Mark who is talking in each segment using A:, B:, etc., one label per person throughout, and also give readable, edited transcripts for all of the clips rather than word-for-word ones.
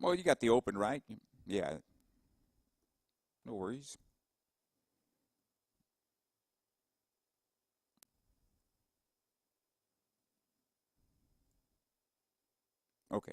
A: Well, you got the open, right? Yeah. No worries. Okay.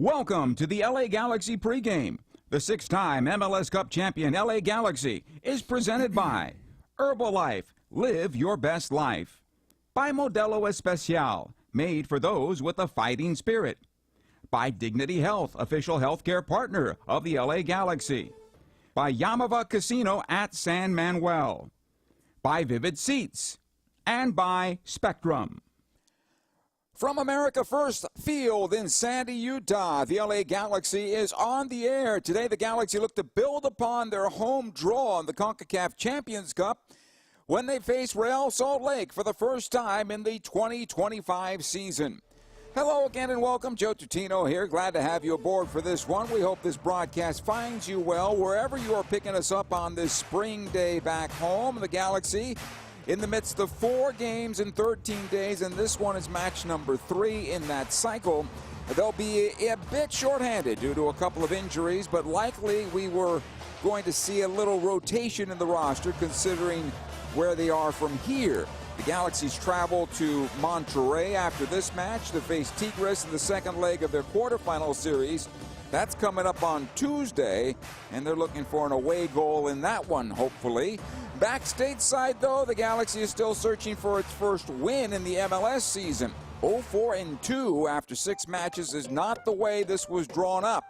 B: Welcome to the LA Galaxy pregame. The six-time MLS Cup champion LA Galaxy is presented by Herbalife, live your best life. By Modelo Especial, made for those with a fighting spirit. By Dignity Health, official healthcare partner of the LA Galaxy. By Yamava Casino at San Manuel. By Vivid Seats. And by Spectrum.
A: From America First Field in Sandy, Utah, the LA Galaxy is on the air. Today, the Galaxy look to build upon their home draw in the CONCACAF Champions Cup when they face Real Salt Lake for the first time in the 2025 season. Hello again and welcome. Joe Tutino here. Glad to have you aboard for this one. We hope this broadcast finds you well wherever you are picking us up on this spring day back home. The Galaxy in the midst of 4 games in 13 days, and this one is match number 3 in that cycle. They'll be a bit shorthanded due to a couple of injuries, but likely we were going to see a little rotation in the roster considering where they are from here. The Galaxies travel to Monterrey after this match to face Tigres in the second leg of their quarterfinal series. That's coming up on Tuesday, and they're looking for an away goal in that one, hopefully. Back stateside, though, the Galaxy is still searching for its first win in the MLS season. 0-4-2 after 6 matches is not the way this was drawn up,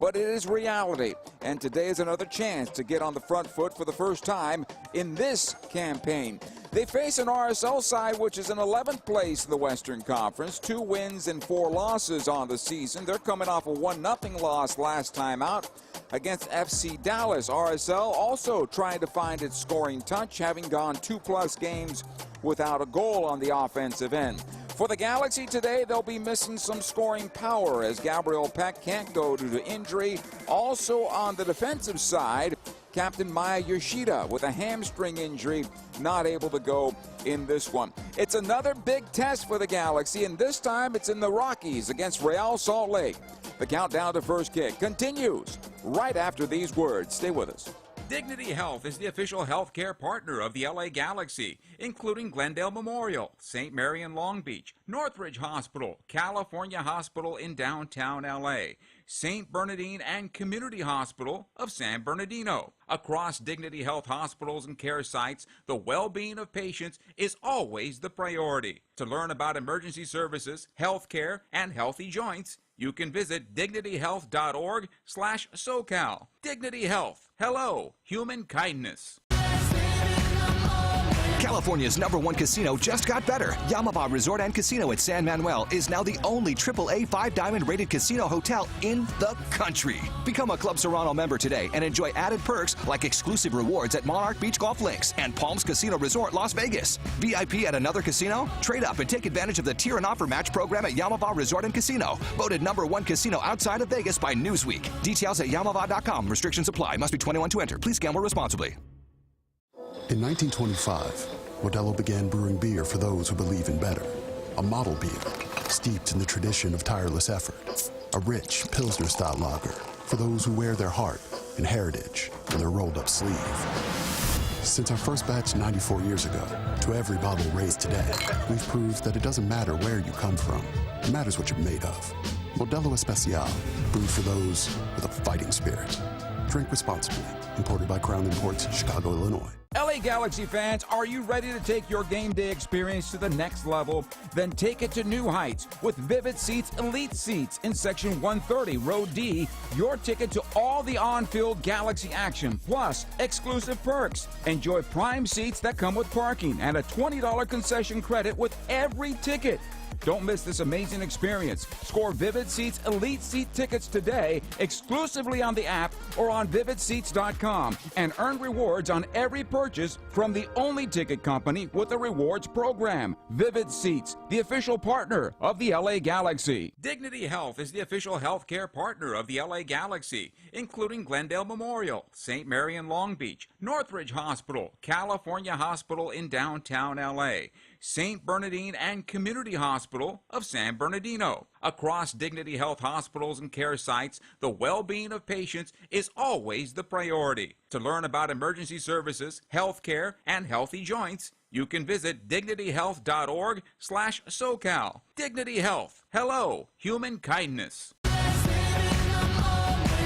A: but it is reality. And today is another chance to get on the front foot for the first time in this campaign. They face an RSL side which is in 11th place in the Western Conference, 2 wins and 4 losses on the season. They're coming off a 1-0 loss last time out against FC Dallas. RSL also trying to find its scoring touch, having gone 2+ games without a goal on the offensive end. For the Galaxy today, they'll be missing some scoring power as Gabriel Peck can't go due to injury. Also on the defensive side, Captain Maya Yoshida with a hamstring injury, not able to go in this one. It's another big test for the Galaxy, and this time it's in the Rockies against Real Salt Lake. The countdown to first kick continues right after these words. Stay with us.
B: Dignity Health is the official healthcare partner of the LA Galaxy, including Glendale Memorial, St. Mary in Long Beach, Northridge Hospital, California Hospital in downtown LA, St. Bernardine and Community Hospital of San Bernardino. Across Dignity Health hospitals and care sites, the well-being of patients is always the priority. To learn about emergency services, health care, and healthy joints, you can visit dignityhealth.org/SoCal. Dignity Health. Hello, human kindness.
C: California's #1 casino just got better. Yamava Resort and Casino at San Manuel is now the only AAA 5-diamond rated casino hotel in the country. Become a Club Serrano member today and enjoy added perks like exclusive rewards at Monarch Beach Golf Links and Palms Casino Resort, Las Vegas. VIP at another casino? Trade up and take advantage of the Tier and Offer Match program at Yamava Resort and Casino. Voted #1 casino outside of Vegas by Newsweek. Details at yamava.com. Restrictions apply. Must be 21 to enter. Please gamble responsibly.
D: In 1925, Modelo began brewing beer for those who believe in better. A model beer, steeped in the tradition of tireless effort. A rich Pilsner-style lager for those who wear their heart and heritage in their rolled-up sleeve. Since our first batch 94 years ago, to every bottle raised today, we've proved that it doesn't matter where you come from. It matters what you're made of. Modelo Especial, brewed for those with a fighting spirit. Drink responsibly. Imported by Crown Imports, Chicago, Illinois.
B: LA Galaxy fans, are you ready to take your game day experience to the next level? Then take it to new heights with Vivid Seats Elite Seats in Section 130, Row D. Your ticket to all the on-field Galaxy action, plus exclusive perks. Enjoy prime seats that come with parking and a $20 concession credit with every ticket. Don't miss this amazing experience. Score Vivid Seats Elite Seat tickets today exclusively on the app or on vividseats.com and earn rewards on every purchase purchase from the only ticket company with a rewards program, Vivid Seats, the official partner of the LA Galaxy. Dignity Health is the official healthcare partner of the LA Galaxy, including Glendale Memorial, St. Mary in Long Beach, Northridge Hospital, California Hospital in downtown LA, St. Bernardine and Community Hospital of San Bernardino. Across Dignity Health hospitals and care sites, the well-being of patients is always the priority. To learn about emergency services, health care, and healthy joints, you can visit dignityhealth.org/SoCal. Dignity Health. Hello, human kindness.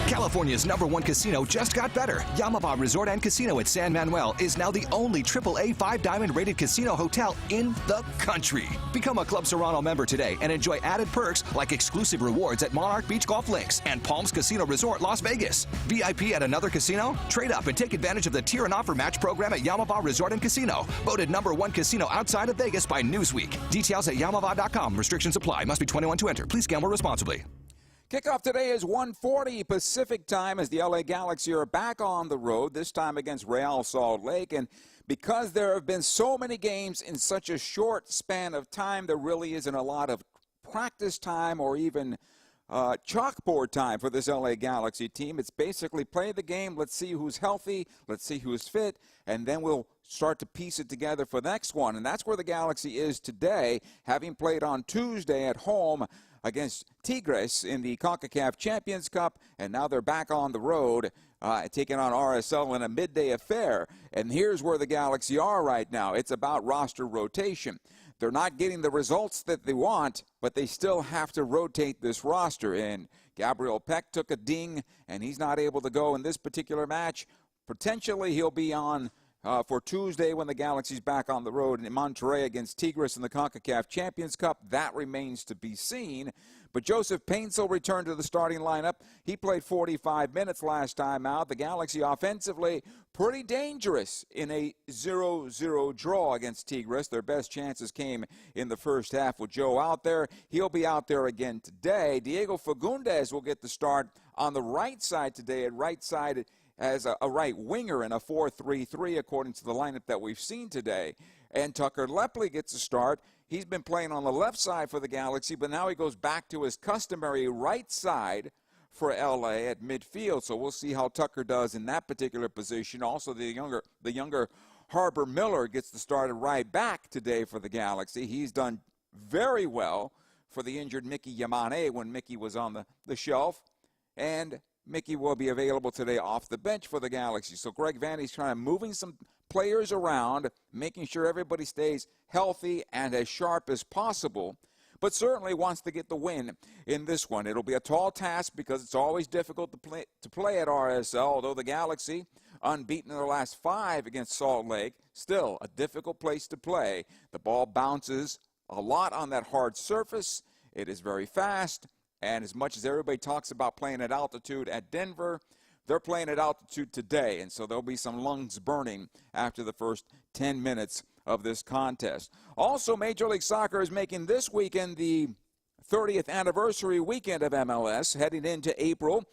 C: California's #1 casino just got better. Yamava Resort and Casino at San Manuel is now the only AAA 5-diamond rated casino hotel in the country. Become a Club Serrano member today and enjoy added perks like exclusive rewards at Monarch Beach Golf Links and Palms Casino Resort, Las Vegas. VIP at another casino? Trade up and take advantage of the Tier and Offer Match program at Yamava Resort and Casino. Voted #1 casino outside of Vegas by Newsweek. Details at yamava.com. Restrictions apply. Must be 21 to enter. Please gamble responsibly.
A: Kickoff today is 1:40 Pacific time as the LA Galaxy are back on the road, this time against Real Salt Lake. And because there have been so many games in such a short span of time, there really isn't a lot of practice time or even chalkboard time for this LA Galaxy team. It's basically play the game, let's see who's healthy, let's see who's fit, and then we'll start to piece it together for the next one. And that's where the Galaxy is today, having played on Tuesday at home against Tigres in the CONCACAF Champions Cup, and now they're back on the road taking on RSL in a midday affair. And here's where the Galaxy are right now. It's about roster rotation. They're not getting the results that they want, but they still have to rotate this roster. And Gabriel Peck took a ding, and he's not able to go in this particular match. Potentially he'll be on for Tuesday when the Galaxy's back on the road in Monterrey against Tigres in the CONCACAF Champions Cup. That remains to be seen. But Joseph Paintsel returned to the starting lineup. He played 45 minutes last time out. The Galaxy offensively pretty dangerous in a 0-0 draw against Tigres. Their best chances came in the first half with Joe out there. He'll be out there again today. Diego Fagundes will get the start on the right side today, at right side as a right winger in a 4-3-3 according to the lineup that we've seen today. And Tucker Lepley gets a start. He's been playing on the left side for the Galaxy, but now he goes back to his customary right side for LA at midfield. So we'll see how Tucker does in that particular position. Also, the younger Harbor Miller gets the start at right back today for the Galaxy. He's done very well for the injured Mickey Yamane when Mickey was on the shelf. And Mickey will be available today off the bench for the Galaxy. So Greg Vanney's trying to moving some players around, making sure everybody stays healthy and as sharp as possible, but certainly wants to get the win in this one. It'll be a tall task because it's always difficult to play at RSL, although the Galaxy, unbeaten in their last 5 against Salt Lake, still a difficult place to play. The ball bounces a lot on that hard surface. It is very fast. And as much as everybody talks about playing at altitude at Denver, they're playing at altitude today. And so there'll be some lungs burning after the first 10 minutes of this contest. Also, Major League Soccer is making this weekend the 30th anniversary weekend of MLS, heading into April.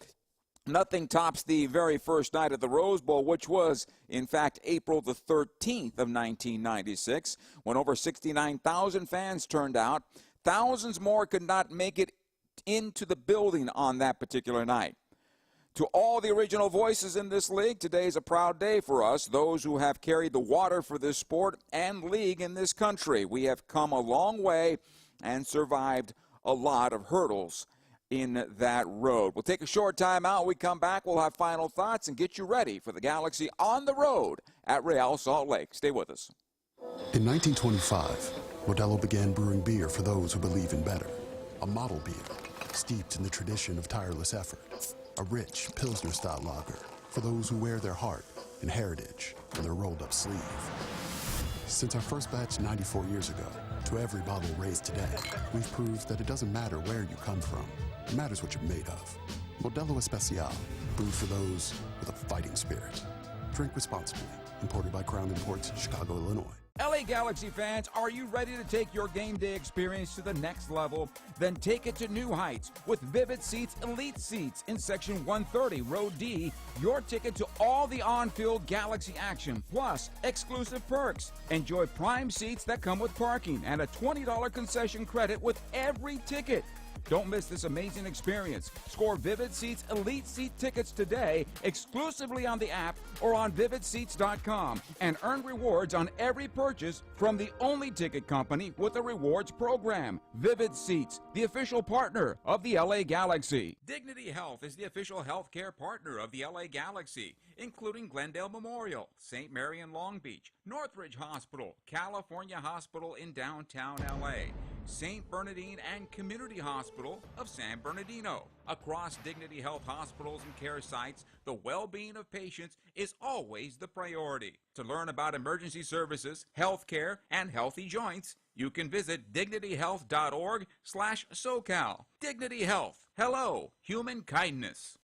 A: Nothing tops the very first night of the Rose Bowl, which was, in fact, April the 13th of 1996, when over 69,000 fans turned out. Thousands more could not make it into the building on that particular night. To all the original voices in this league, today is a proud day for us, those who have carried the water for this sport and league in this country. We have come a long way and survived a lot of hurdles in that road. We'll take a short time out. When we come back, we'll have final thoughts and get you ready for the Galaxy on the road at Real Salt Lake. Stay with us.
D: In 1925, Modelo began brewing beer for those who believe in better. A model beer, steeped in the tradition of tireless effort. A rich Pilsner-style lager for those who wear their heart and heritage on their rolled-up sleeve. Since our first batch 94 years ago, to every bottle raised today, we've proved that it doesn't matter where you come from. It matters what you're made of. Modelo Especial, brewed for those with a fighting spirit. Drink responsibly. Imported by Crown Imports, Chicago, Illinois.
B: LA Galaxy fans, are you ready to take your game day experience to the next level? Then take it to new heights with Vivid Seats Elite Seats in Section 130, Row D. Your ticket to all the on-field Galaxy action, plus exclusive perks. Enjoy prime seats that come with parking and a $20 concession credit with every ticket. Don't miss this amazing experience. Score Vivid Seats Elite Seat tickets today exclusively on the app or on vividseats.com and earn rewards on every purchase from the only ticket company with a rewards program. Vivid Seats, the official partner of the LA Galaxy. Dignity Health is the official healthcare partner of the LA Galaxy, including Glendale Memorial, St. Mary in Long Beach, Northridge Hospital, California Hospital in downtown LA, St. Bernardine and Community Hospital of San Bernardino. Across Dignity Health hospitals and care sites, the well-being of patients is always the priority. To learn about emergency services, health care, and healthy joints, you can visit dignityhealth.org/SoCal. Dignity Health. Hello, human kindness.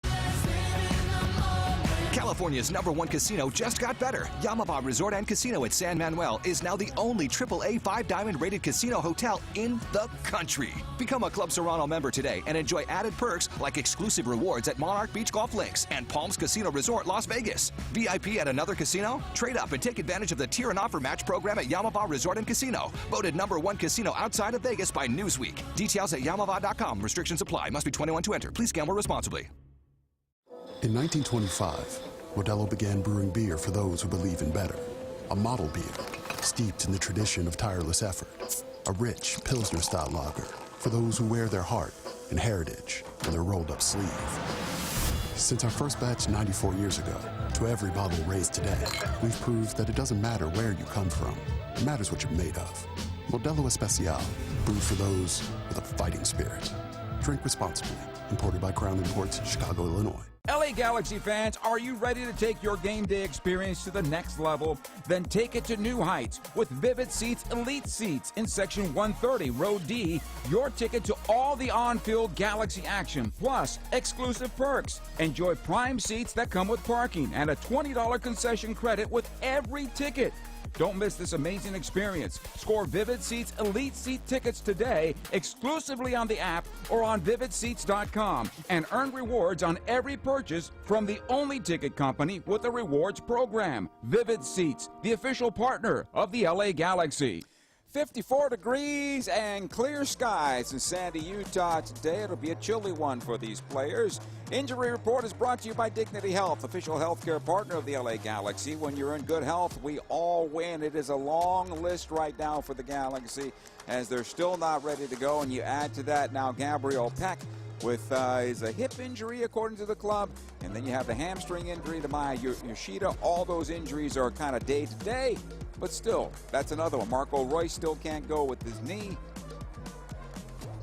C: California's #1 casino just got better. Yamaba Resort and Casino at San Manuel is now the only AAA 5-diamond rated casino hotel in the country. Become a Club Serrano member today and enjoy added perks like exclusive rewards at Monarch Beach Golf Links and Palms Casino Resort, Las Vegas. VIP at another casino? Trade up and take advantage of the Tier and Offer Match program at Yamaba Resort and Casino. Voted #1 casino outside of Vegas by Newsweek. Details at yamaba.com. Restrictions apply. Must be 21 to enter. Please gamble responsibly.
D: In 1925, Modelo began brewing beer for those who believe in better. A model beer, steeped in the tradition of tireless effort. A rich Pilsner-style lager for those who wear their heart and heritage on their rolled-up sleeve. Since our first batch 94 years ago, to every bottle raised today, we've proved that it doesn't matter where you come from. It matters what you're made of. Modelo Especial, brewed for those with a fighting spirit. Drink responsibly. Imported by Crown Imports, Chicago, Illinois.
B: LA Galaxy fans, are you ready to take your game day experience to the next level? Then take it to new heights with Vivid Seats Elite Seats in Section 130, Row D. Your ticket to all the on-field Galaxy action, plus exclusive perks. Enjoy prime seats that come with parking and a $20 concession credit with every ticket. Don't miss this amazing experience. Score Vivid Seats Elite Seat tickets today exclusively on the app or on vividseats.com and earn rewards on every purchase from the only ticket company with a rewards program. Vivid Seats, the official partner of the LA Galaxy.
A: 54 degrees and clear skies in Sandy, Utah today. It'll be a chilly one for these players. Injury Report is brought to you by Dignity Health, official healthcare partner of the LA Galaxy. When you're in good health, we all win. It is a long list right now for the Galaxy as they're still not ready to go. And you add to that now Gabriel Peck with is a hip injury according to the club, and then you have the hamstring injury to Maya Yoshida. All those injuries are kind of day to day, but still, that's another one. Marco Royce still can't go with his knee.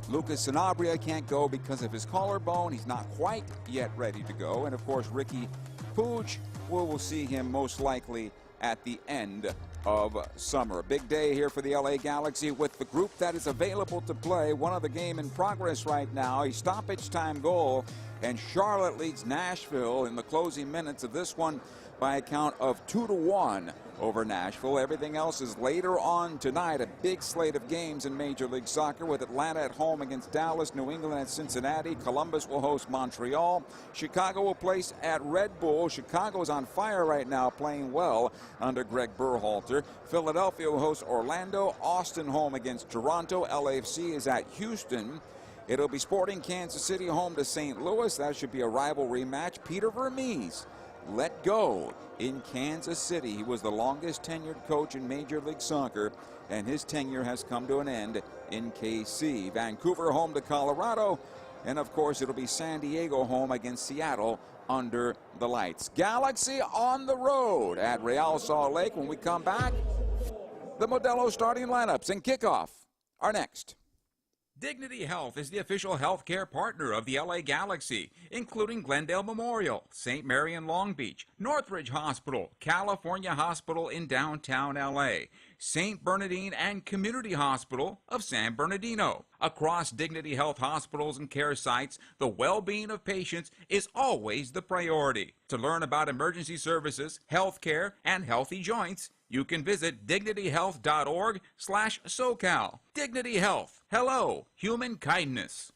A: Lucas Sanabria can't go because of his collarbone. He's not quite yet ready to go. And of course, Ricky Puig, we will see him most likely at the end of summer. A big day here for the LA Galaxy with the group that is available to play. One other game in progress right now, a stoppage time goal, and Charlotte leads Nashville in the closing minutes of this one by a count of 2-1 over Nashville. Everything else is later on tonight. A big slate of games in Major League Soccer with Atlanta at home against Dallas, New England at Cincinnati, Columbus will host Montreal, Chicago will place at Red Bull. Chicago's on fire right now, playing well under Greg Berhalter. Philadelphia will host Orlando, Austin home against Toronto, LAFC is at Houston. It'll be Sporting Kansas City home to St. Louis. That should be a rivalry match. Peter Vermees let go in Kansas City. He was the longest tenured coach in Major League Soccer, and his tenure has come to an end in KC. Vancouver home to Colorado, and of course it'll be San Diego home against Seattle under the lights. Galaxy on the road at Real Salt Lake. When we come back, the Modelo starting lineups and kickoff are next.
B: Dignity Health is the official healthcare partner of the LA Galaxy, including Glendale Memorial, St. Mary in Long Beach, Northridge Hospital, California Hospital in downtown LA, St. Bernardine and Community Hospital of San Bernardino. Across Dignity Health hospitals and care sites, the well-being of patients is always the priority. To learn about emergency services, health care, and healthy joints, you can visit dignityhealth.org/SoCal. Dignity Health. Hello, human kindness.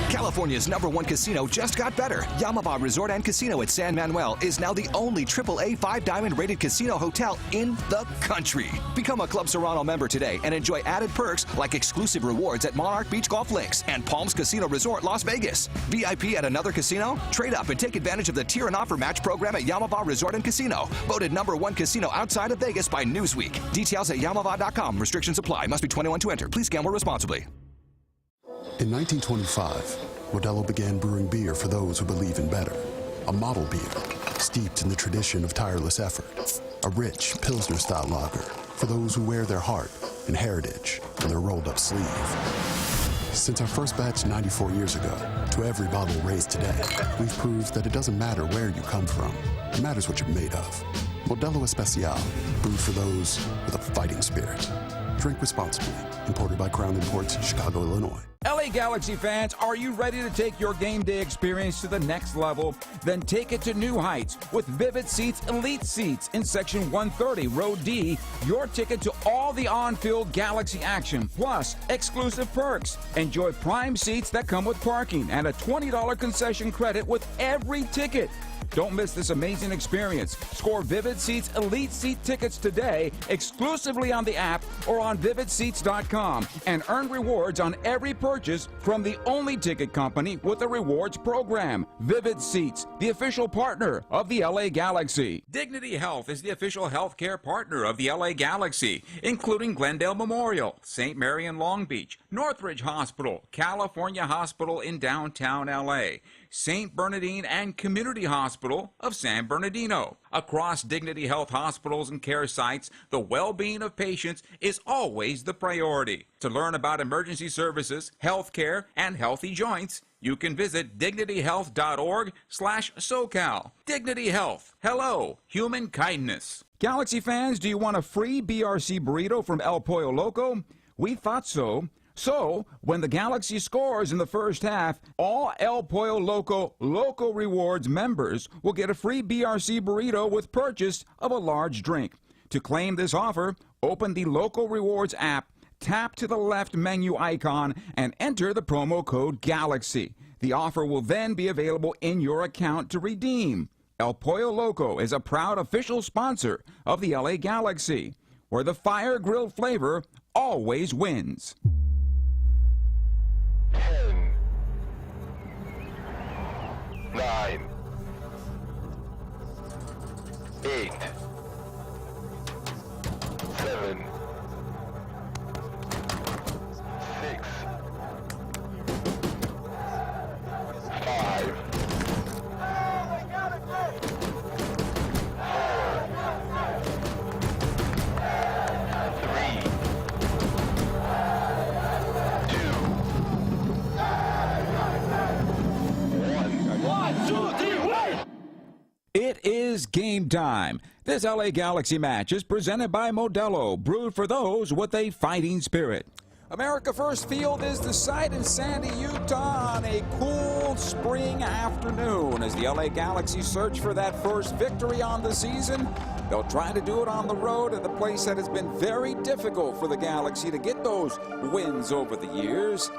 C: California's #1 casino just got better. Yamaba Resort and Casino at San Manuel is now the only AAA 5-diamond rated casino hotel in the country. Become a Club Serrano member today and enjoy added perks like exclusive rewards at Monarch Beach Golf Links and Palms Casino Resort, Las Vegas. VIP at another casino? Trade up and take advantage of the Tier and Offer Match program at Yamaba Resort and Casino. Voted #1 casino outside of Vegas by Newsweek. Details at yamaba.com. Restrictions apply. Must be 21 to enter. Please gamble responsibly.
D: In 1925, Modelo began brewing beer for those who believe in better. A model beer, steeped in the tradition of tireless effort. A rich Pilsner-style lager for those who wear their heart and heritage in their rolled-up sleeve. Since our first batch 94 years ago, to every bottle raised today, we've proved that it doesn't matter where you come from. It matters what you're made of. Modelo Especial, brewed for those with a fighting spirit. Drink responsibly. Imported by Crown Imports, Chicago, Illinois.
B: LA Galaxy fans, are you ready to take your game day experience to the next level? Then take it to new heights with Vivid Seats Elite Seats in Section 130, Row D. Your ticket to all the on-field Galaxy action, plus exclusive perks. Enjoy prime seats that come with parking and a $20 concession credit with every ticket. Don't miss this amazing experience. Score Vivid Seats Elite Seat tickets today exclusively on the app or on vividseats.com and earn rewards on every purchase from the only ticket company with a rewards program. Vivid Seats, the official partner of the LA Galaxy. Dignity Health is the official healthcare partner of the LA Galaxy, including Glendale Memorial, St. Mary in Long Beach, Northridge Hospital, California Hospital in downtown LA, St. Bernardine and Community Hospital of San Bernardino. Across Dignity Health hospitals and care sites, the well-being of patients is always the priority. To learn about emergency services, health care, and healthy joints, you can visit dignityhealth.org/SoCal. Dignity Health. Hello, human kindness. Galaxy fans, do you want a free BRC burrito from El Pollo Loco? We thought so. So, when the Galaxy scores in the first half, all El Pollo Loco Loco Rewards members will get a free BRC burrito with purchase of a large drink. To claim this offer, open the Loco Rewards app, tap to the left menu icon, and enter the promo code GALAXY. The offer will then be available in your account to redeem. El Pollo Loco is a proud official sponsor of the LA Galaxy, where the fire-grilled flavor always wins.
E: 10, 9, 8, 7, 6, 5, 3, 2, 1.
B: It is game time. This LA Galaxy match is presented by Modelo, brewed for those with a fighting spirit.
A: America First Field is the site in Sandy, Utah on a cool spring afternoon as the LA Galaxy search for that first victory on the season. They'll try to do it on the road at a place that has been very difficult for the Galaxy to get those wins over the years.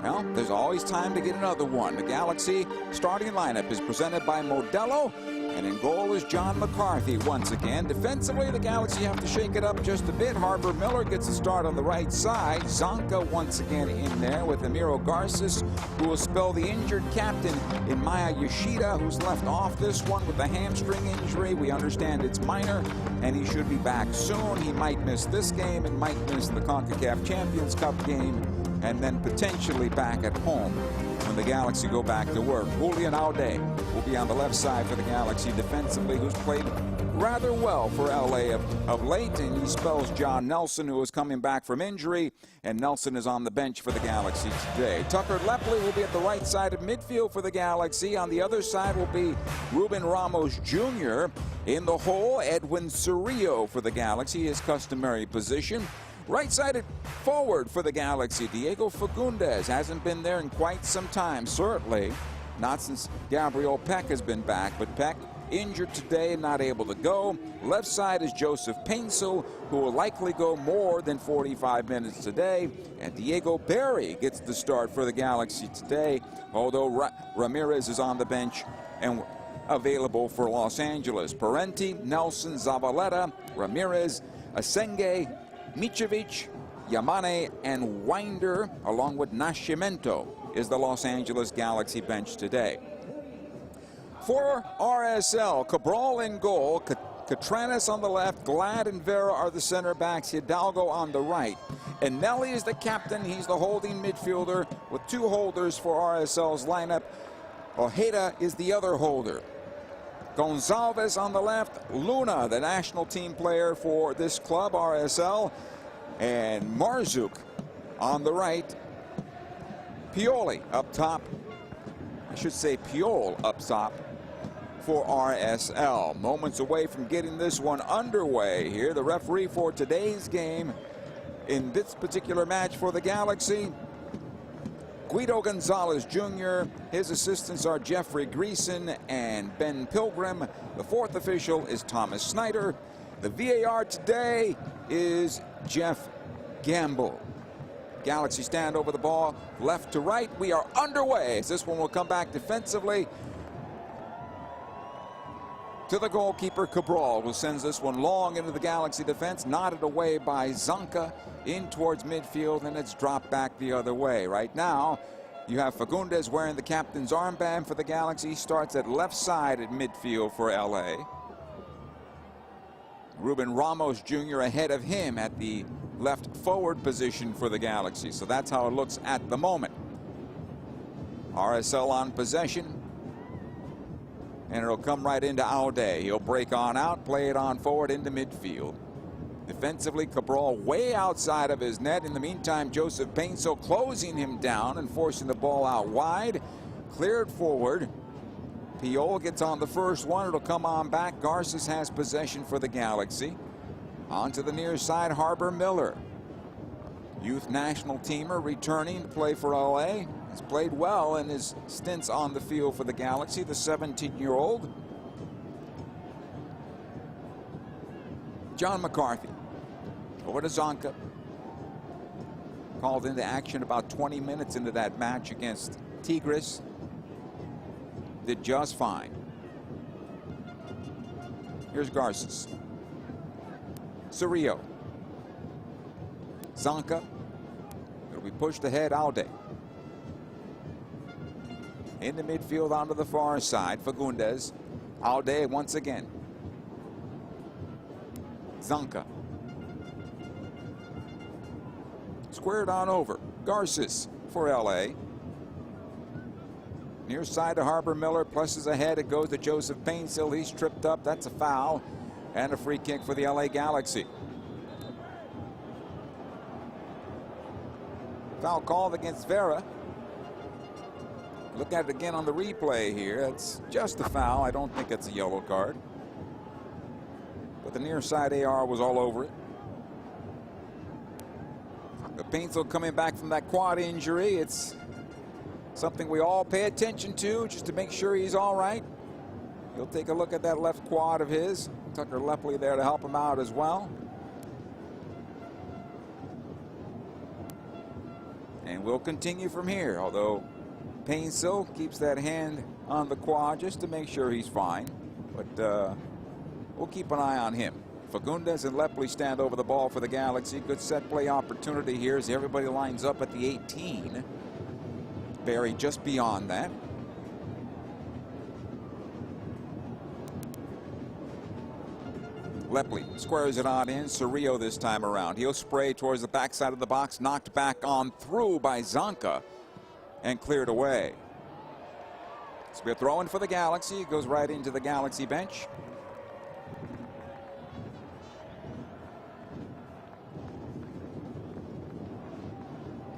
A: Well, there's always time to get another one. The Galaxy starting lineup is presented by Modelo, and in goal is John McCarthy once again. Defensively, the Galaxy have to shake it up just a bit. Harbor Miller gets a start on the right side. Zonka once again in there with Emiro Garces, who will spell the injured captain in Maya Yoshida, who's left off this one with a hamstring injury. We understand it's minor, and he should be back soon. He might miss this game and might miss the CONCACAF Champions Cup game, and then potentially back at home when the Galaxy go back to work. Julian Aude will be on the left side for the Galaxy defensively, who's played rather well for LA of late, and he spells John Nelson, who is coming back from injury, and Nelson is on the bench for the Galaxy today. Tucker Lepley will be at the right side of midfield for the Galaxy. On the other side will be Ruben Ramos Jr. In the hole, Edwin Cerrillo for the Galaxy, his customary position. Right-sided forward for the Galaxy, Diego Fagundes hasn't been there in quite some time, certainly not since Gabriel Peck has been back, but Peck injured today, not able to go. Left side is Joseph Painsil, who will likely go more than 45 minutes today. And Diego Berry gets the start for the Galaxy today, although Ramirez is on the bench and available for Los Angeles. Parenti, Nelson, Zavaleta, Ramirez, Asenge, Micevic, Yamane, and Winder, along with Nascimento, is the Los Angeles Galaxy bench today. For RSL, Cabral in goal, Catranes on the left, Glad and Vera are the center backs, Hidalgo on the right. And Nelly is the captain. He's the holding midfielder with two holders for RSL's lineup. Ojeda is the other holder. Gonzalez on the left, Luna, the national team player for this club, RSL, and Marzuk on the right. Pioli up top. I should say Piol up top for RSL. Moments away from getting this one underway here. The referee for today's game in this particular match for the Galaxy, Guido Gonzalez Jr. His assistants are Jeffrey Greason and Ben Pilgrim. The fourth official is Thomas Snyder. The VAR today is Jeff Gamble. Galaxy stand over the ball, left to right. We are underway as this one will come back defensively to the goalkeeper, Cabral, who sends this one long into the Galaxy defense, nodded away by Zanka in towards midfield, and it's dropped back the other way. Right now, you have Fagundes wearing the captain's armband for the Galaxy. He starts at left side at midfield for LA. Ruben Ramos Jr. ahead of him at the left forward position for the Galaxy. So that's how it looks at the moment. RSL on possession. And it'll come right into Aude. He'll break on out, play it on forward into midfield. Defensively, Cabral way outside of his net. In the meantime, Joseph Painsil closing him down and forcing the ball out wide. Cleared forward. Piol gets on the first one. It'll come on back. Garces has possession for the Galaxy. On to the near side, Harbor Miller. Youth national teamer returning to play for LA. He's played well in his stints on the field for the Galaxy, the 17-year-old. John McCarthy over to Zonka. Called into action about 20 minutes into that match against Tigres. Did just fine. Here's Garces. Cerrillo. Zonka. It'll be pushed ahead, Aude. In the midfield onto the far side, Fagundes. Aude once again. Zanka. Squared on over. Garces for LA. Near side to Harbor Miller, pluses ahead. It goes to Joseph Painsil. He's tripped up. That's a foul. And a free kick for the LA Galaxy. Foul called against Vera. Look at it again on the replay here. It's just a foul. I don't think it's a yellow card. But the near side AR was all over it. The Painsil coming back from that quad injury. It's something we all pay attention to just to make sure he's all right. You'll take a look at that left quad of his. Tucker Lepley there to help him out as well. And we'll continue from here, although Painsil keeps that hand on the quad just to make sure he's fine. But we'll keep an eye on him. Fagundes and Lepley stand over the ball for the Galaxy. Good set play opportunity here as everybody lines up at the 18. Barry just beyond that. Lepley squares it on in. Cerrillo this time around. He'll spray towards the backside of the box. Knocked back on through by Zanka and cleared away. So we're throwing for the Galaxy. It goes right into the Galaxy bench.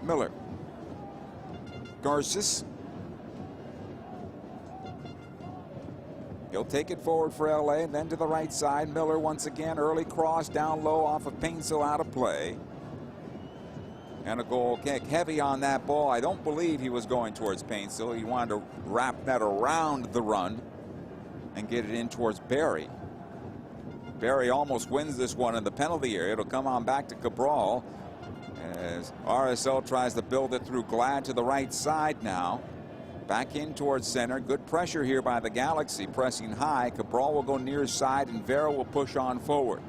A: Miller. Garces. He'll take it forward for LA and then to the right side. Miller once again. Early cross down low off of Painsil, out of play. And a goal kick. Heavy on that ball. I don't believe he was going towards Painsil. He wanted to wrap that around the run. and get it in towards Barry. Barry almost wins this one in the penalty area. It'll come on back to Cabral as RSL tries to build it through Glad to the right side now. Back in towards center. Good pressure here by the Galaxy, pressing high. Cabral will go near side and Vera will push on forward.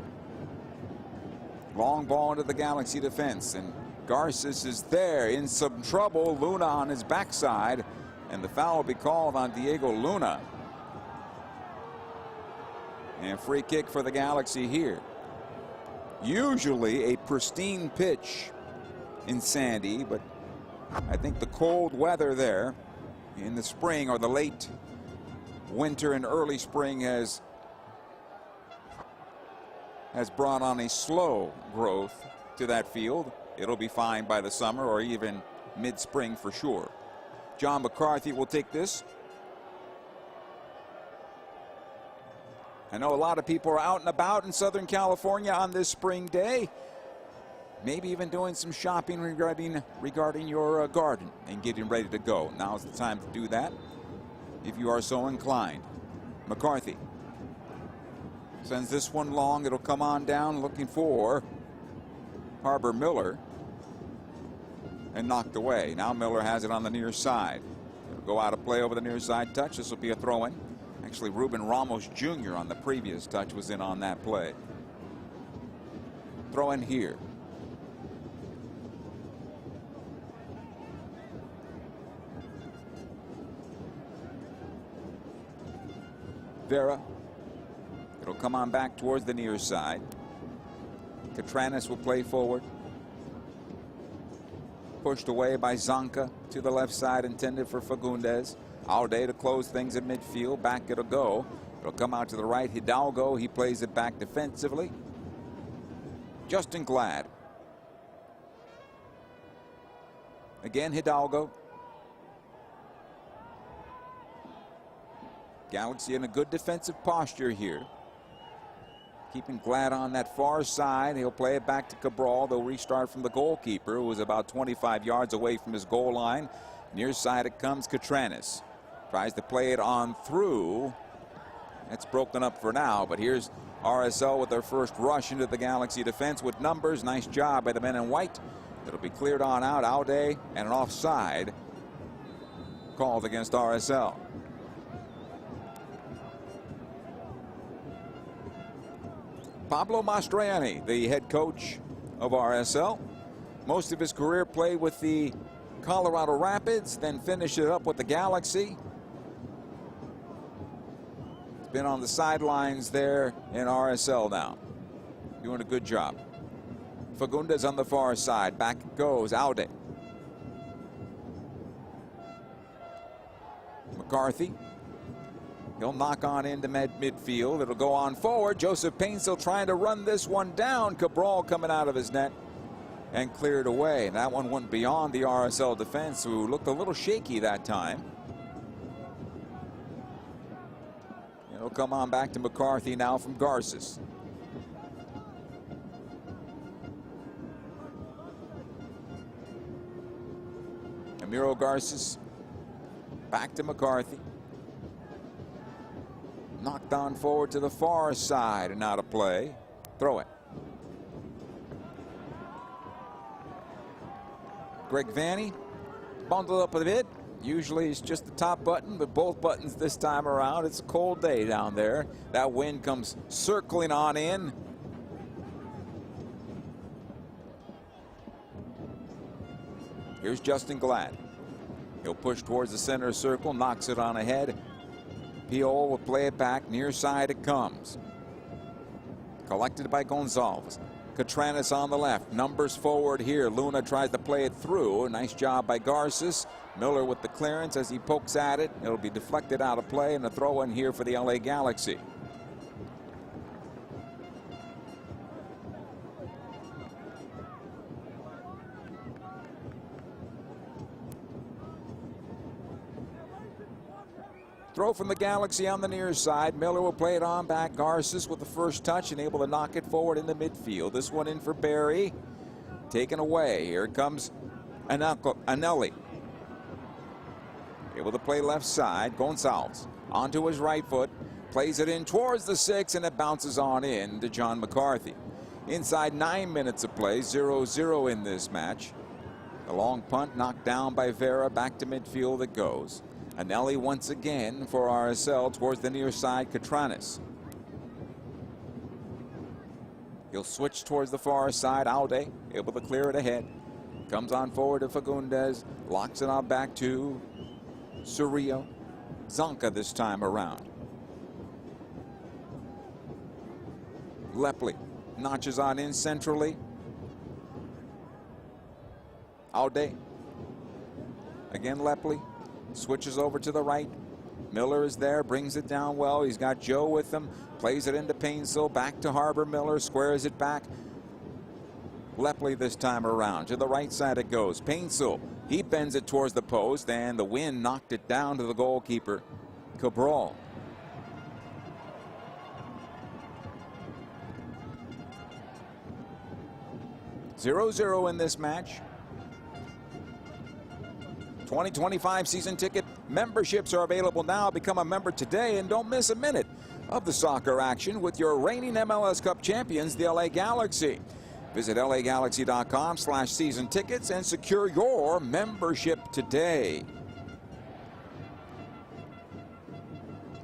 A: Long ball into the Galaxy defense, and Garces is there in some trouble. Luna on his backside, and the foul will be called on Diego Luna. And free kick for the Galaxy here. Usually a pristine pitch in Sandy, but I think the cold weather there in the spring or the late winter and early spring has brought on a slow growth to that field. It'll be fine by the summer or even mid-spring for sure. John McCarthy will take this. I know a lot of people are out and about in Southern California on this spring day. Maybe even doing some shopping regarding your garden and getting ready to go. Now's the time to do that if you are so inclined. McCarthy sends this one long. It'll come on down, looking for Harbor Miller, and knocked away. Now Miller has it on the near side. It'll go out of play over the near side touch. This will be a throw-in. Actually, Ruben Ramos Jr. on the previous touch was in on that play. Throw-in here. Vera. It'll come on back towards the near side. Catranis will play forward. Pushed away by Zonka to the left side, intended for Fagundes. Aude to close things in midfield. Back it'll go. It'll come out to the right. Hidalgo, he plays it back defensively. Justin Glad. Again, Hidalgo. Galaxy in a good defensive posture here. Keeping Glad on that far side. He'll play it back to Cabral. They'll restart from the goalkeeper, who was about 25 yards away from his goal line. Near side it comes. Catranis tries to play it on through. It's broken up for now, but here's RSL with their first rush into the Galaxy defense with numbers. Nice job by the men in white. It'll be cleared on out. Aude and an offside called against RSL. Pablo Mastroianni, the head coach of RSL. Most of his career played with the Colorado Rapids, then finished it up with the Galaxy. He's been on the sidelines there in RSL now. Doing a good job. Fagundes on the far side. Back it goes. Aude. McCarthy. He'll knock on into midfield. It'll go on forward. Joseph Painsil trying to run this one down. Cabral coming out of his net and cleared away. That one went beyond the RSL defense, who looked a little shaky that time. It'll come on back to McCarthy now from Garces. Amiro Garces back to McCarthy. Knocked on forward to the far side and out of play. Throw it. Greg Vanney bundled up a bit. Usually it's just the top button, but both buttons this time around. It's a cold day down there. That wind comes circling on in. Here's Justin Glad. He'll push towards the center circle, knocks it on ahead. Piol will play it back. Near side it comes. Collected by Gonzalez. Catranis on the left. Numbers forward here. Luna tries to play it through. A nice job by Garces. Miller with the clearance as he pokes at it. It'll be deflected out of play, and a throw in here for the LA Galaxy. Throw from the Galaxy on the near side. Miller will play it on back. Garces with the first touch and able to knock it forward in the midfield. This one in for Barry. Taken away. Here comes Anelli. Able to play left side. Gonzalez onto his right foot. Plays it in towards the 6, and it bounces on in to John McCarthy. Inside 9 minutes of play, 0-0 in this match. The long punt knocked down by Vera. Back to midfield it goes. Anelli once again for RSL towards the near side. Catranis. He'll switch towards the far side. Aude able to clear it ahead. Comes on forward to Fagundes. Locks it on back to Cerrillo. Zonka this time around. Lepley notches on in centrally. Aude. Again Lepley. Switches over to the right. Miller is there, brings it down well. He's got Joe with him. Plays it into Painsil. Back to Harbor. Miller squares it back. Lepley this time around. To the right side it goes. Painsil. He bends it towards the post, and the wind knocked it down to the goalkeeper, Cabral. (0-0) in this match. 2025 season ticket memberships are available now. Become a member today and don't miss a minute of the soccer action with your reigning MLS Cup champions, the LA Galaxy. Visit lagalaxy.com/season tickets and secure your membership today.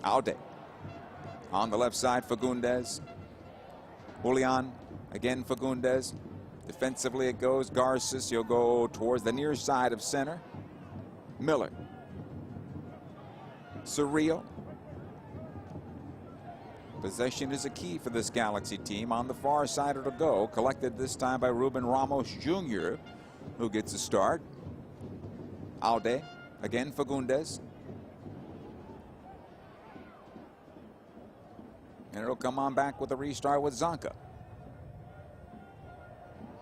A: Aude on the left side, Fagundes. Julian again, Fagundes. Defensively it goes. Garces. He'll go towards the near side of center. Miller. Cerrillo. Possession is a key for this Galaxy team. On the far side it'll go. Collected this time by Ruben Ramos Jr., who gets a start. Aude. Again Fagundes. And it'll come on back with a restart with Zonka.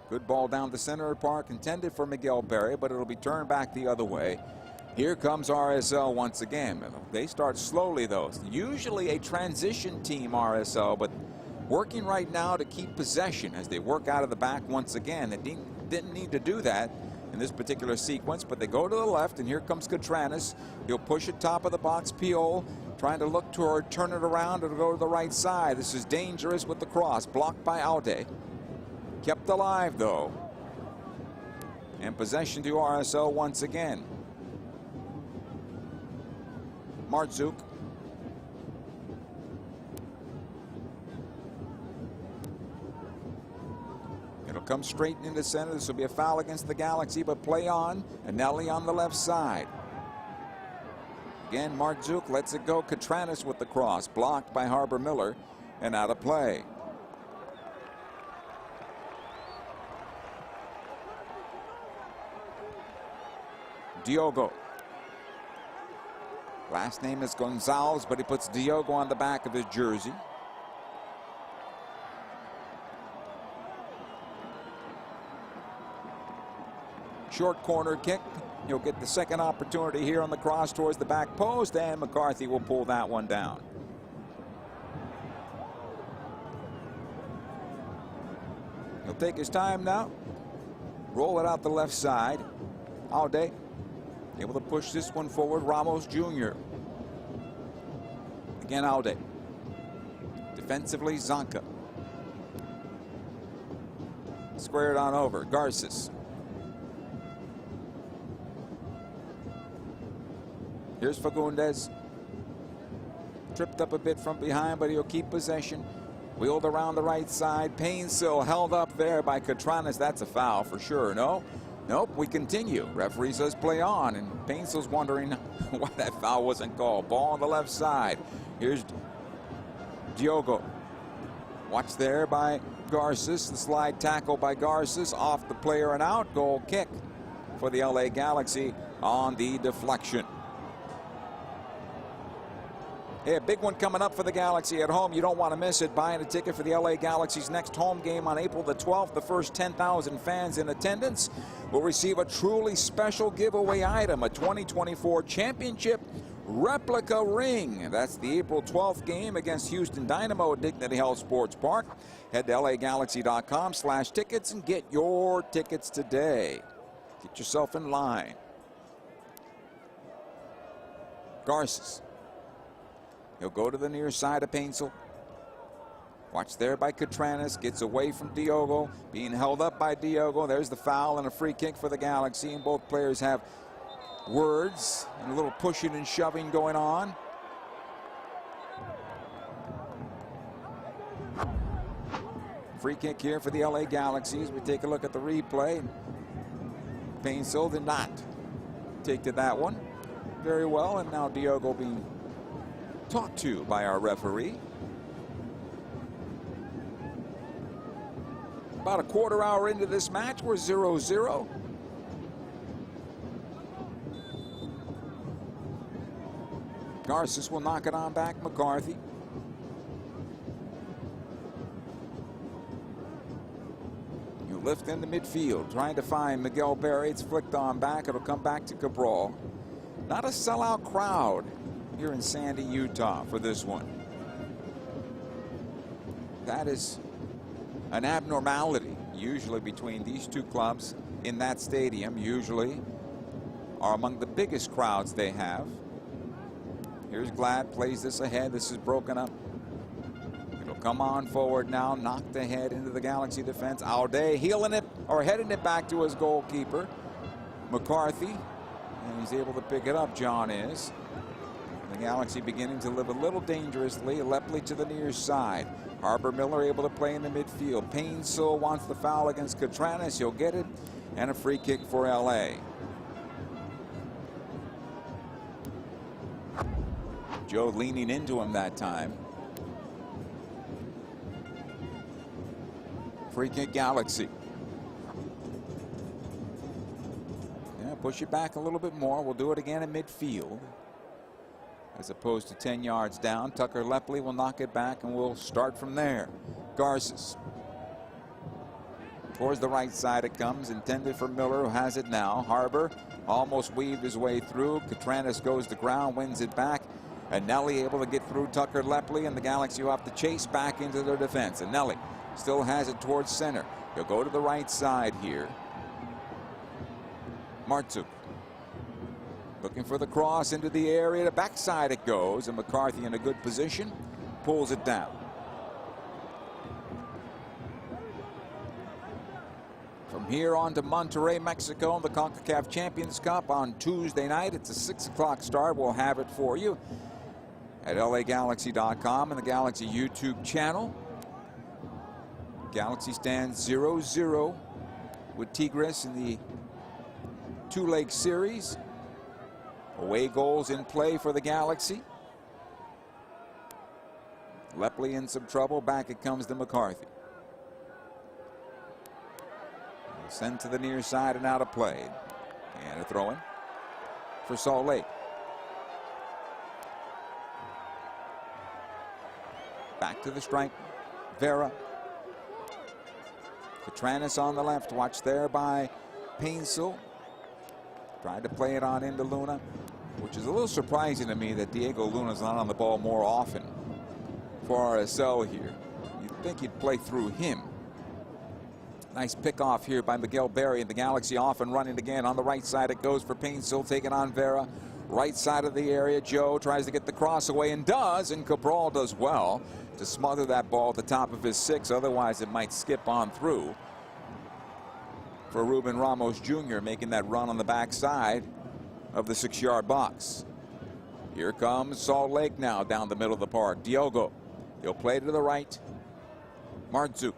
A: Good ball down the center of the park, intended for Miguel Berry, but it'll be turned back the other way. Here comes RSL once again. They start slowly, though. Usually a transition team, RSL, but working right now to keep possession as they work out of the back once again. They didn't need to do that in this particular sequence, but they go to the left, and here comes Catranis. He'll push it top of the box. Piol trying to look toward, turn it around, and go to the right side. This is dangerous with the cross. Blocked by Aude. Kept alive, though. And possession to RSL once again. Martzuk. It'll come straight into center. This will be a foul against the Galaxy, but play on. Anelli on the left side. Again, Martzuk lets it go. Catranis with the cross. Blocked by Harbor Miller and out of play. Diogo. Last name is Gonzalez, but he puts Diogo on the back of his jersey. Short corner kick. He'll get the second opportunity here on the cross towards the back post, and McCarthy will pull that one down. He'll take his time now. Roll it out the left side. Aude able to push this one forward. Ramos Jr. Again Aude. Defensively Zonka. Squared on over. Garces. Here's Fagundes. Tripped up a bit from behind, but he'll keep possession. Wheeled around the right side. Painsil held up there by Catranis. That's a foul for sure. No? Nope, we continue. Referee says play on, and Painsil's wondering why that foul wasn't called. Ball on the left side. Here's Diogo. Watch there by Garces. The slide tackle by Garces. Off the player and out. Goal kick for the LA Galaxy on the deflection. Hey, a big one coming up for the Galaxy at home. You don't want to miss it. Buying a ticket for the LA Galaxy's next home game on April the 12th. The first 10,000 fans in attendance will receive a truly special giveaway item, a 2024 championship replica ring. That's the April 12th game against Houston Dynamo at Dignity Health Sports Park. Head to lagalaxy.com/tickets and get your tickets today. Get yourself in line. Garces. He'll go to the near side of Painsil. Watch there by Catranis. Gets away from Diogo. Being held up by Diogo. There's the foul and a free kick for the Galaxy. And both players have words and a little pushing and shoving going on. Free kick here for the LA Galaxy as we take a look at the replay. Painsil did not take to that one very well, and now Diogo being talked to by our referee. About a quarter hour into this match, we're 0-0. Garces will knock it on back. McCarthy. You lift into midfield, trying to find Miguel Berry. It's flicked on back. It'll come back to Cabral. Not a sellout crowd here in Sandy, Utah for this one. That is an abnormality usually between these two clubs in that stadium. Usually are among the biggest crowds they have. Here's Glad, plays this ahead. This is broken up. It'll come on forward now, knocked ahead into the Galaxy defense. Audet heeling it or heading it back to his goalkeeper, McCarthy, and he's able to pick it up. John is. The Galaxy beginning to live a little dangerously. Lepley to the near side. Harper Miller able to play in the midfield. Painsil wants the foul against Catranis. He'll get it, and a free kick for LA. Joe leaning into him that time. Free kick Galaxy. Yeah, push it back a little bit more. We'll do it again in midfield, as opposed to 10 yards down. Tucker Lepley will knock it back, and we'll start from there. Garces. Towards the right side it comes, intended for Miller, who has it now. Harbor almost weaved his way through. Catranis goes to ground, wins it back. And Nelly able to get through Tucker Lepley, and the Galaxy will have to chase back into their defense. And Nelly still has it towards center. He'll go to the right side here. Martzuk looking for the cross into the area. The backside it goes, and McCarthy in a good position pulls it down. From here on to Monterrey, Mexico, the CONCACAF Champions Cup on Tuesday night. It's a 6 o'clock start. We'll have it for you at LAGalaxy.com and the Galaxy YouTube channel. Galaxy stands 0-0 with Tigres in the two-leg series. Away goals in play for the Galaxy. Lepley in some trouble. Back it comes to McCarthy. Sent to the near side and out of play. And a throw-in for Salt Lake. Back to the strike. Vera. Catranis on the left. Watched there by Painsil. Tried to play it on into Luna, which is a little surprising to me that Diego Luna's not on the ball more often for RSL here. You'd think he'd play through him. Nice pick off here by Miguel Berry, and the Galaxy off and running again. On the right side it goes for Painsil, taking on Vera. Right side of the area, Joe tries to get the cross away and does, and Cabral does well to smother that ball at the top of his 6. Otherwise it might skip on through for Ruben Ramos Jr. making that run on the backside of the 6-yard box. Here comes Salt Lake now down the middle of the park. Diogo, he'll play to the right. Martzuk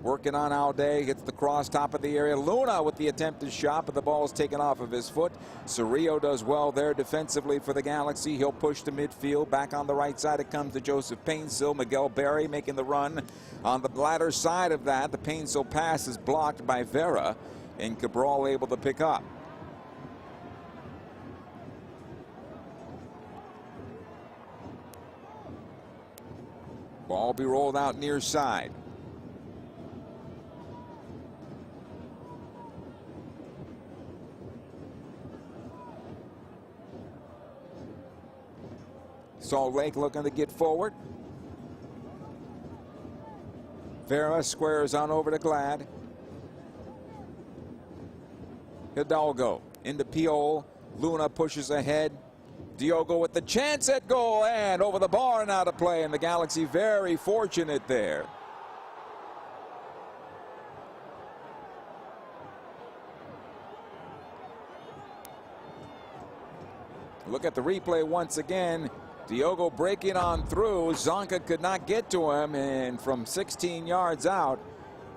A: working on Audet, gets the cross top of the area. Luna with the attempted shot, but the ball is taken off of his foot. Cerrillo does well there defensively for the Galaxy. He'll push to midfield. Back on the right side it comes to Joseph Painsil. Miguel Berry making the run on the latter side of that. The Painsil pass is blocked by Vera, and Cabral able to pick up. Ball be rolled out near side. Salt Lake looking to get forward. Vera squares on over to Glad. Hidalgo into Piol. Luna pushes ahead. Diogo with the chance at goal and over the bar and out of play, and the Galaxy very fortunate there. Look at the replay once again. Diogo breaking on through. Zonka could not get to him, and from 16 yards out,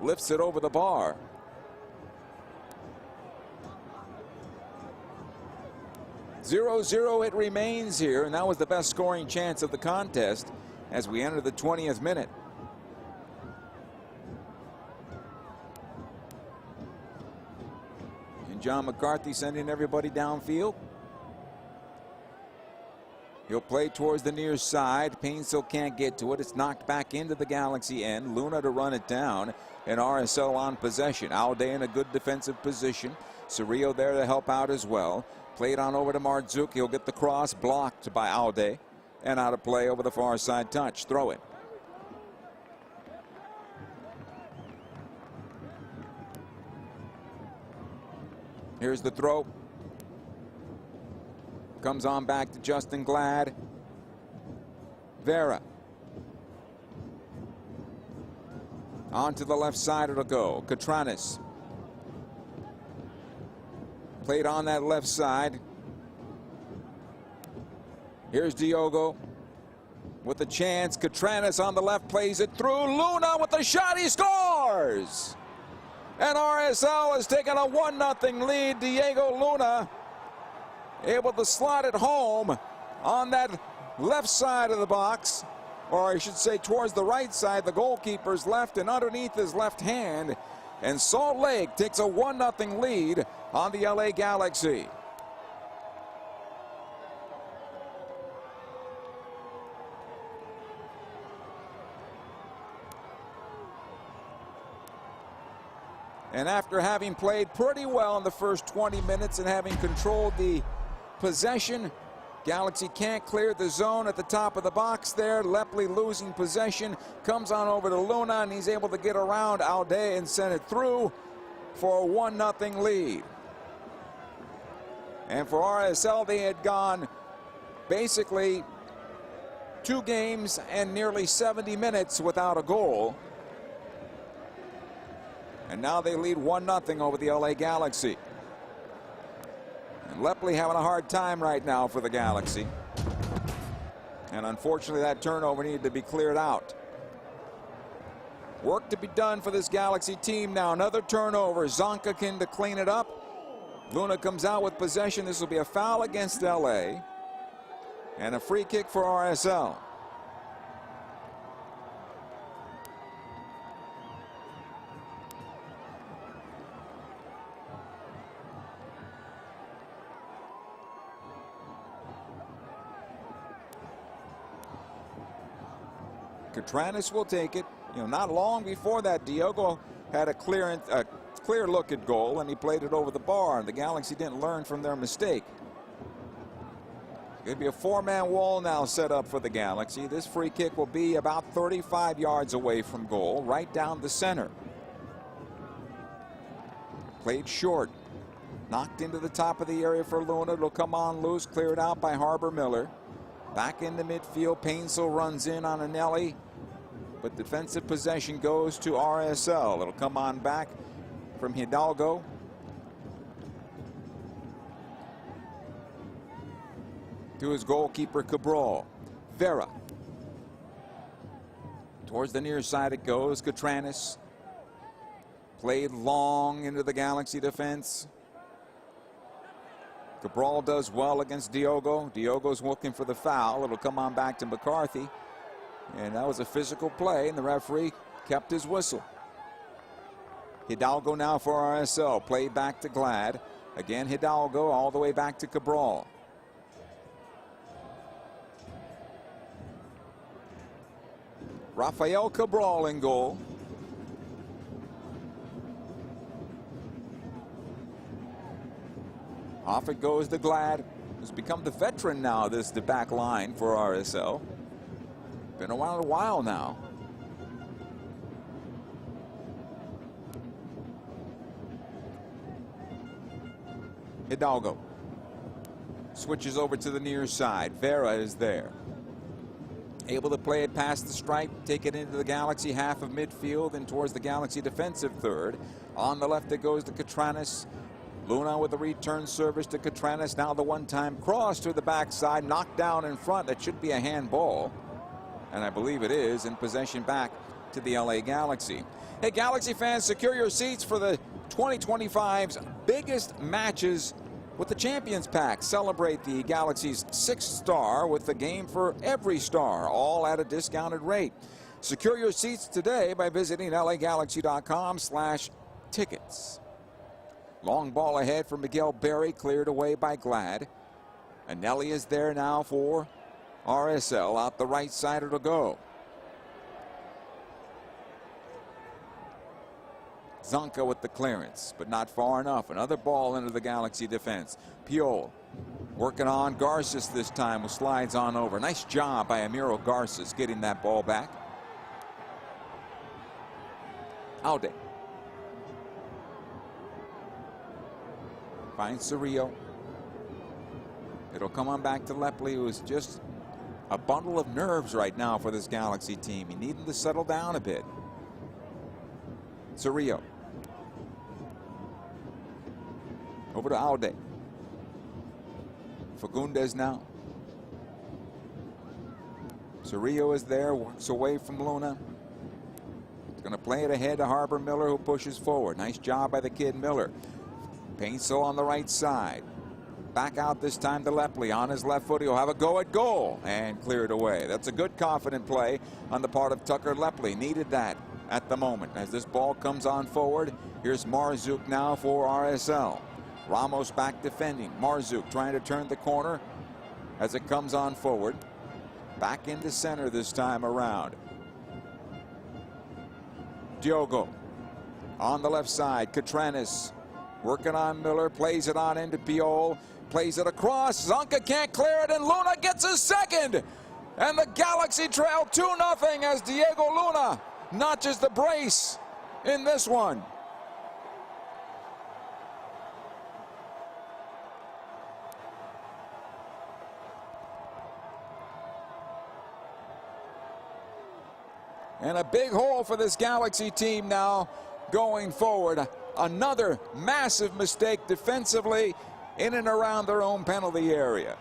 A: lifts it over the bar. Zero-zero it remains here, and that was the best scoring chance of the contest as we enter the 20th minute. And John McCarthy sending everybody downfield. He'll play towards the near side. Painsil can't get to it. It's knocked back into the Galaxy end. Luna to run it down, and RSL on possession. Aude in a good defensive position. Cerrillo there to help out as well. Played on over to Marzouk. He'll get the cross blocked by Aude, and out of play over the far side touch. Throw it. Here's the throw. Comes on back to Justin Glad. Vera. On to the left side it'll go. Catranis. Played on that left side. Here's Diogo with the chance. Catranis on the left plays it through. Luna with the shot. He scores! And RSL has taken a 1-0 lead. Diego Luna able to slot it home on that left side of the box, or I should say towards the right side, the goalkeeper's left and underneath his left hand. And Salt Lake takes a 1-0 lead on the LA Galaxy. And after having played pretty well in the first 20 minutes and having controlled the possession, Galaxy can't clear the zone at the top of the box there. Lepley losing possession, comes on over to Luna, and he's able to get around Aude and send it through for a 1-0 lead. And for RSL, they had gone basically 2 games and nearly 70 minutes without a goal. And now they lead 1-0 over the LA Galaxy. And Lepley having a hard time right now for the Galaxy. And unfortunately, that turnover needed to be cleared out. Work to be done for this Galaxy team now. Another turnover. Zonka to clean it up. Luna comes out with possession. This will be a foul against LA. And a free kick for RSL. Catranis will take it. Not long before that, Diogo had a clear look at goal, and he played it over the bar, and the Galaxy didn't learn from their mistake. It's going to be a 4-man wall now set up for the Galaxy. This free kick will be about 35 yards away from goal, right down the center. Played short. Knocked into the top of the area for Luna. It'll come on loose, cleared out by Harbor Miller. Back into midfield. Painsil runs in on Anelli, but defensive possession goes to RSL. It'll come on back from Hidalgo. To his goalkeeper, Cabral. Vera. Towards the near side it goes. Catranis. Played long into the Galaxy defense. Cabral does well against Diogo. Diogo's looking for the foul. It'll come on back to McCarthy. And that was a physical play, and the referee kept his whistle. Hidalgo now for RSL. Played back to Glad. Again, Hidalgo all the way back to Cabral. Rafael Cabral in goal. Off it goes to Glad, who's become the veteran now, the back line for RSL. Been a while now. Hidalgo. Switches over to the near side. Vera is there. Able to play it past the stripe, take it into the Galaxy half of midfield and towards the Galaxy defensive third. On the left it goes to Katranis. Luna with the return service to Katranis. Now the one-time cross to the backside, knocked down in front. That should be a handball. And I believe it is, in possession back to the LA Galaxy. Hey, Galaxy fans, secure your seats for the 2025's biggest matches with the Champions Pack. Celebrate the Galaxy's 6th star with the game for every star, all at a discounted rate. Secure your seats today by visiting lagalaxy.com/tickets. Long ball ahead for Miguel Berry, cleared away by Glad. Anelli is there now for RSL. Out the right side it'll go. Zonka with the clearance, but not far enough. Another ball into the Galaxy defense. Piol working on Garces this time, who slides on over. Nice job by Amiro Garces getting that ball back. Aude finds Cerrillo. It'll come on back to Lepley, who is just a bundle of nerves right now for this Galaxy team. He needed to settle down a bit. Cerrillo. Over to Aude. Fagundes now. Cerrillo is there, walks away from Luna. He's going to play it ahead to Harbor Miller, who pushes forward. Nice job by the kid Miller. Painso on the right side. Back out this time to Lepley. On his left foot, he'll have a go at goal and cleared away. That's a good, confident play on the part of Tucker Lepley. Needed that at the moment. As this ball comes on forward, here's Marzouk now for RSL. Ramos back defending. Marzouk trying to turn the corner as it comes on forward. Back into center this time around. Diogo on the left side. Katranis working on Miller. Plays it on into Piol. Plays it across. Zonka can't clear it, and Luna gets his second. And the Galaxy trail 2-0 as Diego Luna notches the brace in this one. And a big hole for this Galaxy team now going forward. Another massive mistake defensively in and around their own penalty area.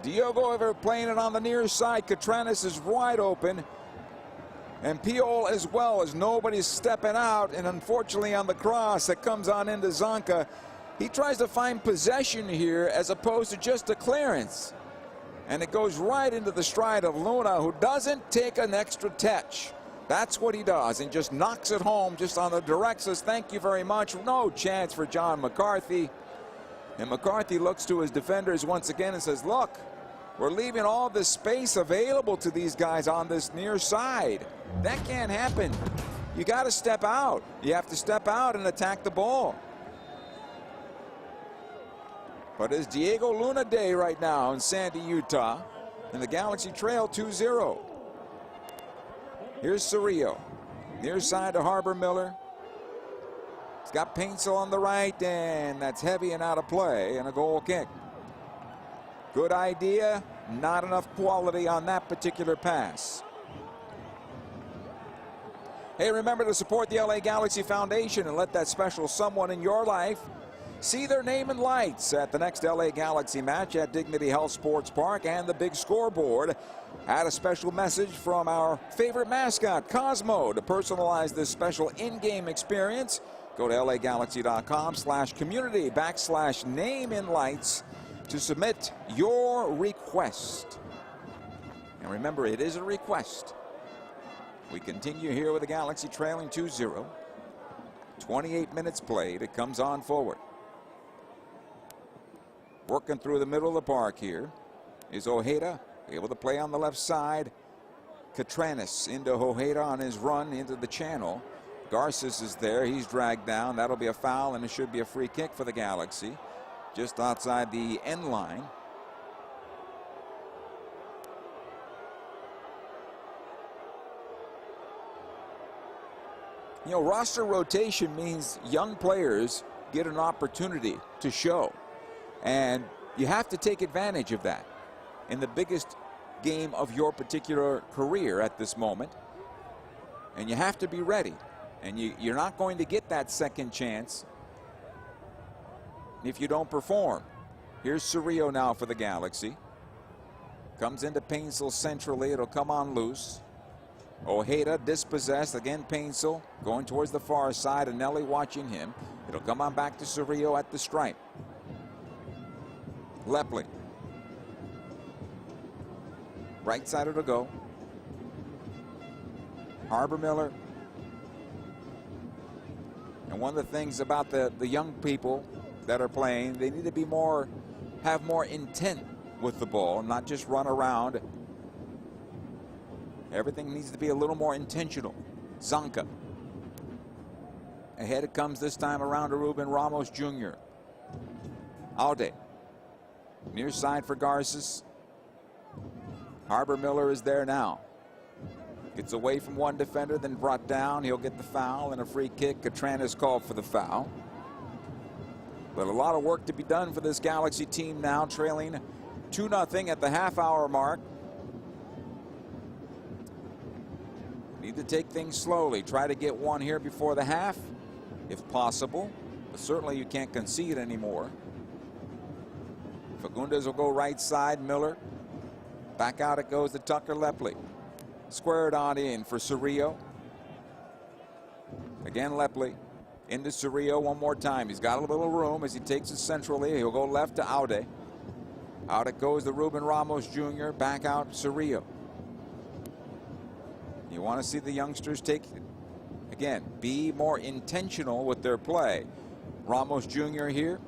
A: Diogo over playing it on the near side. Katranis is wide open. And Piol as well, as nobody's stepping out. And unfortunately on the cross that comes on into Zonka, he tries to find possession here as opposed to just a clearance. And it goes right into the stride of Luna, who doesn't take an extra touch. That's what he does, and just knocks it home just on the direct. Says thank you very much. No chance for John McCarthy. And McCarthy looks to his defenders once again and says, look, we're leaving all this space available to these guys on this near side. That can't happen. You got to step out. You have to step out and attack the ball. But it's Diego Luna Day right now in Sandy, Utah, and the Galaxy trail 2-0. Here's Cerrillo. Near side to Harbor Miller. He's got Paintsel on the right, and that's heavy and out of play, and a goal kick. Good idea, not enough quality on that particular pass. Hey, remember to support the LA Galaxy Foundation and let that special someone in your life see their name in lights at the next LA Galaxy match at Dignity Health Sports Park and the big scoreboard. Add a special message from our favorite mascot, Cosmo, to personalize this special in-game experience. Go to lagalaxy.com/community/name-in-lights to submit your request. And remember, it is a request. We continue here with the Galaxy trailing 2-0. 28 minutes played. It comes on forward. Working through the middle of the park here is Ojeda, able to play on the left side. Katranis into Ojeda on his run into the channel. Garces is there. He's dragged down. That'll be a foul, and it should be a free kick for the Galaxy just outside the end line. You know, roster rotation means young players get an opportunity to show. And you have to take advantage of that in the biggest game of your particular career at this moment. And you have to be ready. And you're not going to get that second chance if you don't perform. Here's Cerrillo now for the Galaxy. Comes into Painsil centrally. It'll come on loose. Ojeda dispossessed. Again, Painsil going towards the far side. Anelli watching him. It'll come on back to Cerrillo at the stripe. Lepli. Right side it'll go. Harbor-Miller. And one of the things about the young people that are playing, they need to be have more intent with the ball, not just run around. Everything needs to be a little more intentional. Zanka. Ahead it comes this time around to Ruben Ramos Jr. Aude. Near side for Garces. Harbor-Miller is there now. Gets away from one defender, then brought down. He'll get the foul and a free kick. Catranis called for the foul. But a lot of work to be done for this Galaxy team now, trailing 2-0 at the half-hour mark. Need to take things slowly. Try to get one here before the half, if possible. But certainly you can't concede anymore. Fagundes will go right side. Miller. Back out it goes to Tucker Lepli. Squared on in for Cerrillo. Again Lepli. Into Cerrillo one more time. He's got a little room as he takes it centrally. He'll go left to Aude. Out it goes to Ruben Ramos Jr. Back out Cerrillo. You want to see the youngsters be more intentional with their play. Ramos Jr. here.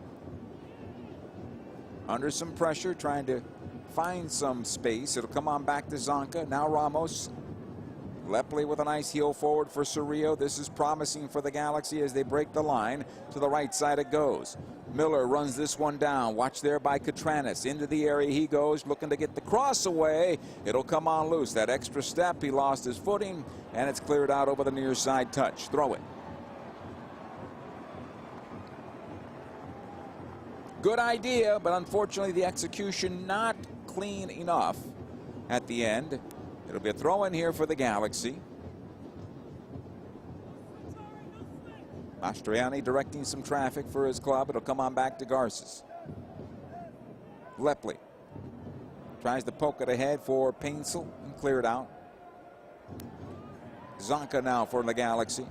A: Under some pressure, trying to find some space. It'll come on back to Zanka. Now Ramos. Lepli with a nice heel forward for Cerrillo. This is promising for the Galaxy as they break the line. To the right side it goes. Miller runs this one down. Watch there by Catranis. Into the area he goes, looking to get the cross away. It'll come on loose. That extra step, he lost his footing, and it's cleared out over the near side touch. Throw it. Good idea, but unfortunately the execution not clean enough at the end. It'll be a throw in here for the Galaxy. Mastriani directing some traffic for his club. It'll come on back to Garces. Lepli tries to poke it ahead for Painsil and clear it out. Zanka now for the Galaxy.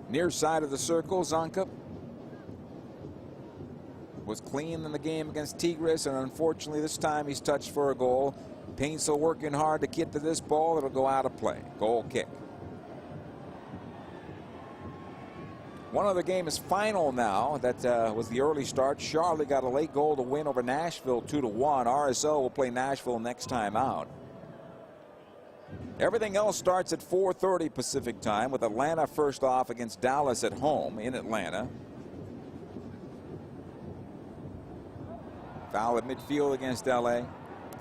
A: Near side of the circle, Zanka was clean in the game against Tigres, and unfortunately this time he's touched for a goal. Painsil working hard to get to this ball. It'll go out of play. Goal kick. One other game is final now. That was the early start. Charlotte got a late goal to win over Nashville 2-1. RSL will play Nashville next time out. Everything else starts at 4:30 Pacific time, with Atlanta first off against Dallas at home in Atlanta. Foul at midfield against LA.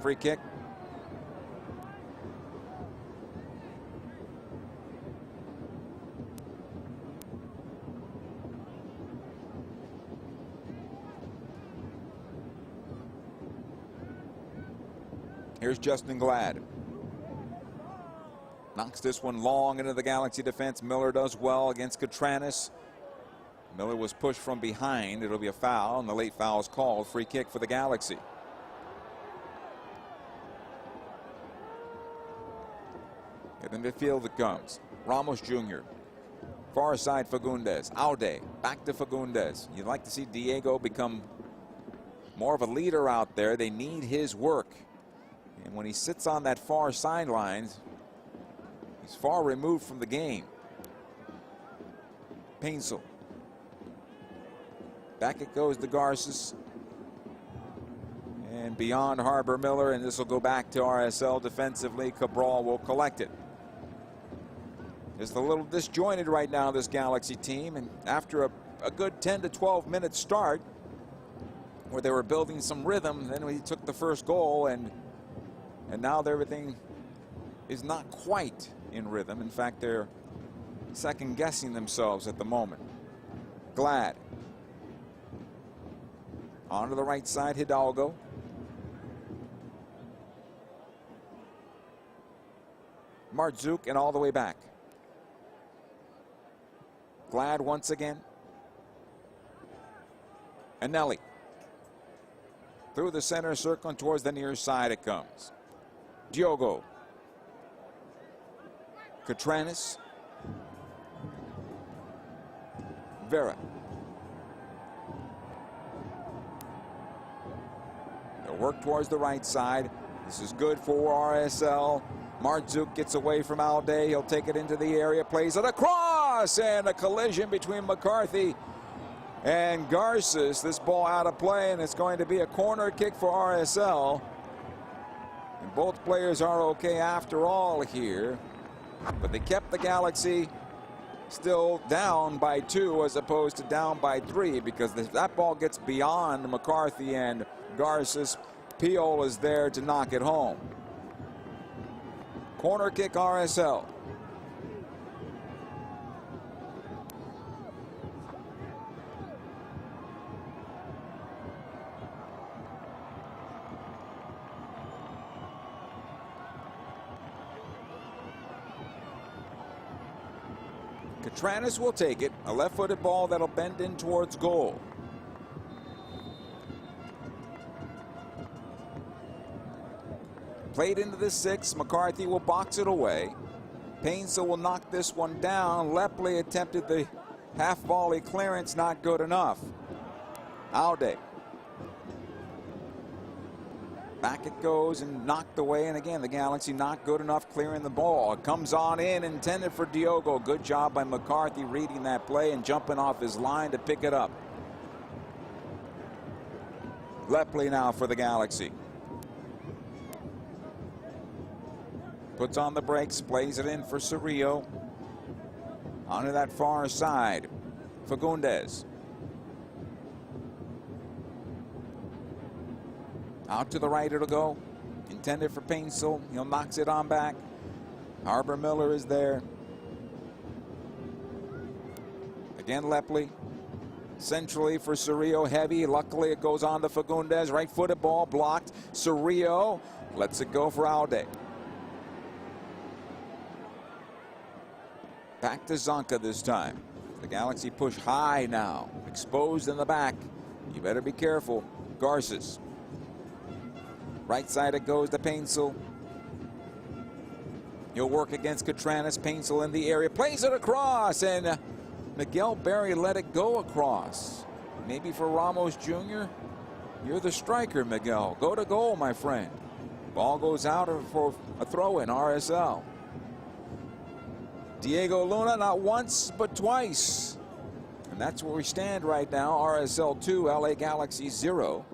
A: Free kick. Here's Justin Glad. Knocks this one long into the Galaxy defense. Miller does well against Catranis. Miller was pushed from behind. It'll be a foul, and the late foul is called. Free kick for the Galaxy. In the midfield it comes. Ramos Jr. Far side Fagundes. Aude. Back to Fagundes. You'd like to see Diego become more of a leader out there. They need his work. And when he sits on that far sideline, he's far removed from the game. Painsil. Back it goes to Garces. And beyond Harbor-Miller, and this will go back to RSL defensively. Cabral will collect it. Just a little disjointed right now, this Galaxy team. And after a good 10 to 12 minute start, where they were building some rhythm, then we took the first goal, and now everything is not quite in rhythm. In fact, they're second guessing themselves at the moment. Glad. On to the right side, Hidalgo. Martzuk and all the way back. Glad once again. Anelli. Through the center circle and towards the near side it comes. Diogo. Catranis. Vera. They'll work towards the right side. This is good for RSL. Martzuk gets away from Alday. He'll take it into the area, plays it across, and a collision between McCarthy and Garces. This ball out of play, and it's going to be a corner kick for RSL. And both players are okay after all here, but they kept the Galaxy still down by 2 as opposed to down by 3, because if that ball gets beyond McCarthy and Garces, Pio is there to knock it home. Corner kick RSL. Catranis will take it. A left-footed ball that'll bend in towards goal. Played into the 6. McCarthy will box it away. Painsil will knock this one down. Lepley attempted the half volley clearance, not good enough. Alday. Back it goes and knocked away, and again the Galaxy not good enough clearing the ball. It comes on in, intended for Diogo. Good job by McCarthy reading that play and jumping off his line to pick it up. Lepley now for the Galaxy. Puts on the brakes, plays it in for Cerrillo. Onto that far side, Fagundes. Out to the right it'll go. Intended for Painsil. He'll knocks it on back. Arbor Miller is there. Again Lepley. Centrally for Cerrillo, heavy. Luckily it goes on to Fagundes. Right-footed ball blocked. Cerrillo lets it go for Alday. Back to Zonka this time. The Galaxy push high now. Exposed in the back. You better be careful. Garces. Right side it goes to Painsil. He'll work against Catranis. Painsil in the area. Plays it across. And Miguel Berry let it go across. Maybe for Ramos Jr. You're the striker, Miguel. Go to goal, my friend. Ball goes out for a throw in RSL. Diego Luna not once but twice. And that's where we stand right now. RSL 2, LA Galaxy 0.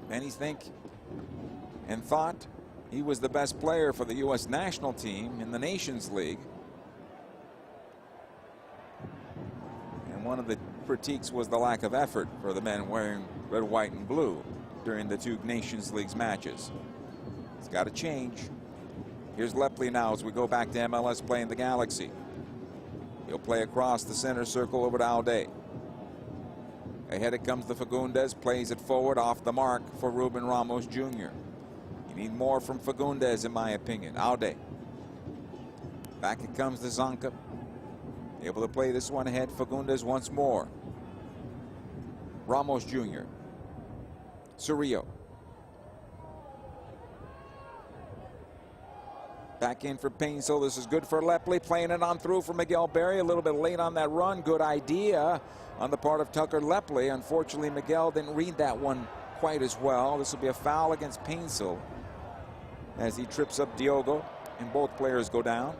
A: Many think and thought he was the best player for the U.S. national team in the Nations League. And one of the critiques was the lack of effort for the men wearing red, white, and blue during the 2 Nations Leagues matches. It's got to change. Here's Lepley now as we go back to MLS playing the Galaxy. He'll play across the center circle over to Alday. Ahead it comes to Fagundes, plays it forward off the mark for Ruben Ramos Jr. You need more from Fagundes, in my opinion. Alday. Back it comes to Zonka. Able to play this one ahead. Fagundes once more. Ramos Jr. Cerrillo. Back in for Painsil. This is good for Lepley. Playing it on through for Miguel Berry. A little bit late on that run. Good idea on the part of Tucker Lepley. Unfortunately, Miguel didn't read that one quite as well. This will be a foul against Painsil as he trips up Diogo, and both players go down.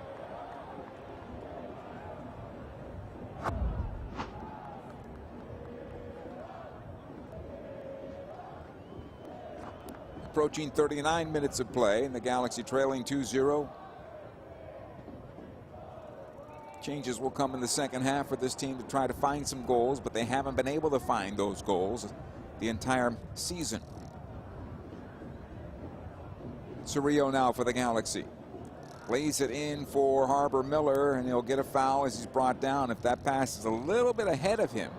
A: Approaching 39 minutes of play, and the Galaxy trailing 2-0. Changes will come in the second half for this team to try to find some goals, but they haven't been able to find those goals the entire season. Cerrillo now for the Galaxy. Plays it in for Harbor Miller, and he'll get a foul as he's brought down. If that pass is a little bit ahead of him,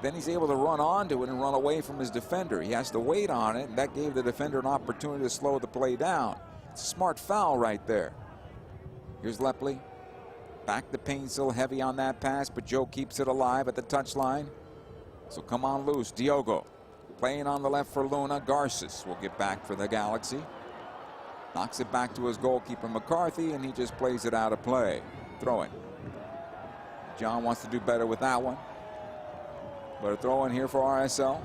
A: then he's able to run onto it and run away from his defender. He has to wait on it, and that gave the defender an opportunity to slow the play down. It's a smart foul right there. Here's Lepley. Back to Painsil, heavy on that pass, but Joe keeps it alive at the touchline. So come on loose. Diogo playing on the left for Luna. Garces will get back for the Galaxy. Knocks it back to his goalkeeper McCarthy, and he just plays it out of play. Throw-in. John wants to do better with that one. But a throw-in here for RSL.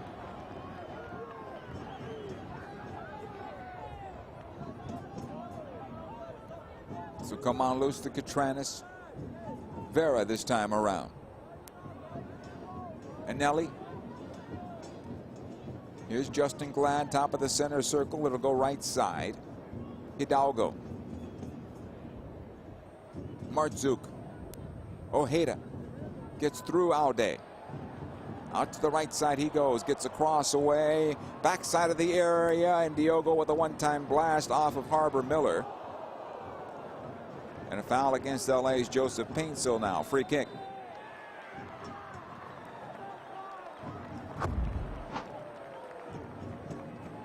A: So come on loose to Catranis. Vera this time around. And Nelly. Here's Justin Glad, top of the center circle. It'll go right side. Hidalgo. Martzuk. Ojeda gets through Aude. Out to the right side he goes. Gets across away. Backside of the area. And Diogo with a one-time blast off of Harbor Miller. And a foul against LA's Joseph Painsil now. Free kick.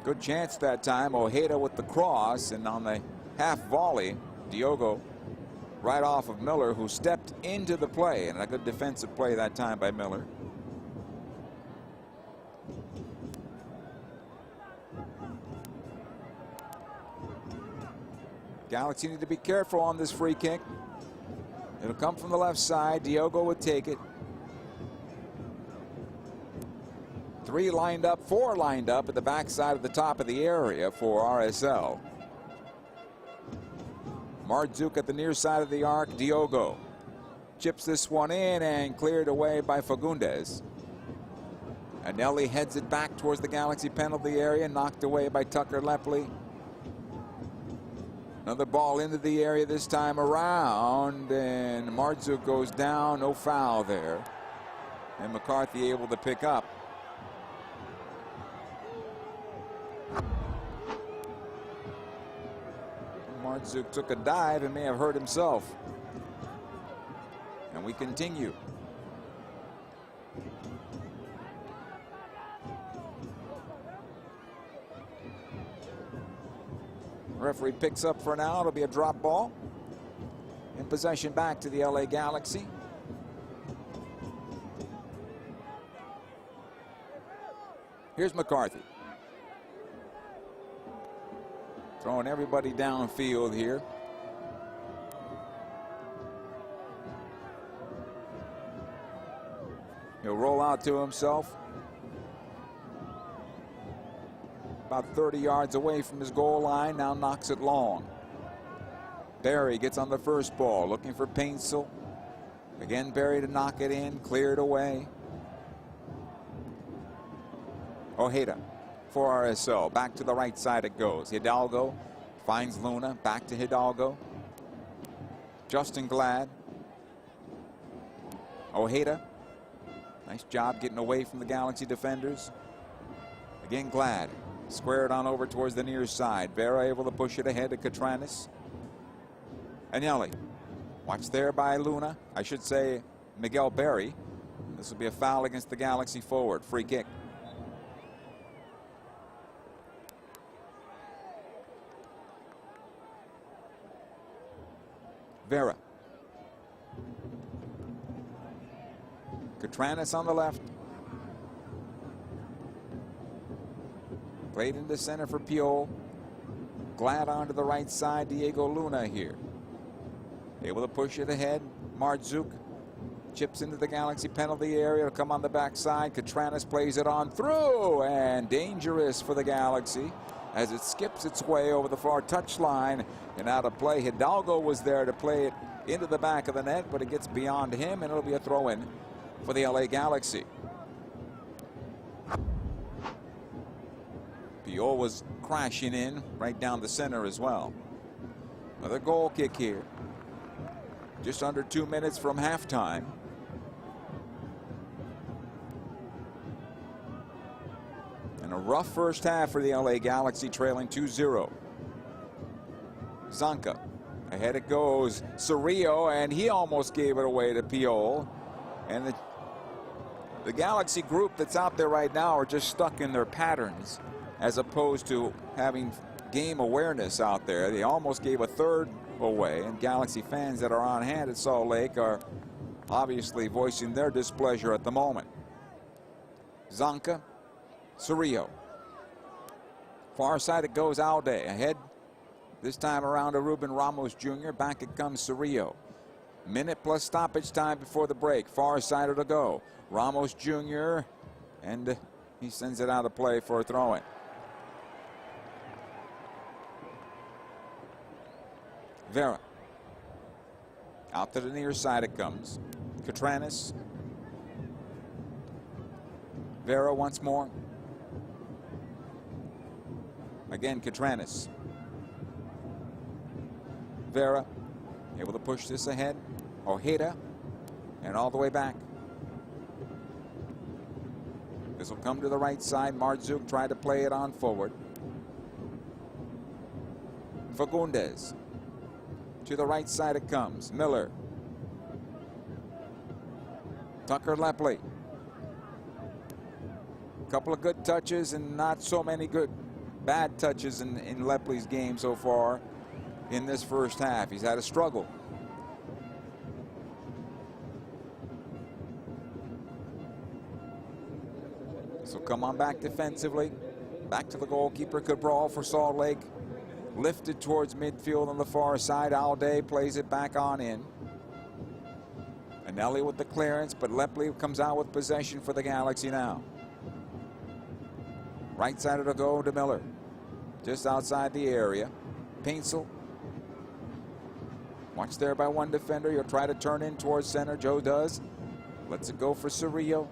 A: Good chance that time. Ojeda with the cross, and on the half volley, Diogo right off of Miller, who stepped into the play, and a good defensive play that time by Miller. Galaxy need to be careful on this free kick. It'll come from the left side. Diogo would take it. 3 lined up, 4 lined up at the backside of the top of the area for RSL. Martzuk at the near side of the arc. Diogo chips this one in and cleared away by Fagundes. And Nelly heads it back towards the Galaxy penalty area, knocked away by Tucker Lepley. Another ball into the area this time around, and Martzuk goes down. No foul there. And McCarthy able to pick up. Martzuk took a dive and may have hurt himself. And we continue. Referee picks up for now. It'll be a drop ball. In possession back to the LA Galaxy. Here's McCarthy. Throwing everybody downfield here. He'll roll out to himself. About 30 yards away from his goal line. Now knocks it long. Barry gets on the first ball, looking for Painsil. Again, Barry to knock it in, cleared away. Ojeda for RSL. Back to the right side it goes. Hidalgo finds Luna. Back to Hidalgo. Justin Glad. Ojeda. Nice job getting away from the Galaxy defenders. Again, Glad. Squared on over towards the near side. Vera able to push it ahead to Catranis. Agnelli. Watched there by Luna. I should say Miguel Barry. This will be a foul against the Galaxy forward. Free kick. Vera. Catranis on the left. Played into center for Piol. Glad onto the right side. Diego Luna here. Able to push it ahead. Martzuk chips into the Galaxy penalty area. It'll come on the backside. Catranis plays it on through, and dangerous for the Galaxy as it skips its way over the far touchline and out of play. Hidalgo was there to play it into the back of the net, but it gets beyond him, and it'll be a throw-in for the LA Galaxy. Piol was crashing in right down the center as well. Another goal kick here. Just under 2 minutes from halftime. And a rough first half for the LA Galaxy, trailing 2-0. Zonka. Ahead it goes. Cerrillo, and he almost gave it away to Piol. And the Galaxy group that's out there right now are just stuck in their patterns as opposed to having game awareness out there. They almost gave a third away, and Galaxy fans that are on hand at Salt Lake are obviously voicing their displeasure at the moment. Zonka. Cerrillo. Far side it goes. Alday ahead. This time around to Ruben Ramos Jr. Back it comes Cerrillo. Minute plus stoppage time before the break. Far side to go. Ramos Jr. and he sends it out of play for a throw-in. Vera. Out to the near side it comes. Catranis. Vera once more. Again, Catranis. Vera able to push this ahead. Ojeda, and all the way back. This will come to the right side. Marzouk tried to play it on forward. Fagundes. To the right side it comes. Miller. Tucker Lepley. A couple of good touches and not so many bad touches in Lepley's game so far in this first half. He's had a struggle. So come on back defensively. Back to the goalkeeper, Cabral for Salt Lake. Lifted towards midfield on the far side. Alday plays it back on in. Anelli with the clearance, but Lepley comes out with possession for the Galaxy now. Right side of the go to Miller. Just outside the area. Paintsel. Watched there by one defender. He'll try to turn in towards center. Joe does. Lets it go for Cerrillo.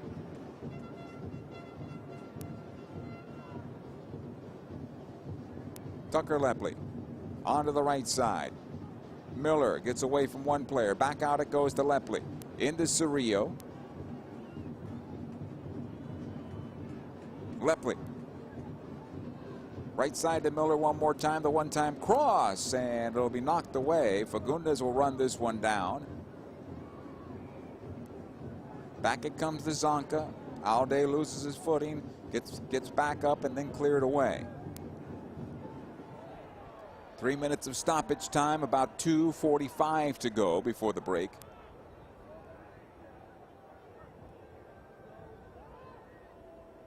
A: Tucker Lepley onto the right side. Miller gets away from one player. Back out it goes to Lepley. Into Cerrillo. Lepley. Right side to Miller one more time. The one-time cross, and it'll be knocked away. Fagundes will run this one down. Back it comes to Zonka. Alday loses his footing, gets back up, and then cleared away. 3 minutes of stoppage time, about 2:45 to go before the break.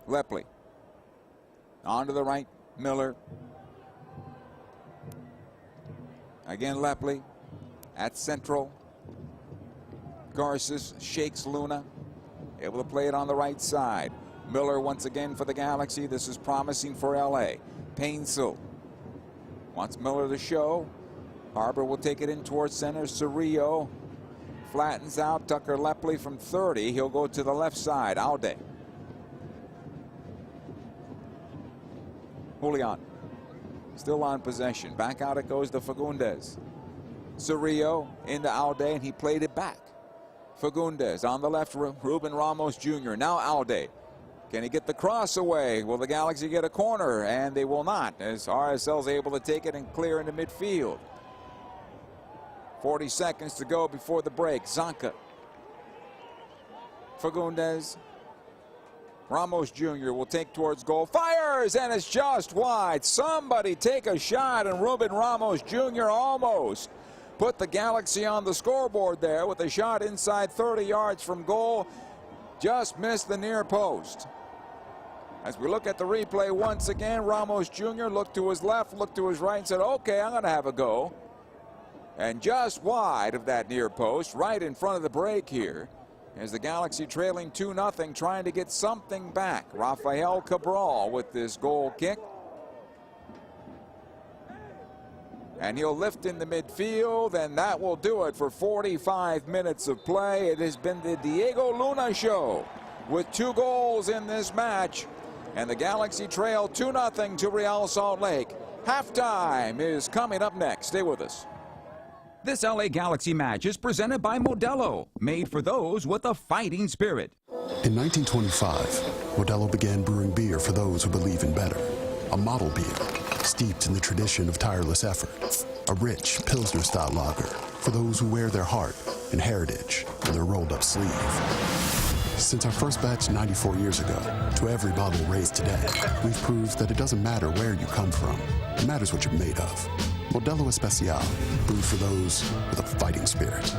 A: Lepley. On to the right, Miller. Again, Lepley at central. Garces shakes Luna. Able to play it on the right side. Miller once again for the Galaxy. This is promising for LA. Paintsel wants Miller to show. Harbor will take it in towards center. Cerrillo flattens out. Tucker Lepley from 30. He'll go to the left side. Alday. Julian still on possession. Back out it goes to Fagundes. Cerrillo into Alday, and he played it back. Fagundes on the left, Ruben Ramos Jr. Now Alday. Can he get the cross away? Will the Galaxy get a corner? And they will not, as RSL is able to take it and clear into midfield. 40 seconds to go before the break. Zonka. Fagundes. Ramos Jr. will take towards goal. Fires, and it's just wide. Somebody take a shot, and Ruben Ramos Jr. almost put the Galaxy on the scoreboard there with a shot inside 30 yards from goal. Just missed the near post. As we look at the replay once again, Ramos Jr. looked to his left, looked to his right, and said, okay, I'm going to have a go. And just wide of that near post, right in front of the break here, as the Galaxy trailing 2-0, trying to get something back. Rafael Cabral with this goal kick. And he'll lift in the midfield, and that will do it for 45 minutes of play. It has been the Diego Luna show with 2 goals in this match. And the Galaxy trail 2-0 to Real Salt Lake. Halftime is coming up next. Stay with us.
B: This LA Galaxy match is presented by Modelo, made for those with a fighting spirit.
D: In 1925, Modelo began brewing beer for those who believe in better. A model beer, steeped in the tradition of tireless effort. A rich Pilsner-style lager for those who wear their heart and heritage in their rolled-up sleeve. Since our first batch 94 years ago, to every bottle raised today, we've proved that it doesn't matter where you come from. It matters what you're made of. Modelo Especial, brewed for those with a fighting spirit.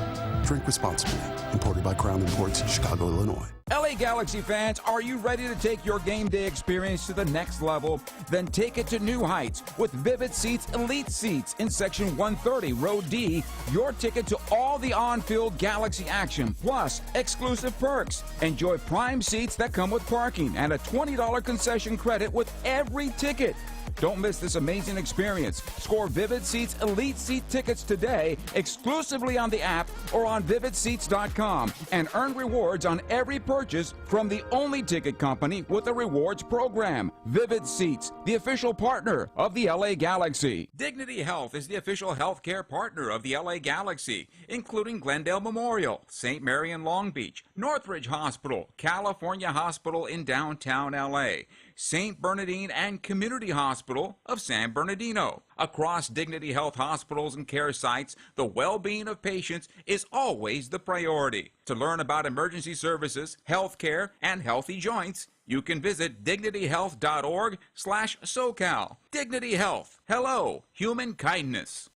D: Drink responsibly. Imported by Crown Imports, Chicago, Illinois.
B: LA Galaxy fans, are you ready to take your game day experience to the next level? Then take it to new heights with Vivid Seats Elite Seats in Section 130, Row D. Your ticket to all the on-field Galaxy action, plus exclusive perks. Enjoy prime seats that come with parking and a $20 concession credit with every ticket. Don't miss this amazing experience. Score Vivid Seats Elite Seat tickets today exclusively on the app or on vividseats.com and earn rewards on every purchase from the only ticket company with a rewards program. Vivid Seats, the official partner of the LA Galaxy. Dignity Health is the official healthcare partner of the LA Galaxy, including Glendale Memorial, St. Mary in Long Beach, Northridge Hospital, California Hospital in downtown LA, St. Bernardine and Community Hospital of San Bernardino. Across Dignity Health hospitals and care sites, the well-being of patients is always the priority. To learn about emergency services, health care, and healthy joints, you can visit dignityhealth.org/SoCal. Dignity Health. Hello, human kindness.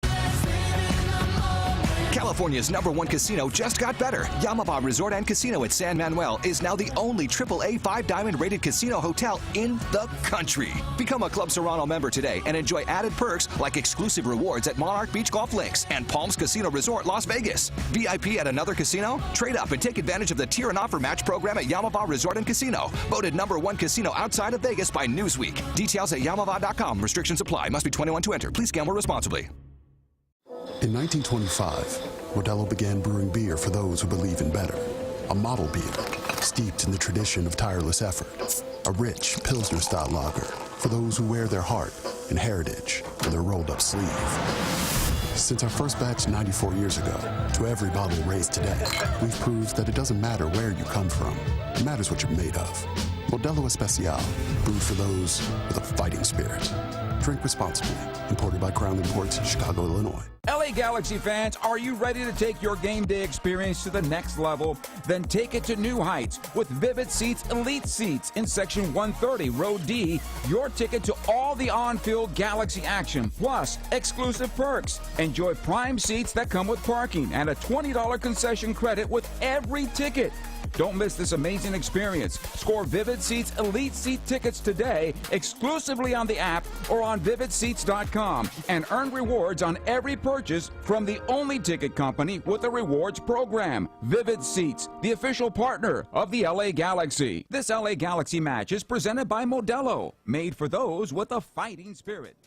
C: California's #1 casino just got better. Yamaba Resort and Casino at San Manuel is now the only AAA 5-diamond rated casino hotel in the country. Become a Club Serrano member today and enjoy added perks like exclusive rewards at Monarch Beach Golf Links and Palms Casino Resort, Las Vegas. VIP at another casino? Trade up and take advantage of the Tier and Offer Match program at Yamaba Resort and Casino. Voted #1 casino outside of Vegas by Newsweek. Details at yamaba.com. Restrictions apply. Must be 21 to enter. Please gamble responsibly.
D: In 1925, Modelo began brewing beer for those who believe in better. A model beer, steeped in the tradition of tireless effort. A rich Pilsner-style lager for those who wear their heart and heritage in their rolled-up sleeve. Since our first batch 94 years ago, to every bottle raised today, we've proved that it doesn't matter where you come from. It matters what you're made of. Modelo Especial, brewed for those with a fighting spirit. Drink responsibly. Imported by Crown Imports, Chicago, Illinois.
B: LA Galaxy fans, are you ready to take your game day experience to the next level? Then take it to new heights with Vivid Seats Elite Seats in Section 130, Row D. Your ticket to all the on-field Galaxy action, plus exclusive perks. Enjoy prime seats that come with parking and a $20 concession credit with every ticket. Don't miss this amazing experience. Score Vivid Seats Elite Seat tickets today exclusively on the app or on vividseats.com and earn rewards on every purchase from the only ticket company with a rewards program. Vivid Seats, the official partner of the LA Galaxy. This LA Galaxy match is presented by Modelo, made for those with a fighting spirit.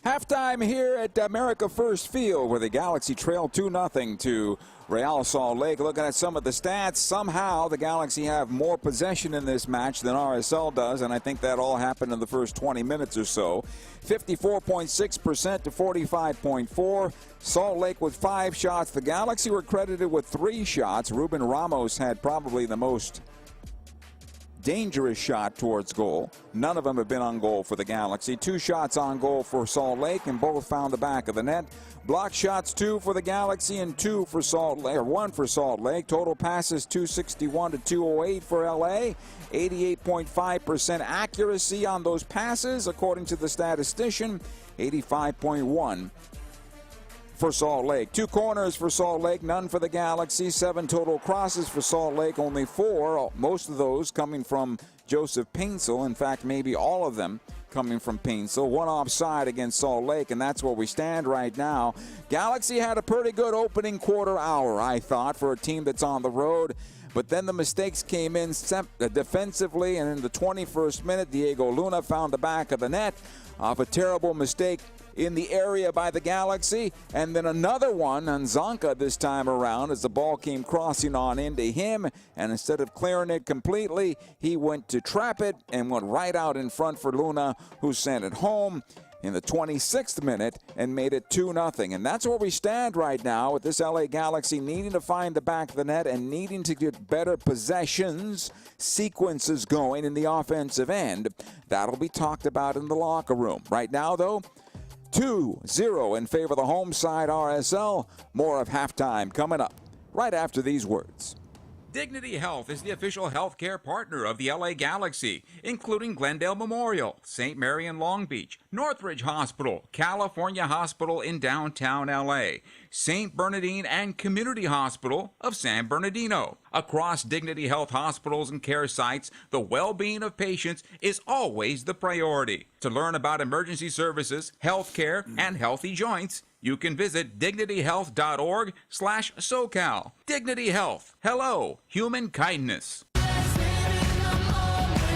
A: Halftime here at America First Field, where the Galaxy trail 2-0 to Real Salt Lake. Looking at some of the stats, somehow the Galaxy have more possession in this match than RSL does, and I think that all happened in the first 20 minutes or so. 54.6% to 45.4%. Salt Lake with 5 shots. The Galaxy were credited with 3 shots. Ruben Ramos had probably the most dangerous shot towards goal. None of them have been on goal for the Galaxy. 2 shots on goal for Salt Lake, and both found the back of the net. Block shots 2 for the Galaxy and 2 for Salt Lake, or 1 for Salt Lake. Total passes 261 to 208 for LA. 88.5% accuracy on those passes, according to the statistician. 85.1 for Salt Lake. 2 corners for Salt Lake, none for the Galaxy. 7 total crosses for Salt Lake, only 4. Most of those coming from Joseph Paintsel. In fact, maybe all of them coming from Paintsel. 1 offside against Salt Lake, and that's where we stand right now. Galaxy had a pretty good opening quarter hour, I thought, for a team that's on the road. But then the mistakes came in defensively, and in the 21st minute, Diego Luna found the back of the net off a terrible mistake in the area by the Galaxy, and then another one on Zonka this time around as the ball came crossing on into him, and instead of clearing it completely, he went to trap it and went right out in front for Luna, who sent it home. in the 26th minute and made it 2-0. And that's where we stand right now with this LA Galaxy needing to find the back of the net and needing to get better possessions, sequences going in the offensive end. That'll be talked about in the locker room. Right now, though, 2-0 in favor of the home side RSL. More of halftime coming up right after these words.
B: Dignity Health is the official healthcare partner of the LA Galaxy, including Glendale Memorial, St. Mary in Long Beach, Northridge Hospital, California Hospital in downtown LA, St. Bernardine and Community Hospital of San Bernardino. Across Dignity Health hospitals and care sites, the well-being of patients is always the priority. To learn about emergency services, healthcare, and healthy joints, you can visit dignityhealth.org/SoCal. Dignity Health. Hello, human kindness.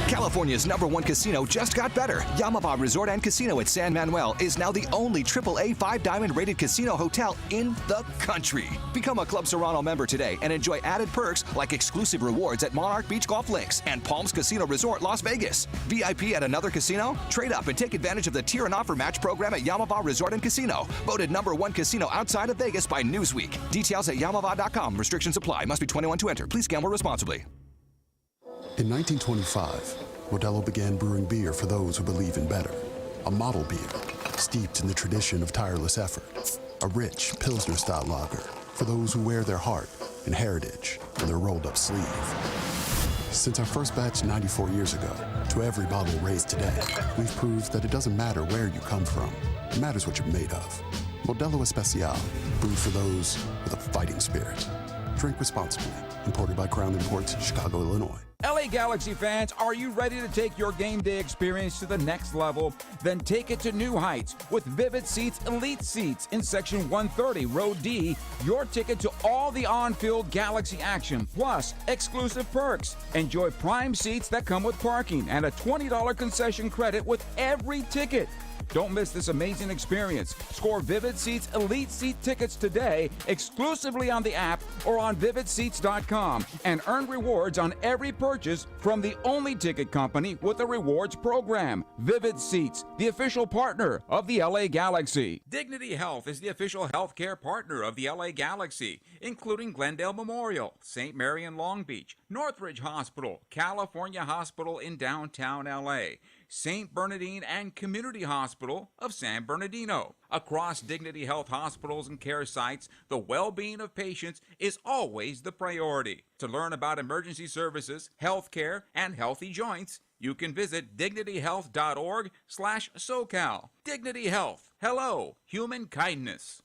C: California's #1 casino just got better. Yamava Resort and Casino at San Manuel is now the only AAA 5-diamond rated casino hotel in the country. Become a Club Serrano member today and enjoy added perks like exclusive rewards at Monarch Beach Golf Links and Palms Casino Resort, Las Vegas. VIP at another casino? Trade up and take advantage of the Tier and Offer Match program at Yamava Resort and Casino. Voted #1 casino outside of Vegas by Newsweek. Details at yamava.com. Restrictions apply. Must be 21 to enter. Please gamble responsibly.
D: In 1925, Modelo began brewing beer for those who believe in better. A model beer, steeped in the tradition of tireless effort. A rich Pilsner-style lager for those who wear their heart and heritage on their rolled-up sleeve. Since our first batch 94 years ago, to every bottle raised today, we've proved that it doesn't matter where you come from. It matters what you're made of. Modelo Especial, brewed for those with a fighting spirit. Drink responsibly. Imported by Crown Imports, Chicago, Illinois.
B: LA Galaxy fans, are you ready to take your game day experience to the next level? Then take it to new heights with Vivid Seats Elite Seats in Section 130, Row D. Your ticket to all the on-field Galaxy action, plus exclusive perks. Enjoy prime seats that come with parking and a $20 concession credit with every ticket. Don't miss this amazing experience. Score Vivid Seats Elite Seat tickets today exclusively on the app or on vividseats.com and earn rewards on every purchase from the only ticket company with a rewards program. Vivid Seats, the official partner of the LA Galaxy. Dignity Health is the official healthcare partner of the LA Galaxy, including Glendale Memorial, St. Mary in Long Beach, Northridge Hospital, California Hospital in downtown LA, St. Bernardine and Community Hospital of San Bernardino. Across Dignity Health hospitals and care sites, the well-being of patients is always the priority. To learn about emergency services, healthcare, and healthy joints, you can visit dignityhealth.org/SoCal. Dignity Health. Hello, human kindness.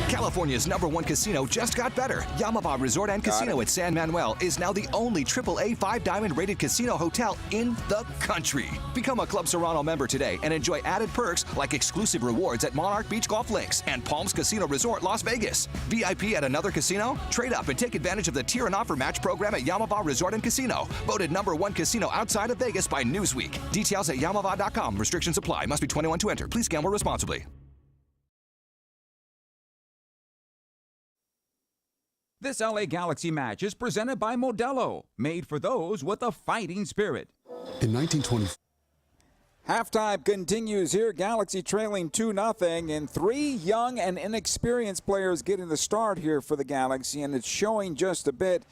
C: California's #1 casino just got better. Yamava Resort and Casino at San Manuel is now the only AAA 5-diamond rated casino hotel in the country. Become a Club Serrano member today and enjoy added perks like exclusive rewards at Monarch Beach Golf Links and Palms Casino Resort, Las Vegas. VIP at another casino? Trade up and take advantage of the Tier and Offer Match program at Yamava Resort and Casino. Voted #1 casino outside of Vegas by Newsweek. Details at yamava.com. Restrictions apply. Must be 21 to enter. Please gamble responsibly.
B: This LA Galaxy match is presented by Modelo, made for those with a fighting spirit.
D: In 1920,
A: Halftime continues here. Galaxy trailing 2-0, and three young and inexperienced players getting the start here for the Galaxy, and it's showing just a bit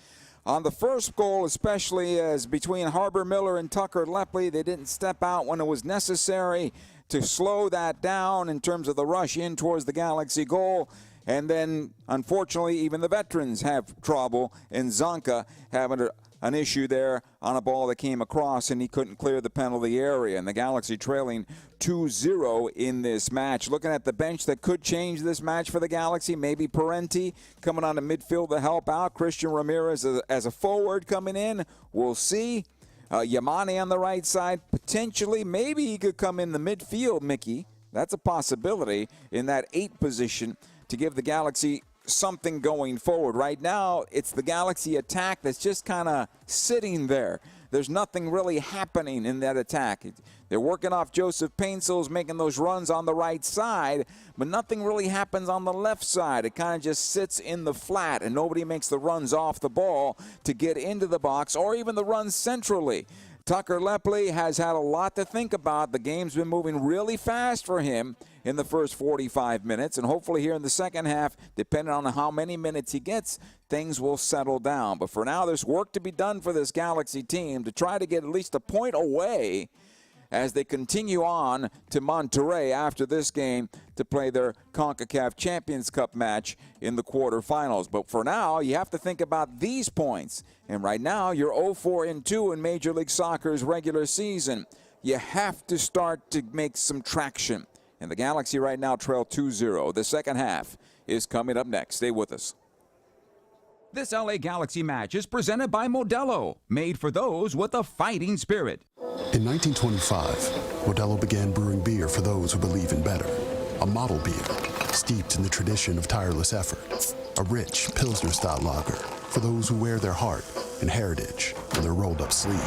A: on the first goal, especially as between Harbor Miller and Tucker Lepley, they didn't step out when it was necessary to slow that down in terms of the rush in towards the Galaxy goal. And then, unfortunately, even the veterans have trouble, and Zonka having an issue there on a ball that came across, and he couldn't clear the penalty area. And the Galaxy trailing 2-0 in this match. Looking at the bench that could change this match for the Galaxy, maybe Parenti coming on to midfield to help out. Christian Ramirez as a forward coming in. We'll see. Yamane on the right side, potentially. Maybe he could come in the midfield, Mickey. That's a possibility in that 8 position to give the Galaxy something going forward. Right now, it's the Galaxy attack that's just kind of sitting there. There's nothing really happening in that attack. They're working off Joseph Painsil's making those runs on the right side, but nothing really happens on the left side. It kind of just sits in the flat, and nobody makes the runs off the ball to get into the box or even the runs centrally Tucker Lepley has had a lot to think about. The game's been moving really fast for him in the first 45 minutes, and hopefully here in the second half, depending on how many minutes he gets, things will settle down. But for now, there's work to be done for this Galaxy team to try to get at least a point away as they continue on to Monterrey after this game to play their CONCACAF Champions Cup match in the quarterfinals. But for now, you have to think about these points. And right now, you're 0-4-2 in Major League Soccer's regular season. You have to start to make some traction. And the Galaxy right now trail 2-0. The second half is coming up next. Stay with us.
B: This LA Galaxy match is presented by Modelo, made for those with a fighting spirit.
D: In 1925, Modelo began brewing beer for those who believe in better. A model beer, steeped in the tradition of tireless effort. A rich Pilsner-style lager for those who wear their heart and heritage on their rolled-up sleeve.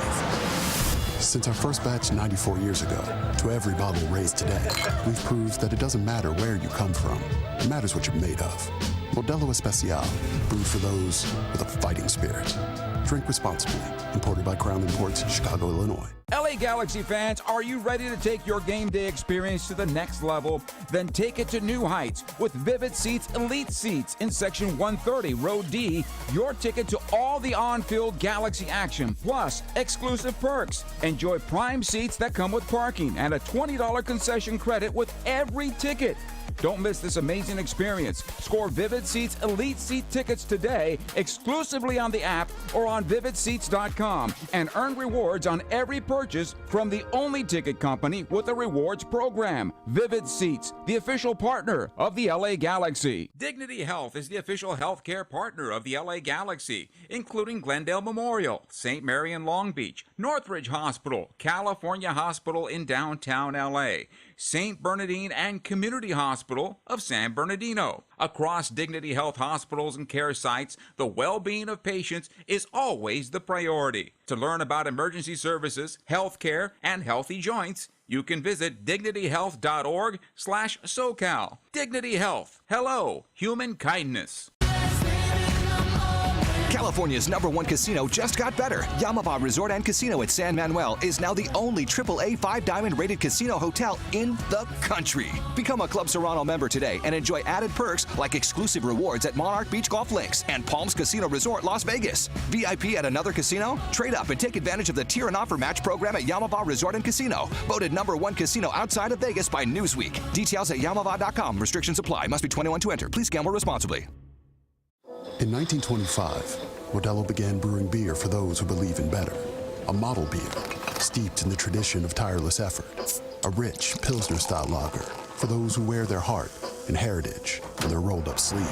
D: Since our first batch 94 years ago, to every bottle raised today, we've proved that it doesn't matter where you come from. It matters what you're made of. Modelo Especial, brewed for those with a fighting spirit. Drink responsibly. Imported by Crown Imports, Chicago, Illinois.
B: LA Galaxy fans, are you ready to take your game day experience to the next level? Then take it to new heights with Vivid Seats Elite Seats in Section 130, Row D. Your ticket to all the on-field Galaxy action, plus exclusive perks. Enjoy prime seats that come with parking and a $20 concession credit with every ticket. Don't miss this amazing experience. Score Vivid Seats Elite Seat tickets today exclusively on the app or on vividseats.com and earn rewards on every purchase from the only ticket company with a rewards program. Vivid Seats, the official partner of the LA Galaxy. Dignity Health is the official healthcare partner of the LA Galaxy, including Glendale Memorial, St. Mary in Long Beach, Northridge Hospital, California Hospital in downtown LA, St. Bernardine and Community Hospital of San Bernardino. Across Dignity Health hospitals and care sites, the well-being of patients is always the priority. To learn about emergency services, health care, and healthy joints, you can visit dignityhealth.org/SoCal. Dignity Health. Hello, human kindness.
C: California's #1 casino just got better. Yamava Resort and Casino at San Manuel is now the only AAA 5-diamond rated casino hotel in the country. Become a Club Serrano member today and enjoy added perks like exclusive rewards at Monarch Beach Golf Links and Palms Casino Resort, Las Vegas. VIP at another casino? Trade up and take advantage of the Tier and Offer Match program at Yamava Resort and Casino. Voted #1 casino outside of Vegas by Newsweek. Details at yamava.com. Restrictions apply. Must be 21 to enter. Please gamble responsibly.
D: In 1925, Modelo began brewing beer for those who believe in better. A model beer, steeped in the tradition of tireless effort. A rich Pilsner-style lager for those who wear their heart and heritage on their rolled-up sleeve.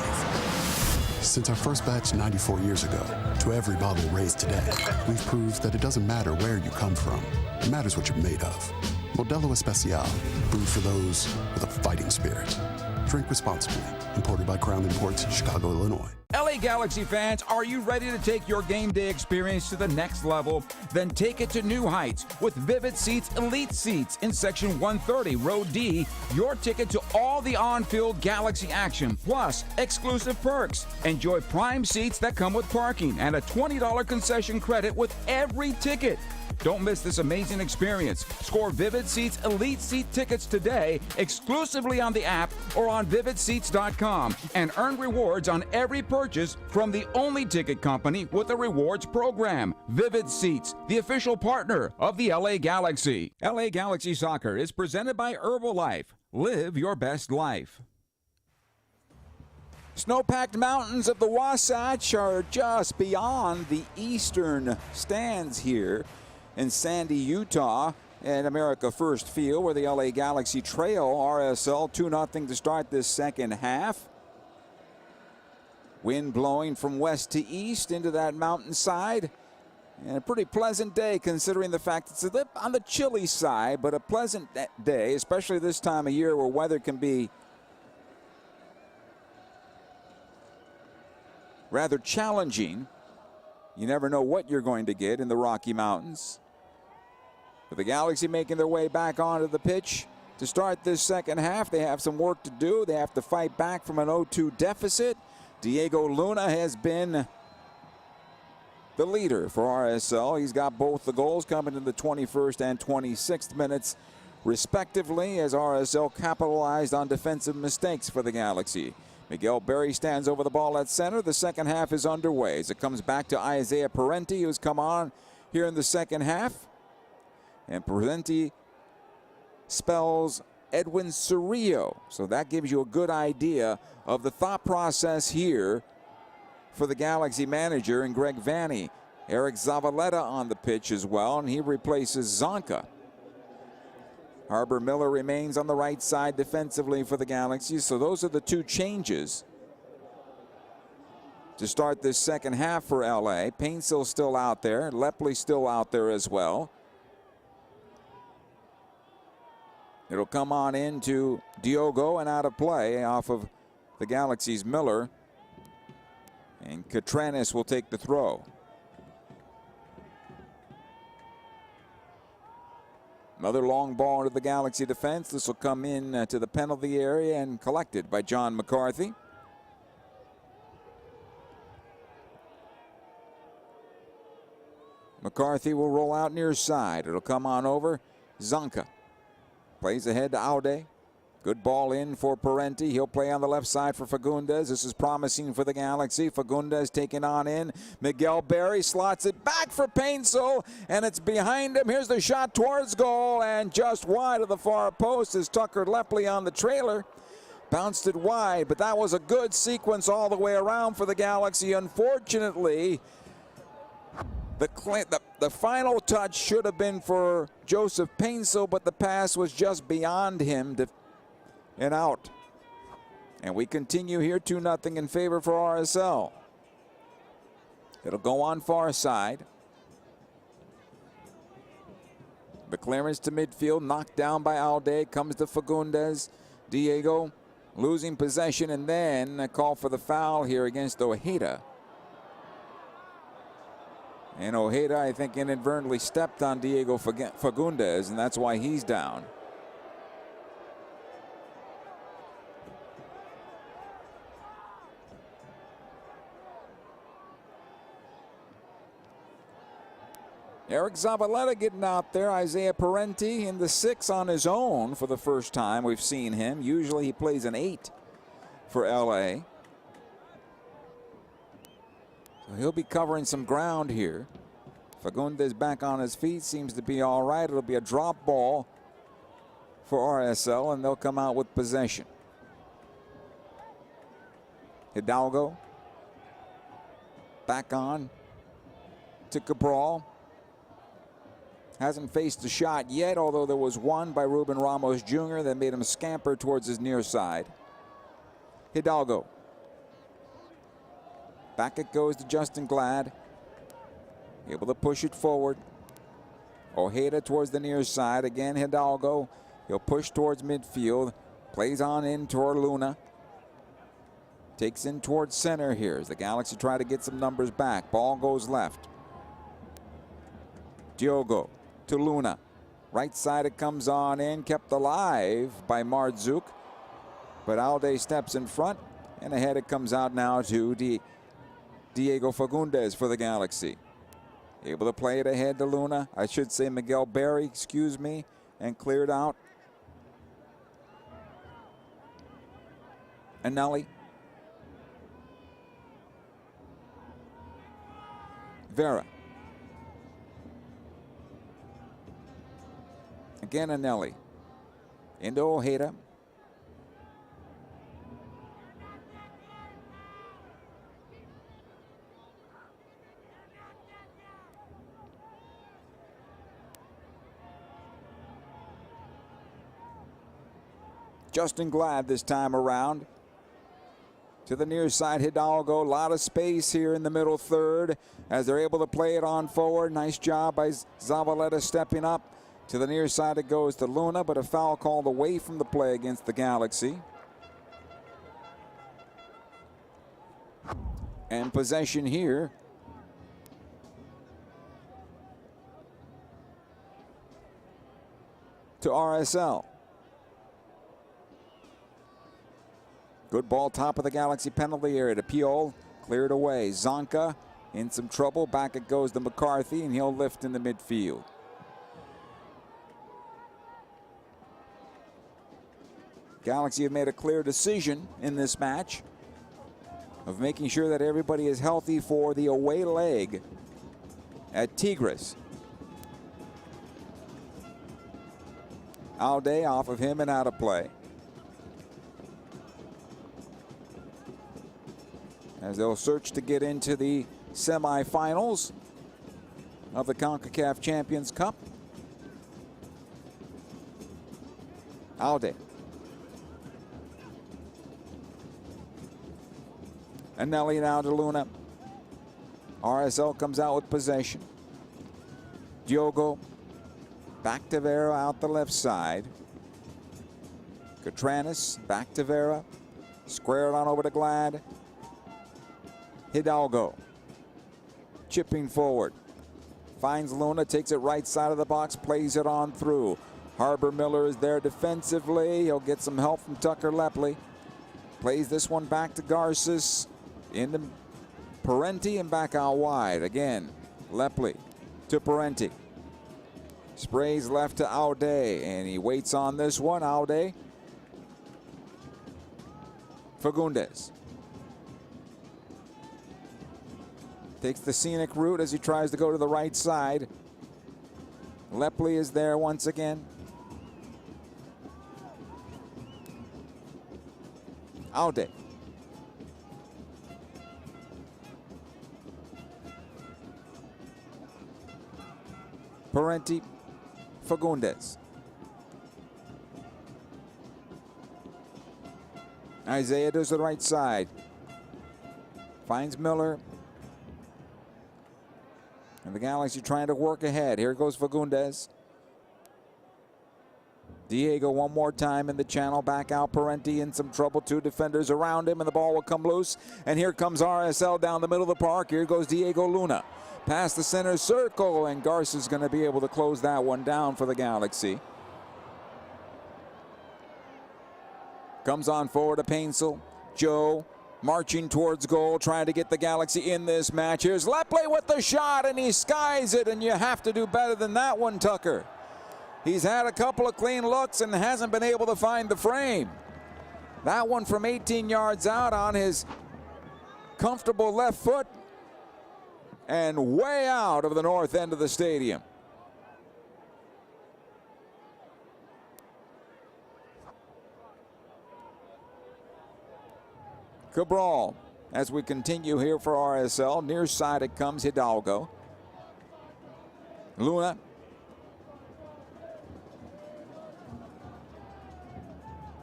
D: Since our first batch 94 years ago, to every bottle raised today, we've proved that it doesn't matter where you come from. It matters what you're made of. Modelo Especial, brewed for those with a fighting spirit. Drink responsibly. Imported by Crown Imports, Chicago, Illinois.
B: LA Galaxy fans, are you ready to take your game day experience to the next level? Then take it to new heights with Vivid Seats Elite Seats in Section 130, Row D. Your ticket to all the on-field Galaxy action, plus exclusive perks. Enjoy prime seats that come with parking and a $20 concession credit with every ticket. Don't miss this amazing experience. Score Vivid Seats Elite Seat tickets today exclusively on the app or on vividseats.com and earn rewards on every purchase from the only ticket company with a rewards program. Vivid Seats, the official partner of the LA Galaxy. LA Galaxy Soccer is presented by Herbalife. Live your best life.
A: Snow-packed mountains of the Wasatch are just beyond the eastern stands here in Sandy, Utah, at America First Field, where the LA Galaxy trail RSL 2-0 to start this second half. Wind blowing from west to east into that mountainside. And a pretty pleasant day considering the fact it's a bit on the chilly side, but a pleasant day, especially this time of year where weather can be rather challenging. You never know what you're going to get in the Rocky Mountains. With the Galaxy making their way back onto the pitch to start this second half, they have some work to do. They have to fight back from an 0-2 deficit. Diego Luna has been the leader for RSL. He's got both the goals coming in the 21st and 26th minutes, respectively, as RSL capitalized on defensive mistakes for the Galaxy. Miguel Berry stands over the ball at center. The second half is underway as it comes back to Isaiah Parenti, who's come on here in the second half. And Parenti spells Edwin Cerrillo. So that gives you a good idea of the thought process here for the Galaxy manager and Greg Vanney. Eric Zavaleta on the pitch as well, and he replaces Zonka. Harbor Miller remains on the right side defensively for the Galaxy. So those are the two changes to start this second half for LA. Painsil still out there. Lepley still out there as well. It'll come on into Diogo and out of play off of the Galaxy's Miller. And Katranis will take the throw. Another long ball into the Galaxy defense. This will come in to the penalty area and collected by John McCarthy. McCarthy will roll out near side. It'll come on over. Zonka plays ahead to Aude. Good ball in for Parenti. He'll play on the left side for Fagundes. This is promising for the Galaxy. Fagundes taking on in. Miguel Berry slots it back for Painsil, and it's behind him. Here's the shot towards goal, and just wide of the far post is Tucker Lepley on the trailer. Bounced it wide, but that was a good sequence all the way around for the Galaxy. Unfortunately, the final touch should have been for Joseph Painsil, but the pass was just beyond him and out. And we continue here 2-0 in favor for RSL. It'll go on far side. The clearance to midfield, knocked down by Aude, comes to Fagundes. Diego losing possession, and then a call for the foul here against Ojeda. And Ojeda, I think, inadvertently stepped on Diego Fagundes, and that's why he's down. Eric Zavaleta getting out there. Isaiah Parenti in the 6 on his own for the first time we've seen him. Usually he plays an 8 for LA. So he'll be covering some ground here. Fagundes back on his feet, seems to be all right. It'll be a drop ball for RSL, and they'll come out with possession. Hidalgo back on to Cabral. Hasn't faced a shot yet, although there was one by Ruben Ramos Jr. that made him scamper towards his near side. Hidalgo. Back it goes to Justin Glad. Able to push it forward. Ojeda towards the near side. Again, Hidalgo. He'll push towards midfield. Plays on in toward Luna. Takes in towards center here as the Galaxy try to get some numbers back. Ball goes left. Diogo to Luna. Right side it comes on in. Kept alive by Mardzuk. But Aude steps in front. And ahead it comes out now to Diego Fagundes for the Galaxy. Able to play it ahead to Luna. I should say Miguel Berry, excuse me. And cleared out. Anelli. Vera. Again, Anelli. Into Ojeda. Justin Glad this time around. To the near side, Hidalgo. A lot of space here in the middle third as they're able to play it on forward. Nice job by Zavaleta stepping up. To the near side it goes to Luna, but a foul called away from the play against the Galaxy. And possession here to RSL. Good ball, top of the Galaxy penalty area to Piol. Cleared away. Zonka in some trouble. Back it goes to McCarthy, and he'll lift in the midfield. Galaxy have made a clear decision in this match of making sure that everybody is healthy for the away leg at Tigres. Aude off of him and out of play, as they'll search to get into the semifinals of the CONCACAF Champions Cup. Aude. And Nelly now to Luna. RSL comes out with possession. Diogo back to Vera out the left side. Catranis back to Vera. Squared on over to Glad. Hidalgo chipping forward. Finds Luna, takes it right side of the box, plays it on through. Harbor Miller is there defensively. He'll get some help from Tucker Lepley. Plays this one back to Garces. Into Parenti and back out wide. Again, Lepley to Parenti. Sprays left to Aude, and he waits on this one. Aude. Fagundes. Takes the scenic route as he tries to go to the right side. Lepley is there once again. Aude. Parenti, Fagundes. Isaiah does the right side. Finds Miller. And the Galaxy trying to work ahead. Here goes Fagundes. Diego one more time in the channel. Back out Parenti in some trouble. Two defenders around him, and the ball will come loose. And here comes RSL down the middle of the park. Here goes Diego Luna. Past the center circle, and Garces is going to be able to close that one down for the Galaxy. Comes on forward to Painsel. Joe marching towards goal, trying to get the Galaxy in this match. Here's Lepley with the shot, and he skies it, and you have to do better than that one, Tucker. He's had a couple of clean looks and hasn't been able to find the frame. That one from 18 yards out on his comfortable left foot and way out of the north end of the stadium. Cabral, as we continue here for RSL, near side it comes Hidalgo. Luna.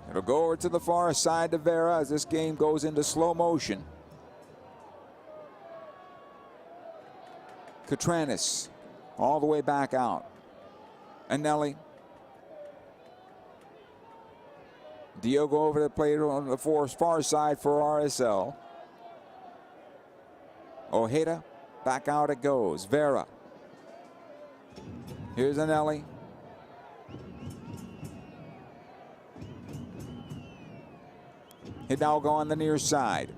A: It'll go over to the far side to Vera as this game goes into slow motion. Catranis all the way back out. Anelli. Diogo over to play on the far side for RSL. Ojeda, back out it goes. Vera. Here's Anelli. Hidalgo on the near side.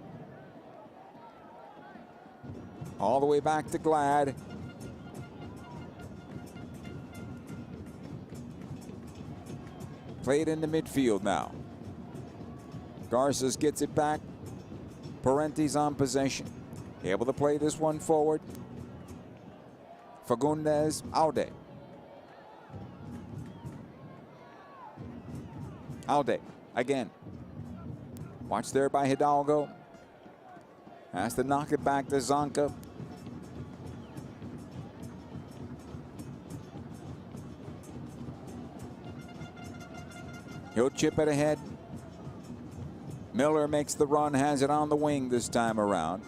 A: All the way back to Glad. Played into midfield now. Garces gets it back. Parenti's on possession. Able to play this one forward. Fagundes, Aude. Aude again. Watch there by Hidalgo. Has to knock it back to Zonka. He'll chip it ahead. Miller makes the run, has it on the wing this time around.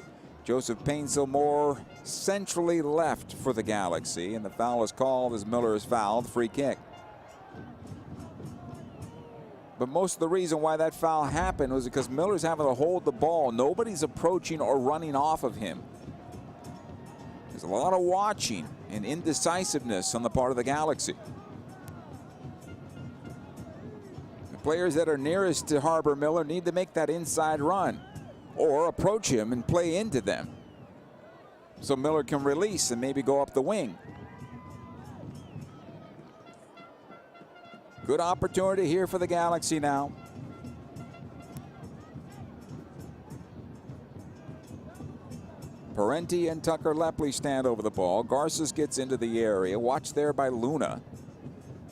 A: Joseph Painsel more centrally left for the Galaxy, and the foul is called as Miller is fouled. Free kick. But most of the reason why that foul happened was because Miller's having to hold the ball. Nobody's approaching or running off of him. There's a lot of watching and indecisiveness on the part of the Galaxy. The players that are nearest to Harbor Miller need to make that inside run or approach him and play into them. so Miller can release and maybe go up the wing. Good opportunity here for the Galaxy now. Parenti and Tucker Lepley stand over the ball. Garces gets into the area. Watched there by Luna.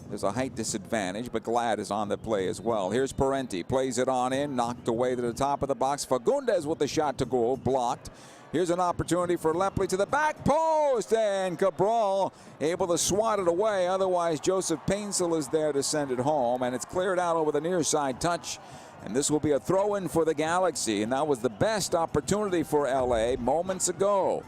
A: There's a height disadvantage, but Glad is on the play as well. Here's Parenti. Plays it on in. Knocked away to the top of the box. Fagundes with the shot to goal. Blocked. Here's an opportunity for Lepley to the back post. And Cabral able to swat it away. Otherwise, Joseph Painsel is there to send it home. And it's cleared out over the near side touch. And this will be a throw-in for the Galaxy. And that was the best opportunity for LA moments ago.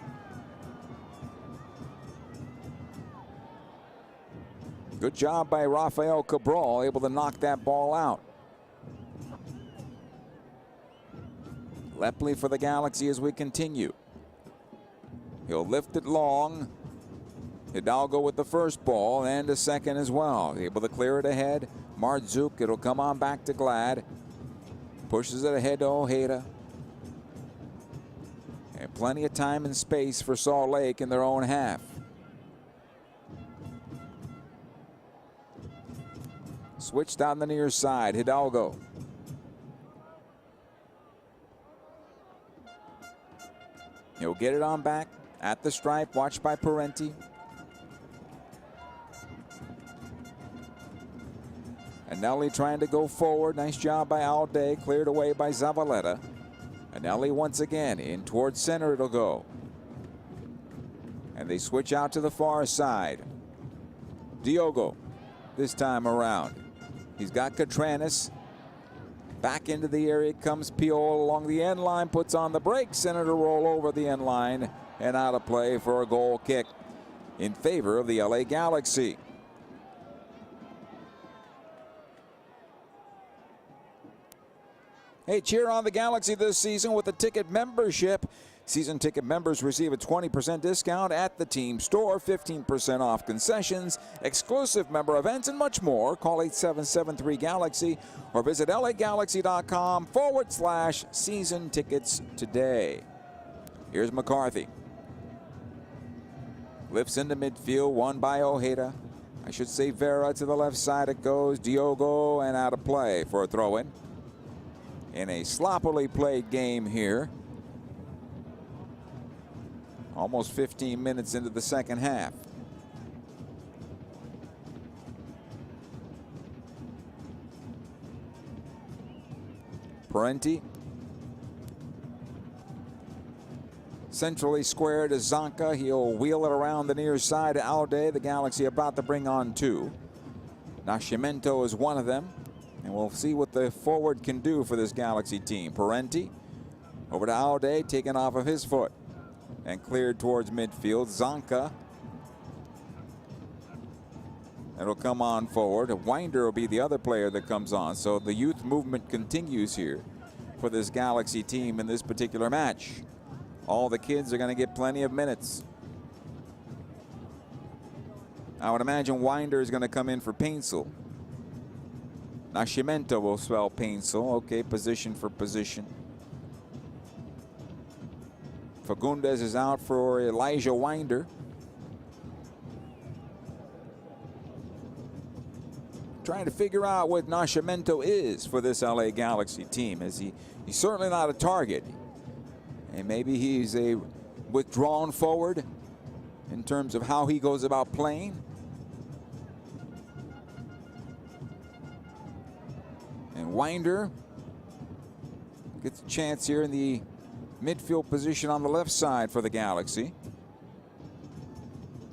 A: Good job by Rafael Cabral, able to knock that ball out. Lepley for the Galaxy as we continue. He'll lift it long. Hidalgo with the first ball and a second as well. Able to clear it ahead. Mardzuk, it'll come on back to Glad. Pushes it ahead to Ojeda. And plenty of time and space for Salt Lake in their own half. Switched on the near side, Hidalgo. He'll get it on back at the stripe, watched by Parenti. Anelli trying to go forward. Nice job by Alday, cleared away by Zavaleta. Anelli once again, in towards center it'll go. And they switch out to the far side. Diogo this time around. He's got Catranis. Back into the area comes Piol along the end line, puts on the brakes, and it'll roll over the end line and out of play for a goal kick in favor of the LA Galaxy. Hey, cheer on the Galaxy this season with a ticket membership. Season ticket members receive a 20% discount at the team store, 15% off concessions, exclusive member events, and much more. Call 8773-GALAXY or visit lagalaxy.com/season tickets today. Here's McCarthy. Lifts into midfield, won by Ojeda. I should say Vera to the left side it goes. Diogo and out of play for a throw-in. In a sloppily played game here. Almost 15 minutes into the second half. Parenti. Centrally square to Zonka. He'll wheel it around the near side to Alday. The Galaxy about to bring on two. Nascimento is one of them. And we'll see what the forward can do for this Galaxy team. Parenti over to Alday, taken off of his foot and cleared towards midfield. Zonka. It'll come on forward. Winder will be the other player that comes on. So the youth movement continues here for this Galaxy team in this particular match. All the kids are going to get plenty of minutes. I would imagine Winder is going to come in for Painsel. Nascimento will spell Painsel. Okay, position for position. Fagundes is out for Elijah Winder. Trying to figure out what Nascimento is for this LA Galaxy team. He's certainly not a target. And maybe he's a withdrawn forward in terms of how he goes about playing. And Winder gets a chance here in the midfield position on the left side for the Galaxy.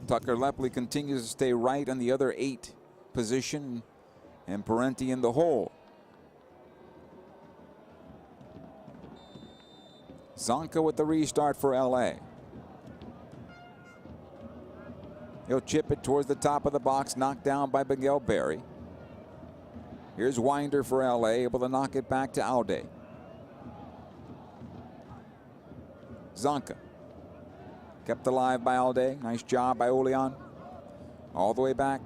A: Tucker Lepley continues to stay right on the other 8 position, and Parenti in the hole. Zonka with the restart for LA. He'll chip it towards the top of the box, knocked down by Miguel Berry. Here's Winder for LA, able to knock it back to Alday. Zonka. Kept alive by Alday. Nice job by Ulian. All the way back.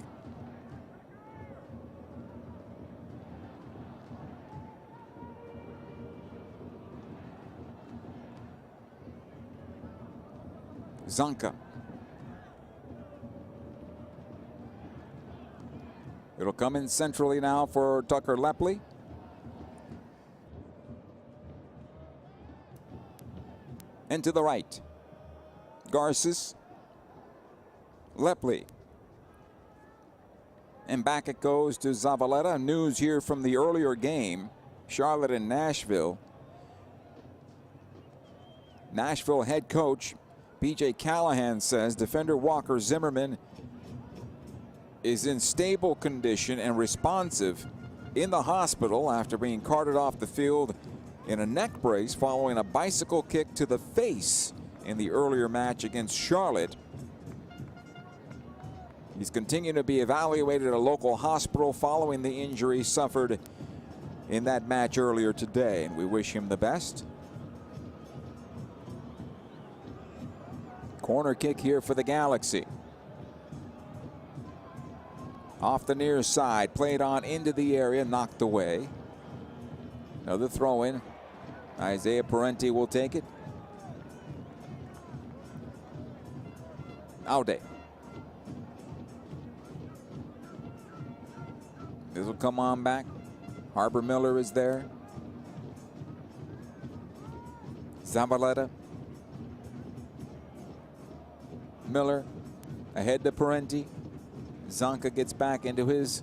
A: Zonka. It'll come in centrally now for Tucker Lepley. And to the right, Garces, Lepley. And back it goes to Zavaleta. News here from the earlier game, Charlotte and Nashville. Nashville head coach B.J. Callahan says defender Walker Zimmerman is in stable condition and responsive in the hospital after being carted off the field in a neck brace following a bicycle kick to the face in the earlier match against Charlotte. He's continuing to be evaluated at a local hospital following the injury suffered in that match earlier today, and we wish him the best. Corner kick here for the Galaxy. Off the near side, played on into the area, knocked away. Another throw in. Isaiah Parenti will take it. Aude. This will come on back. Harbor Miller is there. Zavaleta. Miller ahead to Parenti. Zonka gets back into his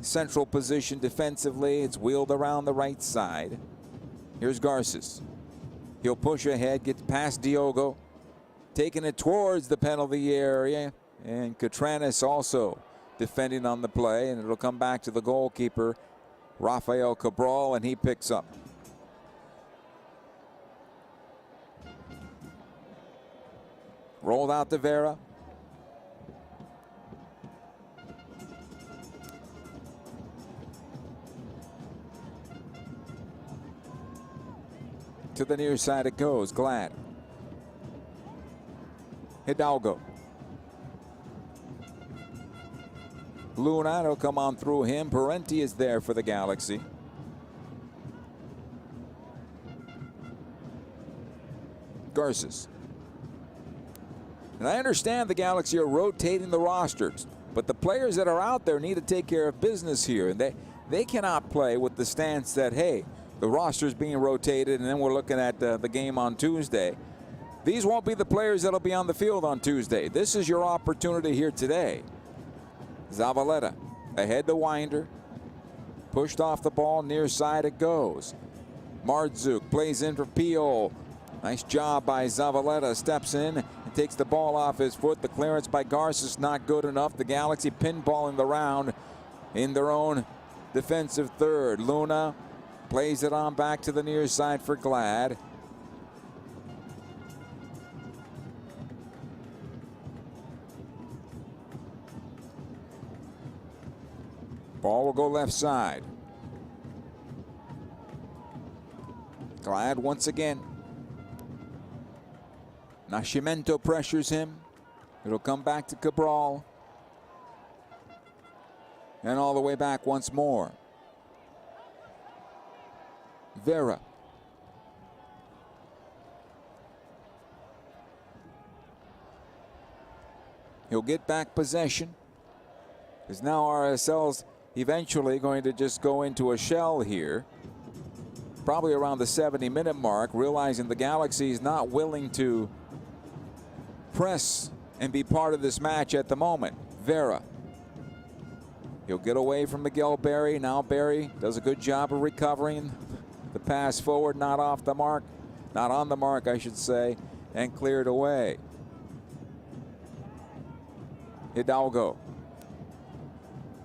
A: central position defensively. It's wheeled around the right side. Here's Garces. He'll push ahead, gets past Diogo, taking it towards the penalty area. And Catranis also defending on the play, and it'll come back to the goalkeeper, Rafael Cabral, and he picks up. Rolled out to Vera. To the near side it goes. Glad. Hidalgo. Luna will come on through him. Parenti is there for the Galaxy. Garces. And I understand the Galaxy are rotating the rosters, but the players that are out there need to take care of business here. And they cannot play with the stance that, hey, the roster's being rotated and then we're looking at the game on Tuesday. These won't be the players that'll be on the field on Tuesday. This is your opportunity here today. Zavaleta ahead to Winder. Pushed off the ball, near side it goes. Mardzuk plays in for Pio. Nice job by Zavaleta. Steps in and takes the ball off his foot. The clearance by Garces not good enough. The Galaxy pinballing the round in their own defensive third. Luna plays it on back to the near side for Glad. Ball will go left side. Glad once again. Nascimento pressures him. It'll come back to Cabral. And all the way back once more. Vera. He'll get back possession. Because now RSL's eventually going to just go into a shell here. Probably around the 70-minute mark, realizing the Galaxy is not willing to press and be part of this match at the moment. Vera. He'll get away from Miguel Berry. Now Berry does a good job of recovering. The pass forward, not off the mark. Not on the mark, I should say. And cleared away. Hidalgo.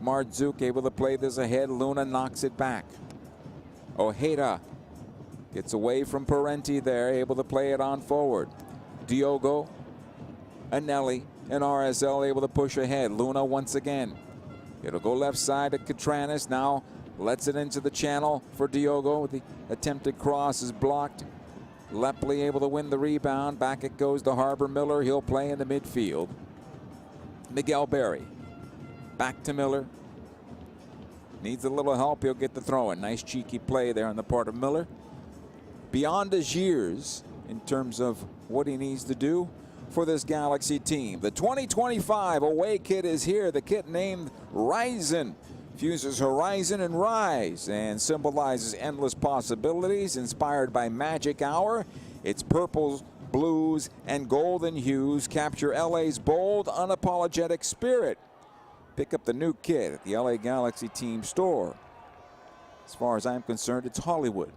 A: Mardzuk able to play this ahead. Luna knocks it back. Ojeda gets away from Parenti there, able to play it on forward. Diogo, Anelli, and RSL able to push ahead. Luna once again. It'll go left side to Catranis. Now lets it into the channel for Diogo. The attempted cross is blocked. Lepley able to win the rebound. Back it goes to Harbor Miller. He'll play in the midfield. Miguel Berry. Back to Miller. Needs a little help. He'll get the throw in. Nice cheeky play there on the part of Miller. Beyond his years in terms of what he needs to do. for this Galaxy team. The 2025 away kit is here. The kit named Ryzen fuses Horizon and Rise and symbolizes endless possibilities inspired by Magic Hour. Its purples, blues, and golden hues capture LA's bold, unapologetic spirit. Pick up the new kit at the LA Galaxy team store. As far as I'm concerned, it's Hollywood.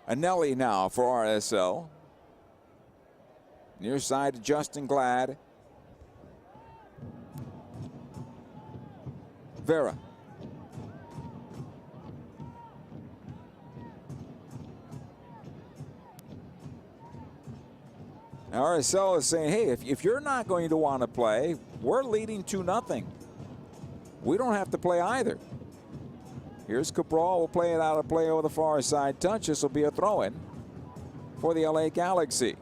A: Anelli now for RSL. Near side to Justin Glad. Vera. Now RSL is saying, hey, if you're not going to want to play, we're leading 2-0. We don't have to play either. Here's Cabral. We'll play it out of play over the far side touch. This will be a throw-in for the LA Galaxy.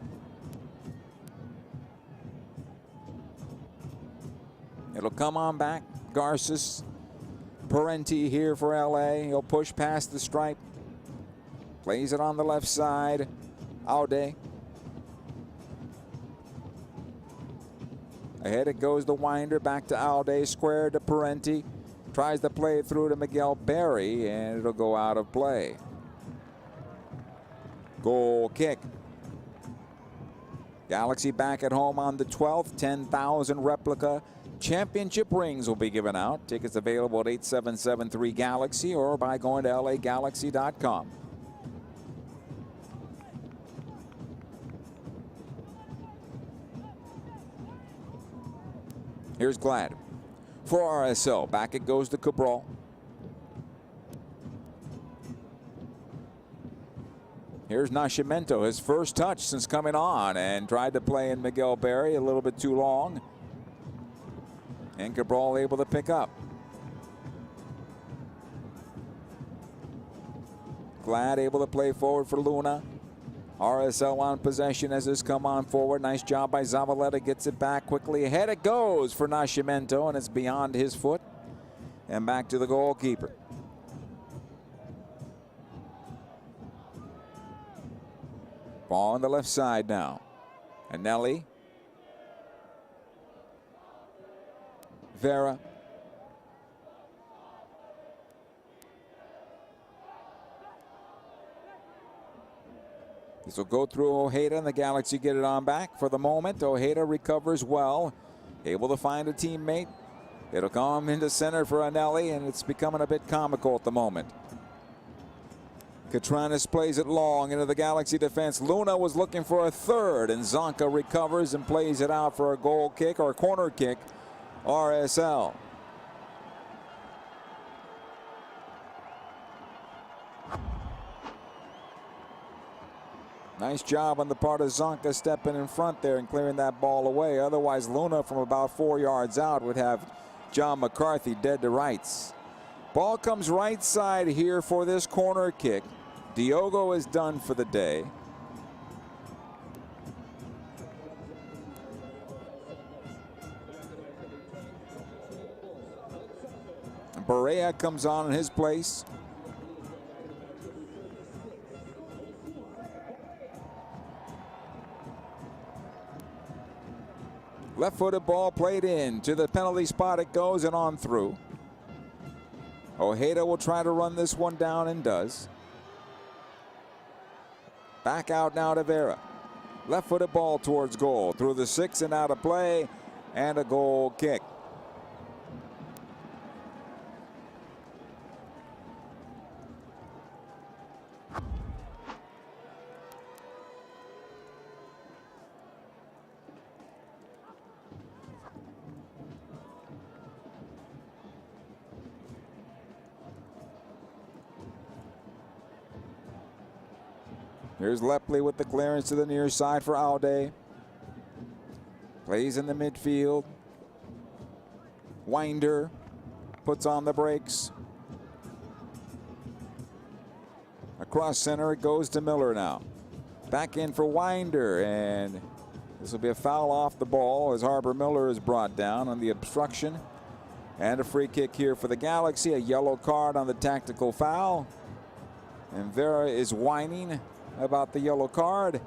A: It'll come on back. Garces. Parenti here for LA. He'll push past the stripe. Plays it on the left side. Aude. Ahead it goes to Winder. Back to Aude. Square to Parenti. Tries to play it through to Miguel Berry, and it'll go out of play. Goal kick. Galaxy back at home on the 12th. 10,000 replica championship rings will be given out. Tickets available at 8773 Galaxy or by going to lagalaxy.com. Here's Glad. For RSL, back it goes to Cabral. Here's Nascimento, his first touch since coming on, and tried to play in Miguel Berry a little bit too long. And Cabral able to pick up. Glad able to play forward for Luna. RSL on possession as this come on forward. Nice job by Zavaleta. Gets it back quickly. Ahead it goes for Nascimento, and it's beyond his foot. And back to the goalkeeper. Ball on the left side now. Anelli. Vera. This will go through Ojeda, and the Galaxy get it on back. For the moment, Ojeda recovers well. Able to find a teammate. It'll come into center for Anelli, and it's becoming a bit comical at the moment. Catranis plays it long into the Galaxy defense. Luna was looking for a third, and Zonka recovers and plays it out for a goal kick or a corner kick. RSL. Nice job on the part of Zonka stepping in front there and clearing that ball away. Otherwise, Luna from about 4 yards out would have John McCarthy dead to rights. Ball comes right side here for this corner kick. Diogo is done for the day. Barea comes on in his place. Left-footed ball played in to the penalty spot. It goes and on through. Ojeda will try to run this one down and does. Back out now to Vera. Left-footed ball towards goal. Through the 6 and out of play, and a goal kick. Here's Lepley with the clearance to the near side for Aude. Plays in the midfield. Winder puts on the brakes. Across center it goes to Miller now. Back in for Winder, and this will be a foul off the ball as Harbor Miller is brought down on the obstruction. And a free kick here for the Galaxy. A yellow card on the tactical foul. And Vera is whining. about the yellow card.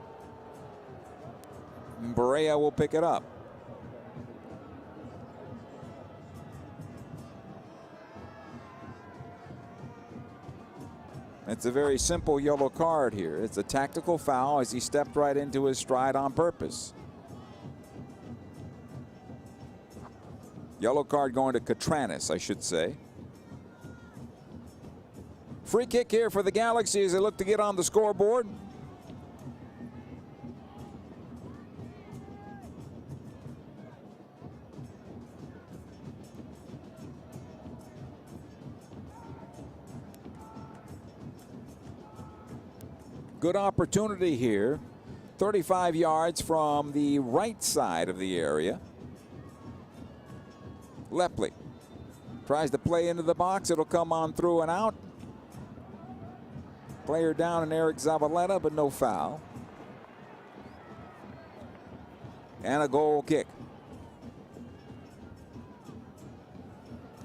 A: And Barea will pick it up. It's a very simple yellow card here. It's a tactical foul as he stepped right into his stride on purpose. Yellow card going to Catranis, I should say. Free kick here for the Galaxy as they look to get on the scoreboard. Good opportunity here. 35 yards from the right side of the area. Lepli tries to play into the box. It'll come on through and out. Player down in Eric Zavaleta, but no foul. And a goal kick.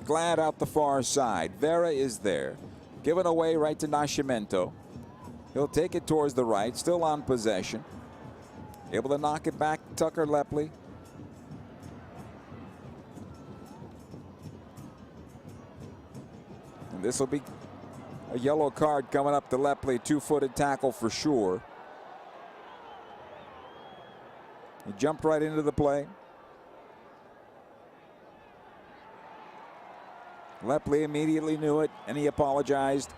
A: Glad out the far side. Vera is there. Given away right to Nascimento. He'll take it towards the right, still on possession. Able to knock it back to Tucker Lepli. And this will be a yellow card coming up to Lepli. Two-footed tackle for sure. He jumped right into the play. Lepli immediately knew it, and he apologized.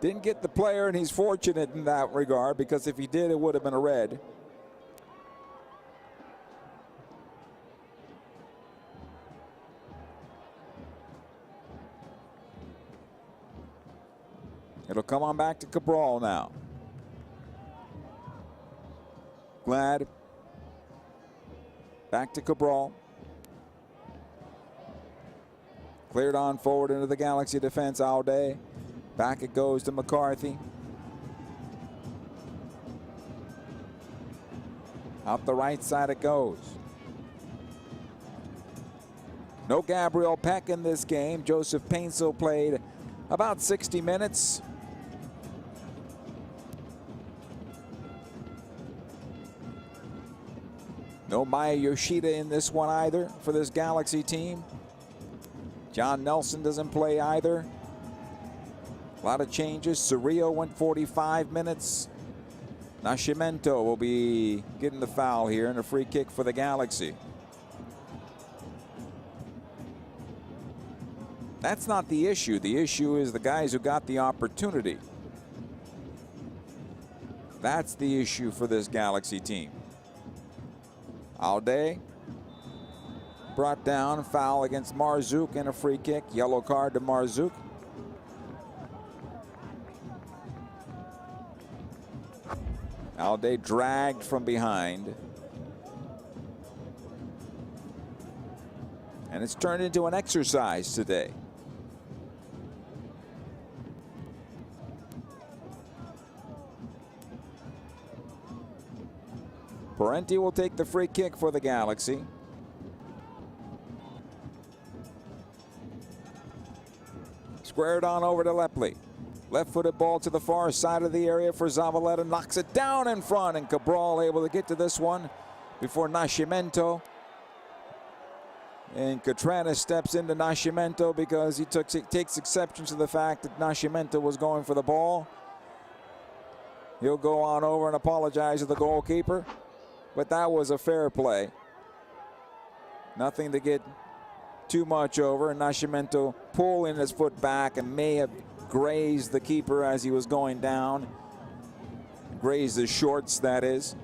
A: Didn't get the player, and he's fortunate in that regard, because if he did, it would have been a red. It'll come on back to Cabral now. Glad. Back to Cabral. Cleared on forward into the Galaxy defense all day. Back it goes to McCarthy. Out the right side it goes. No Gabriel Peck in this game. Joseph Painsil played about 60 minutes. No Maya Yoshida in this one either for this Galaxy team. John Nelson doesn't play either. A lot of changes. Cerrillo went 45 minutes. Nascimento will be getting the foul here and a free kick for the Galaxy. That's not the issue. The issue is the guys who got the opportunity. That's the issue for this Galaxy team. Alday brought down, foul against Marzouk and a free kick. Yellow card to Marzouk. Alday dragged from behind. And it's turned into an exercise today. Parenti will take the free kick for the Galaxy. Squared on over to Lepli. Left-footed ball to the far side of the area for Zavaleta. Knocks it down in front, and Cabral able to get to this one before Nascimento. And Catranis steps into Nascimento because he takes exception to the fact that Nascimento was going for the ball. He'll go on over and apologize to the goalkeeper. But that was a fair play. Nothing to get too much over. Nascimento pulling his foot back and may have grazed the keeper as he was going down. Grazed his shorts, that is.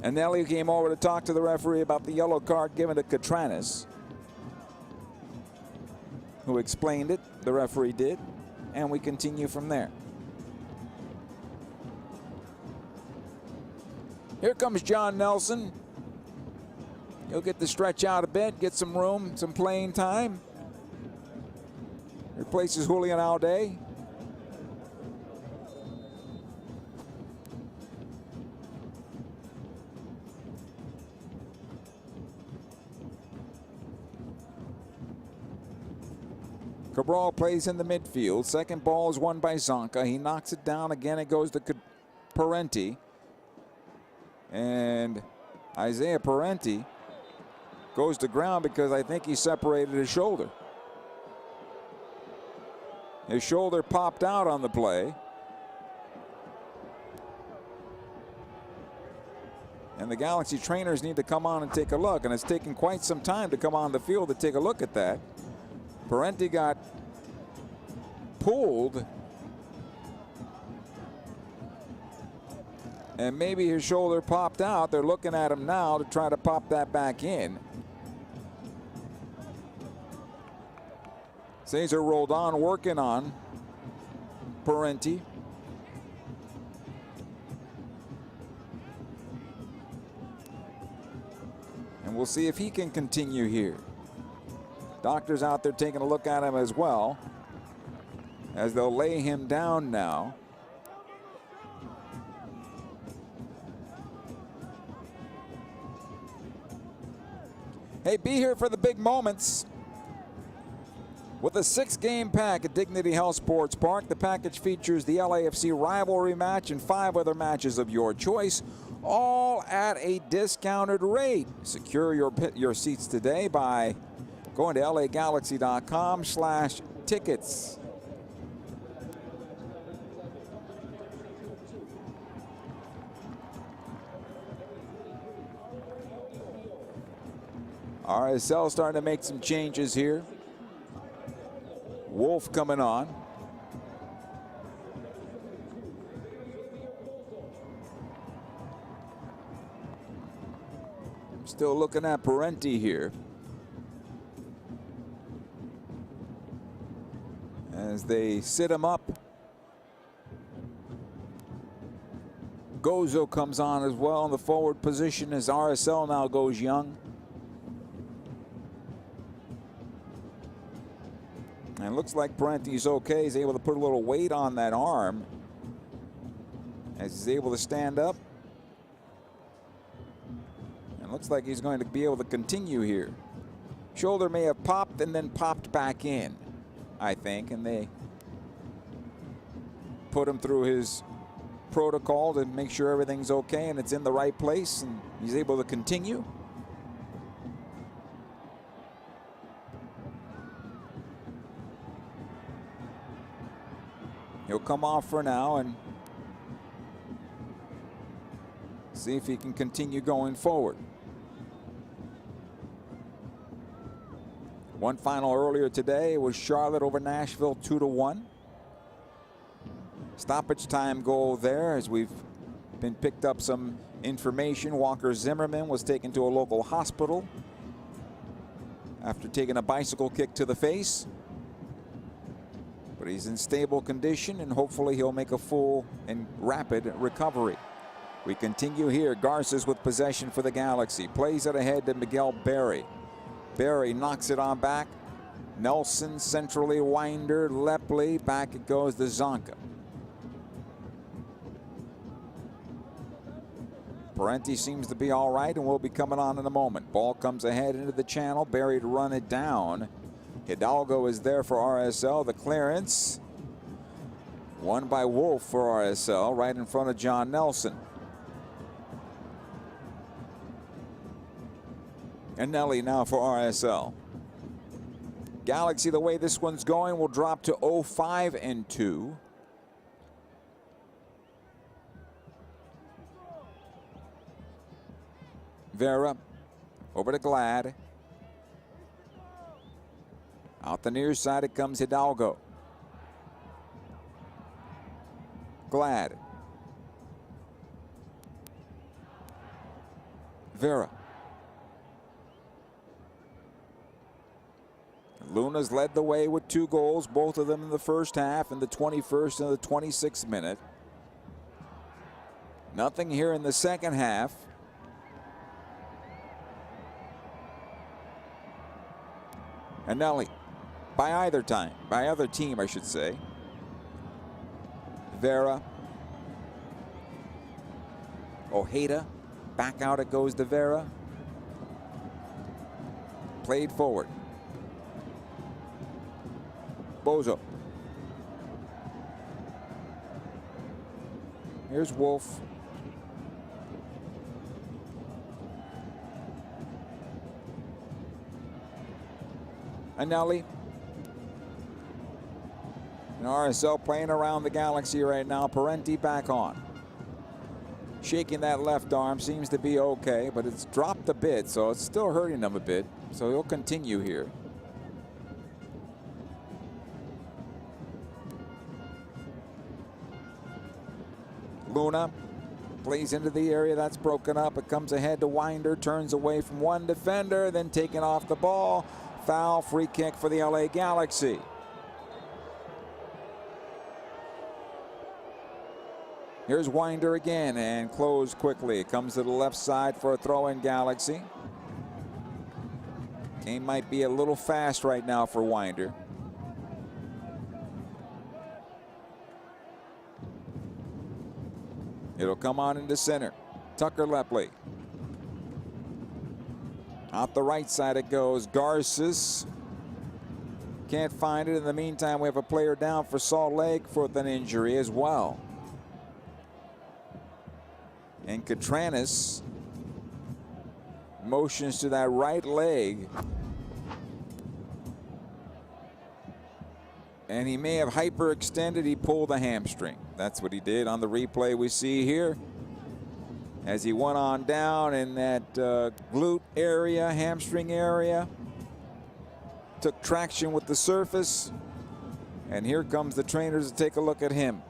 A: And Nelly came over to talk to the referee about the yellow card given to Catranis, who explained it. The referee did, and we continue from there. Here comes John Nelson. He'll get to stretch out a bit, get some room, some playing time. Replaces Julian Alday. Cabral plays in the midfield. Second ball is won by Zonka. He knocks it down again. It goes to Parenti. And Isaiah Parenti goes to ground because I think he separated his shoulder. His shoulder popped out on the play. And the Galaxy trainers need to come on and take a look. And it's taken quite some time to come on the field to take a look at that. Parenti got pulled. And maybe his shoulder popped out. They're looking at him now to try to pop that back in. Cesar Roldan working on Parenti. And we'll see if he can continue here. Doctors out there taking a look at him as well, as they'll lay him down now. Hey, be here for the big moments. With a 6-game pack at Dignity Health Sports Park, the package features the LAFC rivalry match and 5 other matches of your choice, all at a discounted rate. Secure your seats today by going to lagalaxy.com/tickets. RSL starting to make some changes here. Wolf coming on. Still looking at Parenti here, as they sit him up. Gozo comes on as well in the forward position as RSL now goes young. And looks like Parenti's okay. He's able to put a little weight on that arm as he's able to stand up. And looks like he's going to be able to continue here. Shoulder may have popped and then popped back in, I think, and they put him through his protocol to make sure everything's okay and it's in the right place, and he's able to continue. He'll come off for now and see if he can continue going forward. One final earlier today was Charlotte over Nashville 2-1. Stoppage time goal there, as we've been picked up some information. Walker Zimmerman was taken to a local hospital after taking a bicycle kick to the face. But he's in stable condition, and hopefully he'll make a full and rapid recovery. We continue here. Garces with possession for the Galaxy. Plays it ahead to Miguel Berry. Berry knocks it on back. Nelson centrally Winder. Lepley. Back it goes to Zonka. Parenti seems to be all right and will be coming on in a moment. Ball comes ahead into the channel. Berry to run it down. Hidalgo is there for RSL. The clearance won by Wolf for RSL, right in front of John Nelson. And Nelly now for RSL. Galaxy, the way this one's going, will drop to 0-5-2. Vera over to Glad. Out the near side it comes Hidalgo. Glad. Vera. Luna's led the way with 2 goals, both of them in the first half, in the 21st and the 26th minute. Nothing here in the second half. And Nelly, by either team, I should say. Vera. Ojeda. Back out it goes to Vera. Played forward. Bozo. Here's Wolf. Anelli. And RSL playing around the Galaxy right now. Parenti back on. Shaking that left arm, seems to be okay, but it's dropped a bit, so it's still hurting him a bit. So he'll continue here. Luna plays into the area that's broken up. It comes ahead to Winder, turns away from one defender, then taking off the ball. Foul, free kick for the LA Galaxy. Here's Winder again and closed quickly. Comes to the left side for a throw in Galaxy. Game might be a little fast right now for Winder. It'll come on into center. Tucker Lepley. Out the right side it goes. Garces can't find it. In the meantime, we have a player down for Salt Lake with an injury as well. And Catranis motions to that right leg. And he may have hyperextended. He pulled a hamstring. That's what he did on the replay we see here. As he went on down in that glute area, hamstring area. Took traction with the surface. And here comes the trainers to take a look at him.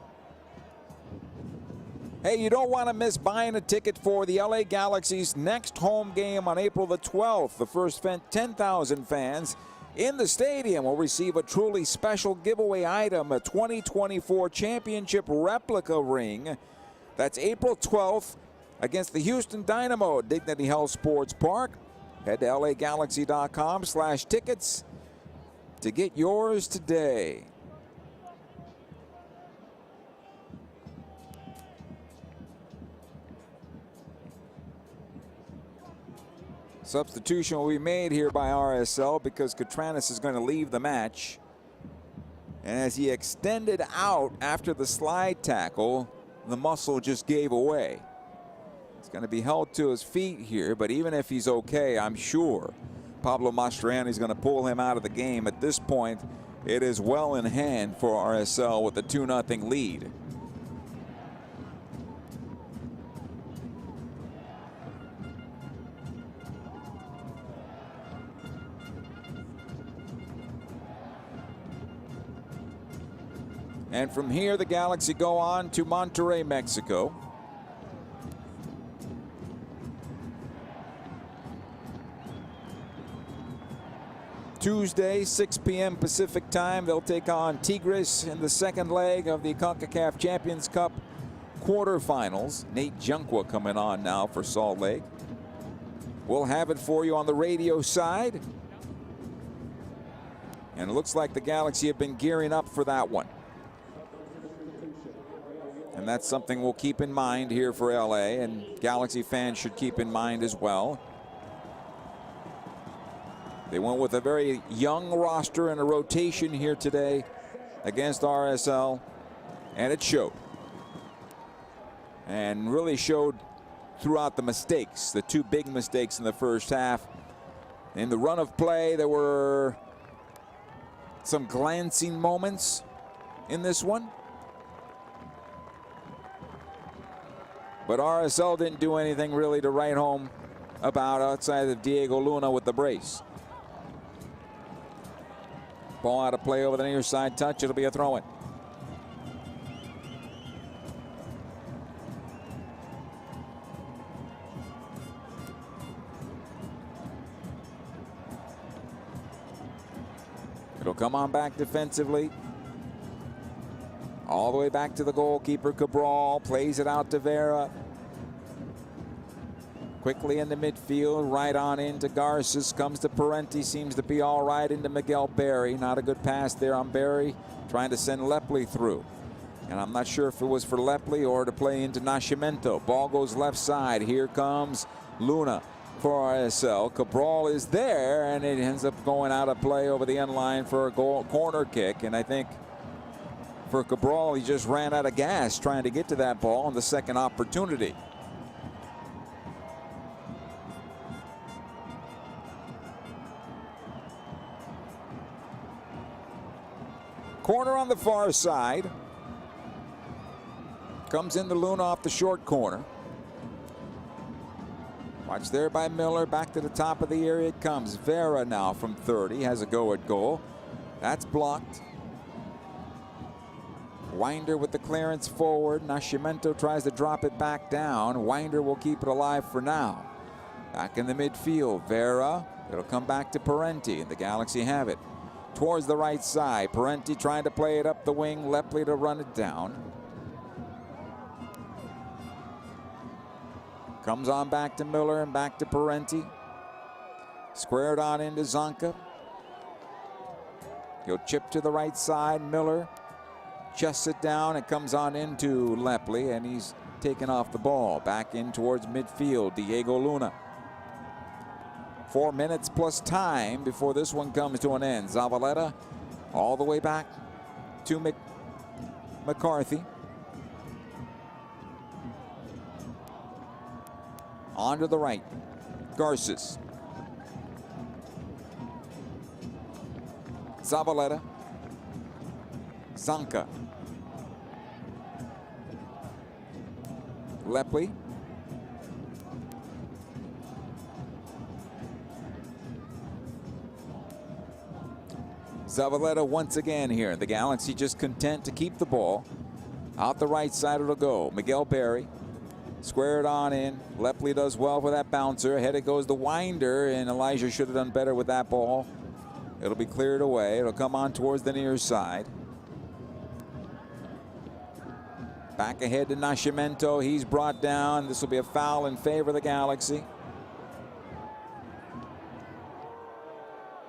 A: Hey, you don't want to miss buying a ticket for the LA Galaxy's next home game on April the 12th. The first 10,000 fans in the stadium will receive a truly special giveaway item, a 2024 championship replica ring. That's April 12th against the Houston Dynamo at Dignity Health Sports Park. Head to lagalaxy.com/tickets to get yours today. Substitution will be made here by RSL because Catranis is going to leave the match. And as he extended out after the slide tackle, the muscle just gave away. He's going to be held to his feet here, but even if he's okay, I'm sure Pablo Mastroianni is going to pull him out of the game. At this point, it is well in hand for RSL with a 2-0 lead. And from here, the Galaxy go on to Monterrey, Mexico. Tuesday, 6 p.m. Pacific time, they'll take on Tigres in the second leg of the CONCACAF Champions Cup quarterfinals. Nate Junqua coming on now for Salt Lake. We'll have it for you on the radio side. And it looks like the Galaxy have been gearing up for that one. And that's something we'll keep in mind here for LA, and Galaxy fans should keep in mind as well. They went with a very young roster and a rotation here today against RSL, and it showed. And really showed throughout the mistakes, the two big mistakes in the first half. In the run of play, there were some glancing moments in this one. But RSL didn't do anything really to write home about outside of Diego Luna with the brace. Ball out of play over the near side touch. It'll be a throw-in. It'll come on back defensively. All the way back to the goalkeeper. Cabral plays it out to Vera. Quickly into midfield, right on into Garces. Comes to Parenti, seems to be all right into Miguel Berry. Not a good pass there on Berry, trying to send Lepley through. And I'm not sure if it was for Lepley or to play into Nascimento. Ball goes left side. Here comes Luna. for RSL. Cabral is there, and it ends up going out of play over the end line for a corner kick. And I think for Cabral, he just ran out of gas trying to get to that ball on the second opportunity. Corner on the far side. Comes into Luna off the short corner. Watch there by Miller. Back to the top of the area it comes. Vera now from 30 has a go at goal. That's blocked. Winder with the clearance forward. Nascimento tries to drop it back down. Winder will keep it alive for now. Back in the midfield. Vera. It'll come back to Parenti, and the Galaxy have it. Towards the right side. Parenti trying to play it up the wing. Lepli to run it down. Comes on back to Miller and back to Parenti. Squared on into Zonka. He'll chip to the right side. Miller chests it down. It comes on into Lepli, and he's taken off the ball. Back in towards midfield. Diego Luna. 4 minutes plus time before this one comes to an end. Zavaleta all the way back to McCarthy. On to the right. Garces. Zavaleta. Zanka. Lepli. Zavaleta once again here. The Galaxy just content to keep the ball. Out the right side it'll go. Miguel Berry. Squared on in. Lepli does well for that bouncer. Ahead it goes to Winder, and Elijah should have done better with that ball. It'll be cleared away. It'll come on towards the near side. Back ahead to Nascimento. He's brought down. This will be a foul in favor of the Galaxy.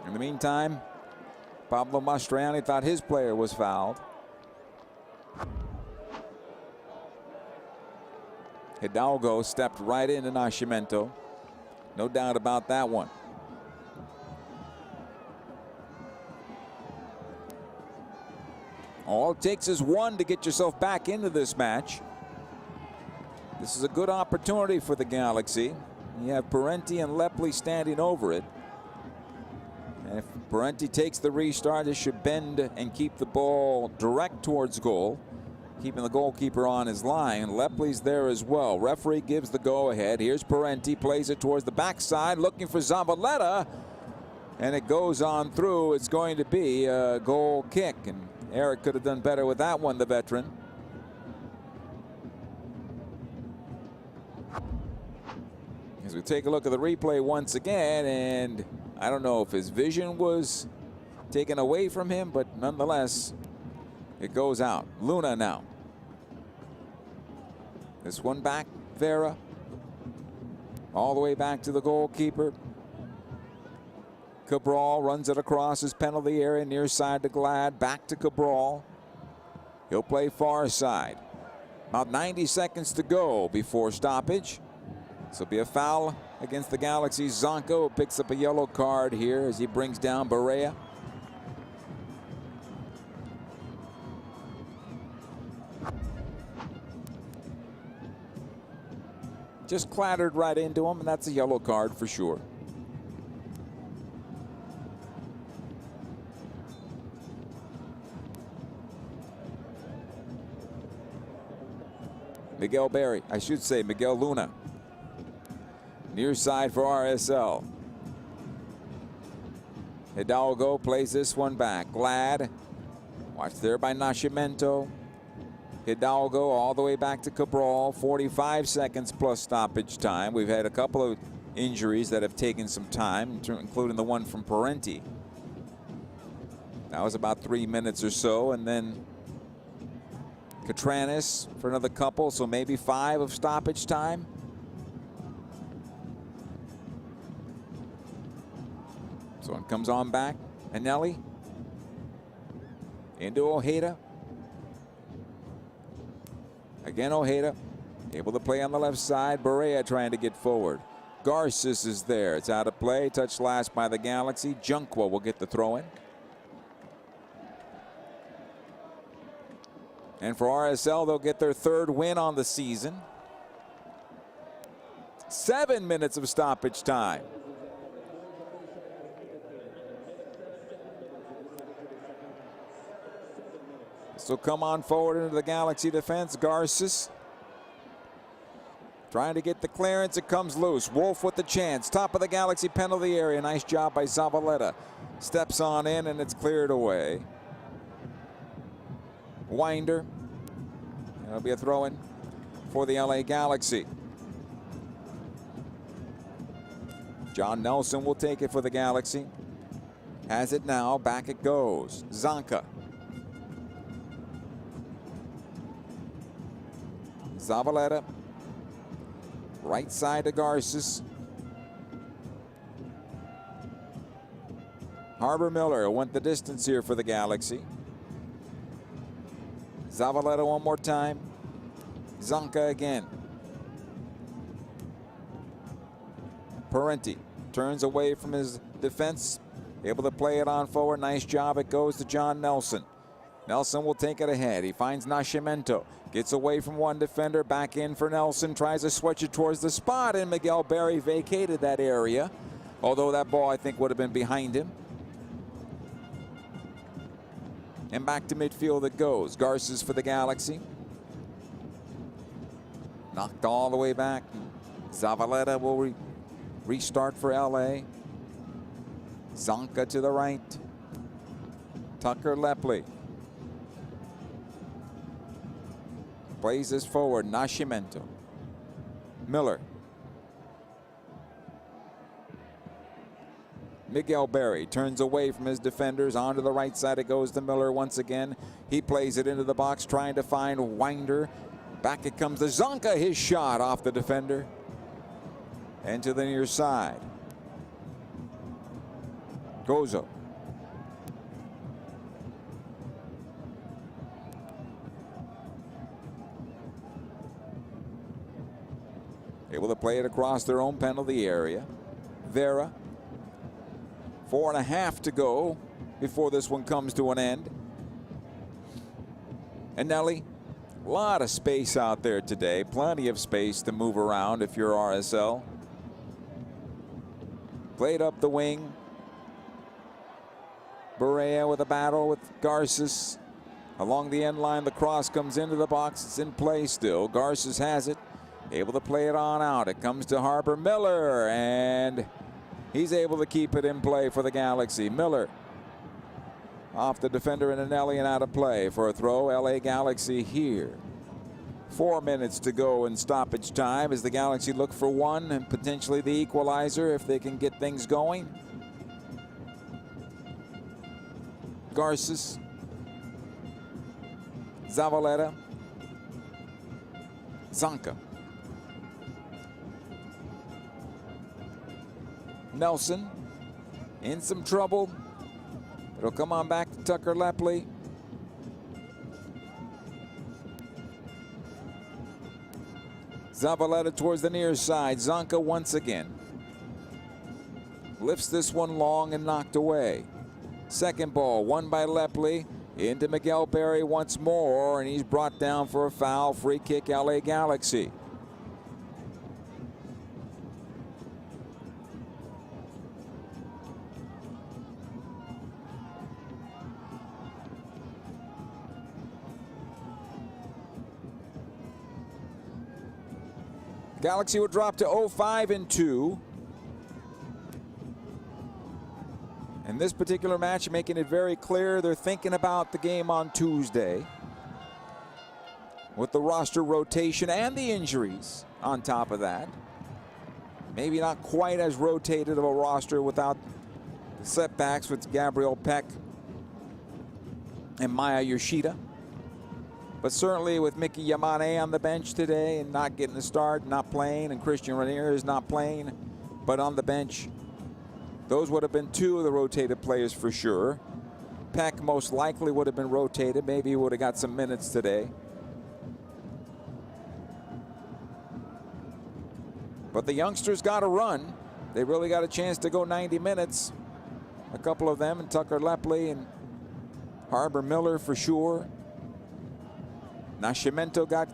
A: In the meantime, Pablo Mastroianni thought his player was fouled. Hidalgo stepped right into Nascimento. No doubt about that one. All it takes is one to get yourself back into this match. This is a good opportunity for the Galaxy. You have Parenti and Lepli standing over it. And if Parenti takes the restart, it should bend and keep the ball direct towards goal, keeping the goalkeeper on his line. Lepli's there as well. Referee gives the go-ahead. Here's Parenti, plays it towards the backside, looking for Zavaleta, and it goes on through. It's going to be a goal kick, and Eric could have done better with that one, the veteran. As we take a look at the replay once again, and I don't know if his vision was taken away from him, but nonetheless, it goes out. Luna now. This one back, Vera. All the way back to the goalkeeper. Cabral runs it across his penalty area, near side to Glad. Back to Cabral. He'll play far side. About 90 seconds to go before stoppage. This will be a foul against the Galaxy. Zonko picks up a yellow card here as he brings down Barea. Just clattered right into him, and that's a yellow card for sure. Miguel Berry, I should say Miguel Luna. Near side for RSL. Hidalgo plays this one back. Glad. Watched there by Nascimento. Hidalgo all the way back to Cabral. 45 seconds plus stoppage time. We've had a couple of injuries that have taken some time, including the one from Parenti. That was about 3 minutes or so, and then Catranis for another couple, so maybe 5 of stoppage time. So it comes on back. Anelli into Ojeda. Again, Ojeda able to play on the left side. Barea trying to get forward. Garces is there. It's out of play. Touched last by the Galaxy. Junqua will get the throw in. And for RSL, they'll get their third win on the season. 7 minutes of stoppage time. So come on forward into the Galaxy defense. Garces trying to get the clearance. It comes loose. Wolf with the chance. Top of the Galaxy penalty area. Nice job by Zavaleta. Steps on in and it's cleared away. Winder. That'll be a throw-in for the LA Galaxy. John Nelson will take it for the Galaxy. Has it now. Back it goes. Zonka. Zavaleta. Right side to Garces. Harbor Miller went the distance here for the Galaxy. Zavaleta one more time. Zonka again. Parenti turns away from his defense. Able to play it on forward. Nice job. It goes to John Nelson. Nelson will take it ahead. He finds Nascimento. Gets away from one defender. Back in for Nelson. Tries to switch it towards the spot. And Miguel Berry vacated that area. Although that ball, I think, would have been behind him. And back to midfield it goes. Garces for the Galaxy. Knocked all the way back. Zavaleta will restart for LA. Zonka to the right. Tucker Lepley. Plays this forward. Nascimento. Miller. Miguel Berry turns away from his defenders. Onto the right side it goes to Miller once again. He plays it into the box trying to find Winder. Back it comes to Zonka. His shot off the defender. And to the near side. Gozo. Able to play it across their own penalty area. Vera. 4.5 to go before this one comes to an end. And Nelly, a lot of space out there today. Plenty of space to move around if you're RSL. Played up the wing. Barea with a battle with Garces. Along the end line, the cross comes into the box. It's in play still. Garces has it. Able to play it on out. It comes to Harbor Miller, and he's able to keep it in play for the Galaxy. Miller off the defender and Anelli and out of play for a throw. LA Galaxy here. 4 minutes to go in stoppage time as the Galaxy look for one and potentially the equalizer if they can get things going. Garces. Zavaleta. Zonka. Nelson in some trouble. It'll come on back to Tucker Lepley. Zavaleta towards the near side. Zonka once again. Lifts this one long and knocked away. Second ball won by Lepley. Into Miguel Berry once more, and he's brought down for a foul. Free kick, LA Galaxy. Galaxy will drop to 0-5-2. In this particular match, making it very clear they're thinking about the game on Tuesday. With the roster rotation and the injuries on top of that. Maybe not quite as rotated of a roster without the setbacks with Gabriel Peck and Maya Yoshida. But certainly with Mickey Yamane on the bench today and not getting the start, not playing, and Christian Ramirez not playing, but on the bench. Those would have been two of the rotated players for sure. Peck most likely would have been rotated. Maybe he would have got some minutes today. But the youngsters got a run. They really got a chance to go 90 minutes. A couple of them, and Tucker Lepley and Harbor Miller for sure. Nascimento got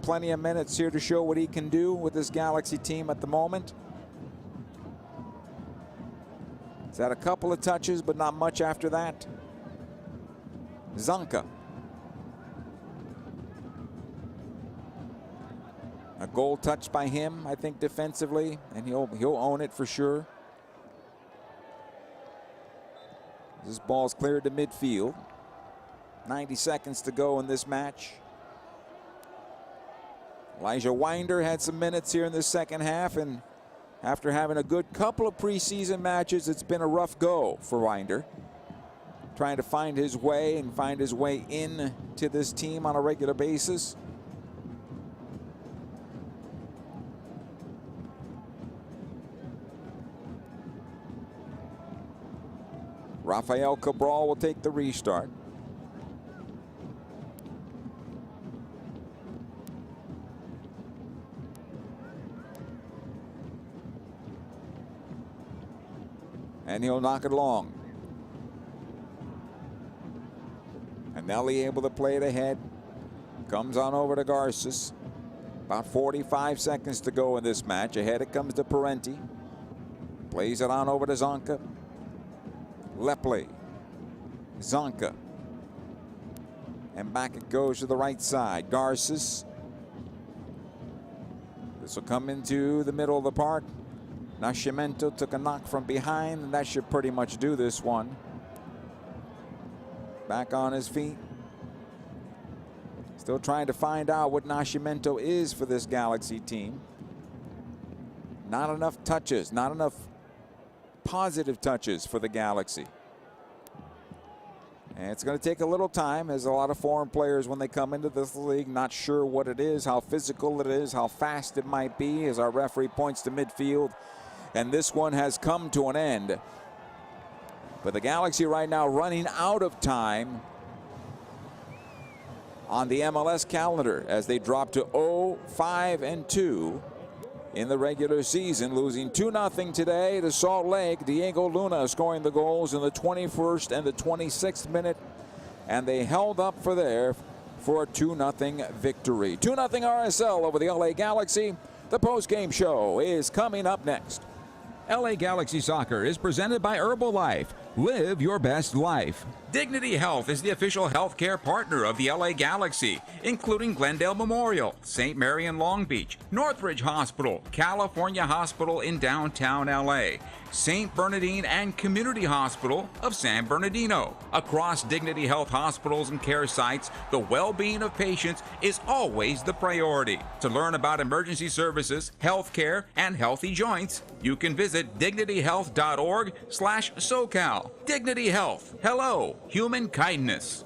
A: plenty of minutes here to show what he can do with this Galaxy team at the moment. He's had a couple of touches, but not much after that. Zanka. A goal touched by him, I think, defensively, and he'll own it for sure. This ball's cleared to midfield. 90 seconds to go in this match. Elijah Winder had some minutes here in the second half, and after having a good couple of preseason matches, it's been a rough go for Winder. Trying to find his way and find his way in to this team on a regular basis. Rafael Cabral will take the restart. And he'll knock it long. And Nelly able to play it ahead. Comes on over to Garces. About 45 seconds to go in this match. Ahead it comes to Parenti. Plays it on over to Zonka. Lepley. Zonka. And back it goes to the right side. Garces. This will come into the middle of the park. Nascimento took a knock from behind, and that should pretty much do this one. Back on his feet. Still trying to find out what Nascimento is for this Galaxy team. Not enough touches, not enough positive touches for the Galaxy. And it's going to take a little time, as a lot of foreign players, when they come into this league, not sure what it is, how physical it is, how fast it might be, as our referee points to midfield. And this one has come to an end. But the Galaxy right now running out of time on the MLS calendar as they drop to 0-5-2 in the regular season, losing 2-0 today to Salt Lake. Diego Luna scoring the goals in the 21st and the 26th minute, and they held up for a 2-0 victory. 2-0 RSL over the LA Galaxy. The post-game show is coming up next.
B: LA Galaxy Soccer is presented by Herbalife. Live your best life. Dignity Health is the official healthcare partner of the LA Galaxy, including Glendale Memorial, St. Mary in Long Beach, Northridge Hospital, California Hospital in downtown LA, St. Bernardine and Community Hospital of San Bernardino. Across Dignity Health hospitals and care sites, the well-being of patients is always the priority. To learn about emergency services, healthcare, and healthy joints, you can visit dignityhealth.org/SoCal. Dignity Health. Hello, human kindness.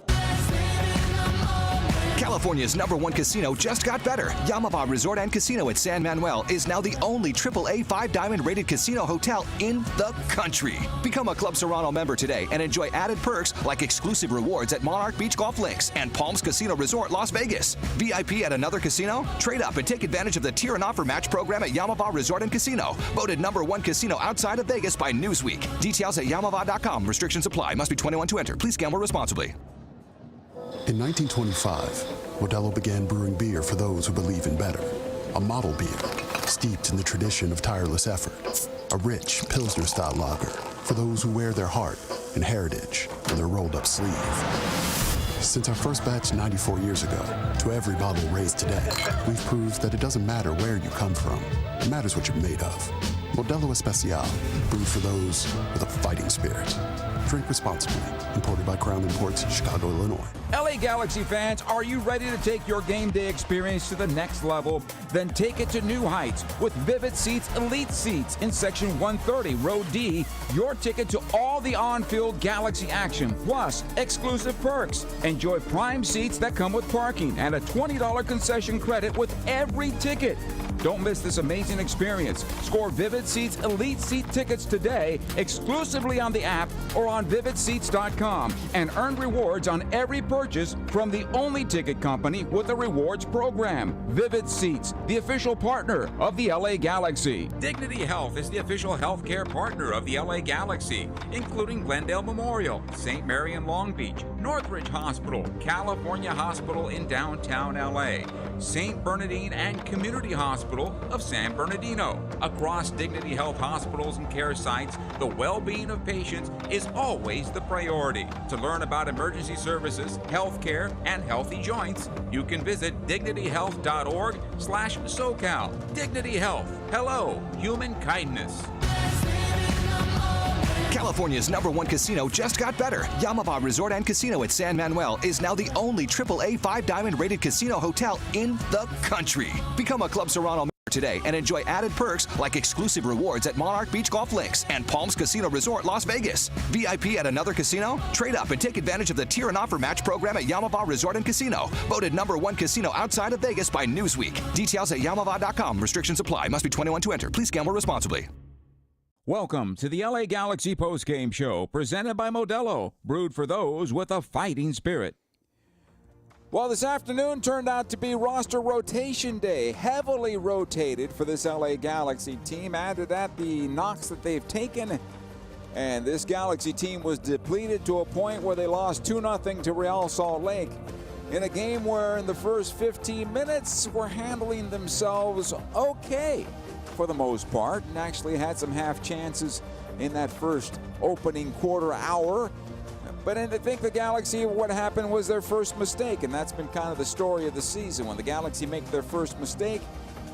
C: California's #1 casino just got better. Yamava Resort and Casino at San Manuel is now the only AAA 5-diamond rated casino hotel in the country. Become a Club Serrano member today and enjoy added perks like exclusive rewards at Monarch Beach Golf Links and Palms Casino Resort, Las Vegas. VIP at another casino? Trade up and take advantage of the Tier and Offer Match program at Yamava Resort and Casino. Voted #1 casino outside of Vegas by Newsweek. Details at yamava.com. Restrictions apply. Must be 21 to enter. Please gamble responsibly.
D: In 1925, Modelo began brewing beer for those who believe in better. A model beer, steeped in the tradition of tireless effort. A rich Pilsner-style lager for those who wear their heart and heritage in their rolled-up sleeve. Since our first batch 94 years ago, to every bottle raised today, we've proved that it doesn't matter where you come from. It matters what you're made of. Modelo Especial, brewed for those with a fighting spirit. Drink responsibly. Imported by Crown Imports, Chicago, Illinois.
B: LA Galaxy fans, are you ready to take your game day experience to the next level? Then take it to new heights with Vivid Seats Elite Seats in Section 130, Row D. Your ticket to all the on-field Galaxy action, plus exclusive perks. Enjoy prime seats that come with parking and a $20 concession credit with every ticket. Don't miss this amazing experience. Score Vivid Seats Elite Seat tickets today exclusively on the app or on vividseats.com and earn rewards on every purchase from the only ticket company with a rewards program. Vivid Seats, the official partner of the LA Galaxy. Dignity Health is the official healthcare partner of the LA Galaxy, including Glendale Memorial, St. Mary in Long Beach, Northridge Hospital, California Hospital in downtown LA, St. Bernardine and Community Hospital of San Bernardino. Across Dignity Health hospitals and care sites, the well-being of patients is always the priority. To learn about emergency services, health care, and healthy joints, you can visit dignityhealth.org/SoCal. Dignity Health. Hello, human kindness.
C: California's #1 casino just got better. Yamava Resort and Casino at San Manuel is now the only AAA 5-diamond rated casino hotel in the country. Become a Club Serrano member today and enjoy added perks like exclusive rewards at Monarch Beach Golf Links and Palms Casino Resort, Las Vegas. VIP at another casino? Trade up and take advantage of the Tier and Offer Match program at Yamava Resort and Casino. Voted #1 casino outside of Vegas by Newsweek. Details at yamava.com. Restrictions apply. Must be 21 to enter. Please gamble responsibly.
B: Welcome to the LA Galaxy postgame show presented by Modelo, brewed for those with a fighting spirit.
A: Well, this afternoon turned out to be roster rotation day, heavily rotated for this LA Galaxy team. Add to that the knocks that they've taken, and this Galaxy team was depleted to a point where they lost 2-0 to Real Salt Lake in a game where in the first 15 minutes were handling themselves okay for the most part, and actually had some half chances in that first opening quarter hour. But I think the Galaxy, what happened was their first mistake, and that's been kind of the story of the season. When the Galaxy make their first mistake,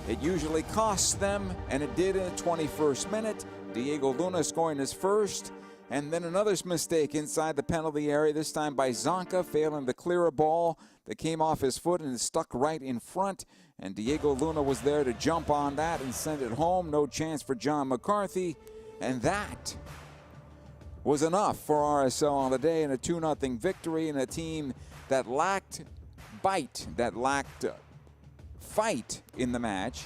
A: it usually costs them, and it did in the 21st minute. Diego Luna scoring his first, and then another mistake inside the penalty area, this time by Zonka, failing to clear a ball that came off his foot and stuck right in front. And Diego Luna was there to jump on that and send it home. No chance for John McCarthy. And that was enough for RSL on the day in a 2-0 victory in a team that lacked bite, that lacked fight in the match,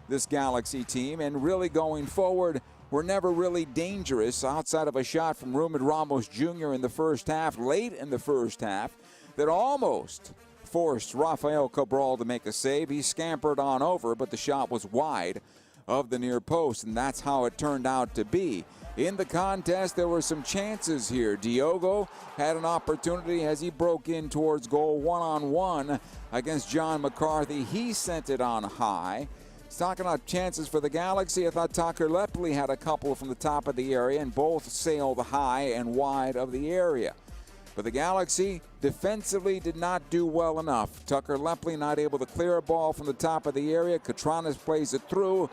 A: this Galaxy team. And really going forward, were never really dangerous outside of a shot from Ruben Ramos Jr. in the first half, late in the first half, that almost forced Rafael Cabral to make a save. He scampered on over, but the shot was wide of the near post, and that's how it turned out to be. In the contest, there were some chances here. Diogo had an opportunity as he broke in towards goal one-on-one against John McCarthy. He sent it on high. Talking about chances for the Galaxy, I thought Tucker Lepley had a couple from the top of the area, and both sailed high and wide of the area. But the Galaxy defensively did not do well enough. Tucker Lepley not able to clear a ball from the top of the area. Catranas plays it through,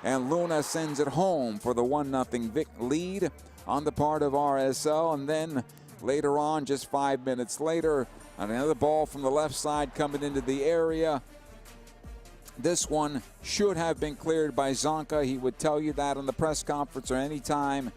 A: and Luna sends it home for the 1-0 lead on the part of RSL. And then later on, just 5 minutes later, another ball from the left side coming into the area. This one should have been cleared by Zonka. He would tell you that in the press conference or any time.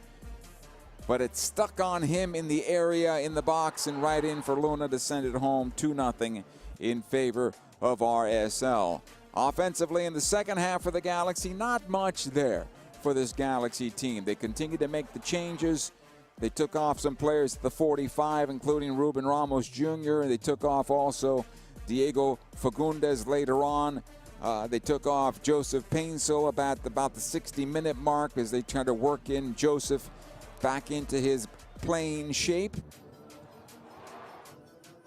A: But it stuck on him in the area, in the box, and right in for Luna to send it home 2-0 in favor of RSL. Offensively in the second half for the Galaxy, not much there for this Galaxy team. They continued to make the changes. They took off some players at the 45, including Ruben Ramos Jr. They took off also Diego Fagundes later on. They took off Joseph Painsil about the 60-minute mark as they tried to work in Joseph back into his playing shape.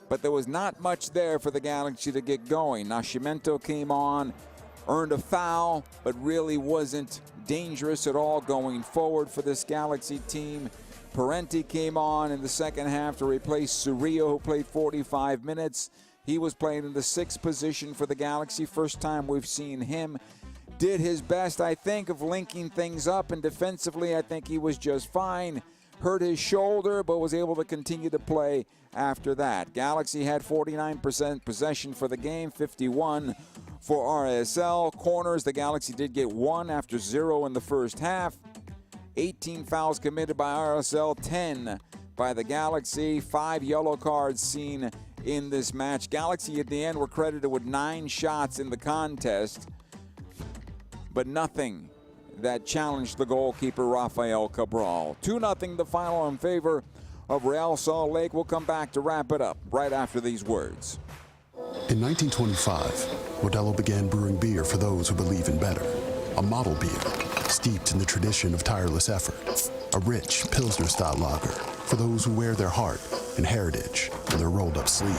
A: But there was not much there for the Galaxy to get going. Nascimento came on, earned a foul, but really wasn't dangerous at all going forward for this Galaxy team. Parenti came on in the second half to replace Surillo, who played 45 minutes. He was playing in the 6th position for the Galaxy. First time we've seen him. Did his best, I think, of linking things up, and defensively, I think he was just fine. Hurt his shoulder, but was able to continue to play after that. Galaxy had 49% possession for the game, 51 for RSL. Corners, the Galaxy did get 1 after 0 in the first half. 18 fouls committed by RSL, 10 by the Galaxy. 5 yellow cards seen in this match. Galaxy at the end were credited with 9 shots in the contest. but nothing that challenged the goalkeeper Rafael Cabral. 2-0 the final in favor of Real Salt Lake. We'll come back to wrap it up right after these words.
D: In 1925, Modelo began brewing beer for those who believe in better. A model beer, steeped in the tradition of tireless effort. A rich Pilsner-style lager for those who wear their heart and heritage in their rolled-up sleeve.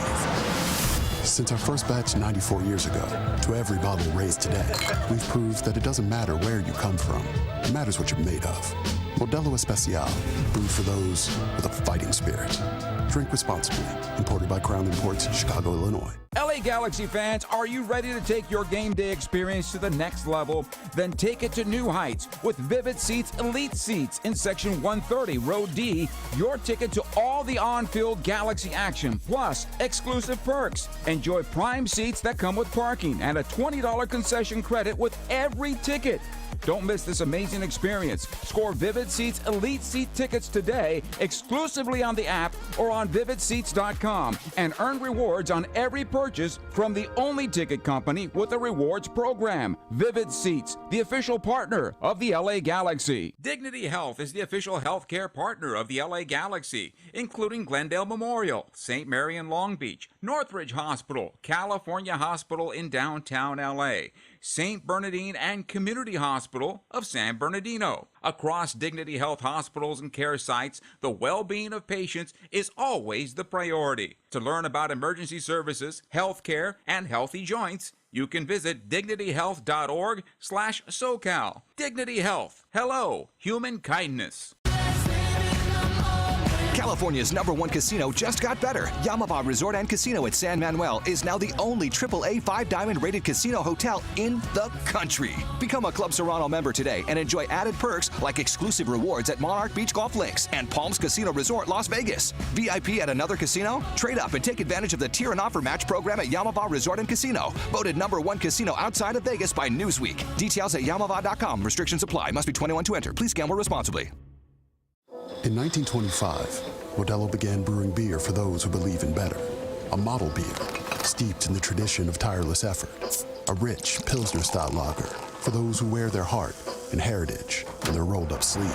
D: Since our first batch 94 years ago, to every bottle raised today, we've proved that it doesn't matter where you come from. It matters what you're made of. Modelo Especial, brewed for those with a fighting spirit. Drink responsibly. Imported by Crown Imports, Chicago, Illinois.
B: LA Galaxy fans, are you ready to take your game day experience to the next level? Then take it to new heights with Vivid Seats Elite Seats in Section 130, Row D. Your ticket to all the on-field Galaxy action, plus exclusive perks. Enjoy prime seats that come with parking and a $20 concession credit with every ticket. Don't miss this amazing experience. Score Vivid Seats Elite Seat tickets today exclusively on the app or on vividseats.com and earn rewards on every purchase from the only ticket company with a rewards program. Vivid Seats, the official partner of the LA Galaxy. Dignity Health is the official healthcare partner of the LA Galaxy, including Glendale Memorial, St. Mary in Long Beach, Northridge Hospital, California Hospital in downtown LA, St. Bernardine and Community Hospital of San Bernardino. Across Dignity Health hospitals and care sites, the well-being of patients is always the priority. To learn about emergency services, health care, and healthy joints, you can visit dignityhealth.org/SoCal. Dignity Health. Hello, human kindness.
C: California's #1 casino just got better. Yamava Resort and Casino at San Manuel is now the only AAA 5-diamond rated casino hotel in the country. Become a Club Serrano member today and enjoy added perks like exclusive rewards at Monarch Beach Golf Links and Palms Casino Resort, Las Vegas. VIP at another casino? Trade up and take advantage of the Tier and Offer Match program at Yamava Resort and Casino. Voted #1 casino outside of Vegas by Newsweek. Details at yamava.com. Restrictions apply. Must be 21 to enter. Please gamble responsibly.
D: In 1925, Modelo began brewing beer for those who believe in better. A model beer, steeped in the tradition of tireless effort. A rich Pilsner-style lager for those who wear their heart and heritage in their rolled-up sleeve.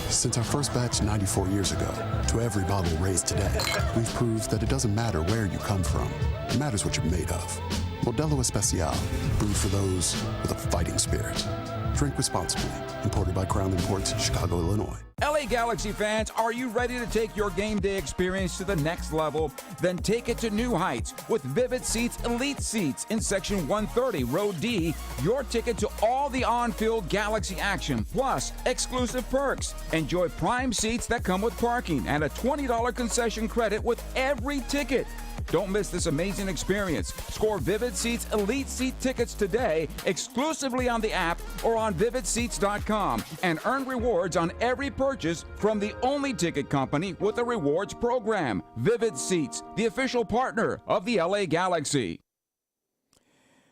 D: Since our first batch 94 years ago, to every bottle raised today, we've proved that it doesn't matter where you come from. It matters what you're made of. Modelo Especial, brewed for those with a fighting spirit. Drink responsibly. Imported by Crown Imports, Chicago, Illinois.
B: LA Galaxy fans, are you ready to take your game day experience to the next level? Then take it to new heights with Vivid Seats Elite Seats in Section 130, Row D. Your ticket to all the on-field Galaxy action, plus exclusive perks. Enjoy prime seats that come with parking and a $20 concession credit with every ticket. Don't miss this amazing experience. Score Vivid Seats Elite Seat tickets today exclusively on the app or on vividseats.com and earn rewards on every purchase from the only ticket company with a rewards program. Vivid Seats, the official partner of the LA Galaxy.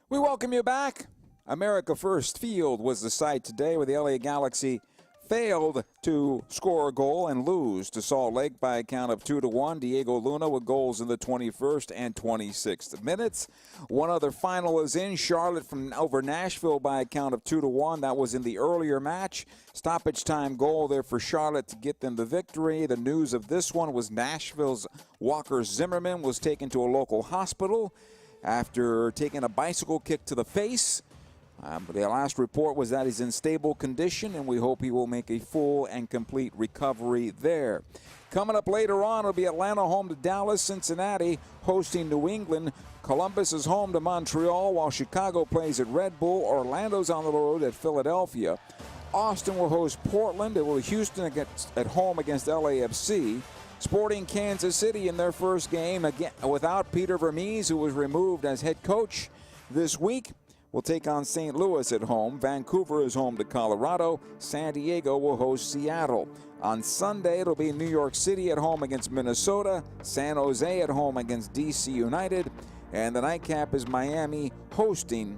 A: We welcome you back. America First Field was the site today where the LA Galaxy failed to score a goal and lose to Salt Lake by a count of 2-1. Diego Luna with goals in the 21st and 26th minutes. One other final is in. Charlotte over Nashville by a count of 2-1. That was in the earlier match. Stoppage time goal there for Charlotte to get them the victory. The news of this one was Nashville's Walker Zimmerman was taken to a local hospital after taking a bicycle kick to the face. But the last report was that he's in stable condition, and we hope he will make a full and complete recovery there. Coming up later on, it'll be Atlanta home to Dallas, Cincinnati hosting New England. Columbus is home to Montreal, while Chicago plays at Red Bull. Orlando's on the road at Philadelphia. Austin will host Portland. It will be Houston at home against LAFC. Sporting Kansas City in their first game again without Peter Vermees, who was removed as head coach this week. Will take on St. Louis at home. Vancouver is home to Colorado. San Diego will host Seattle. On Sunday, it'll be New York City at home against Minnesota. San Jose at home against DC United. And the nightcap is Miami hosting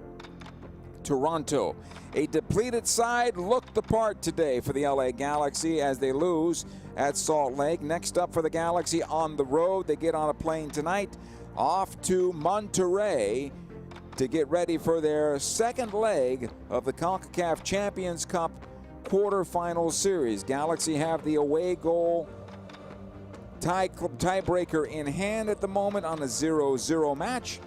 A: Toronto. A depleted side looked the part today for the LA Galaxy as they lose at Salt Lake. Next up for the Galaxy on the road, they get on a plane tonight off to Monterrey to get ready for their second leg of the CONCACAF Champions Cup quarterfinal series. Galaxy have the away goal tiebreaker in hand at the moment on a 0-0 match,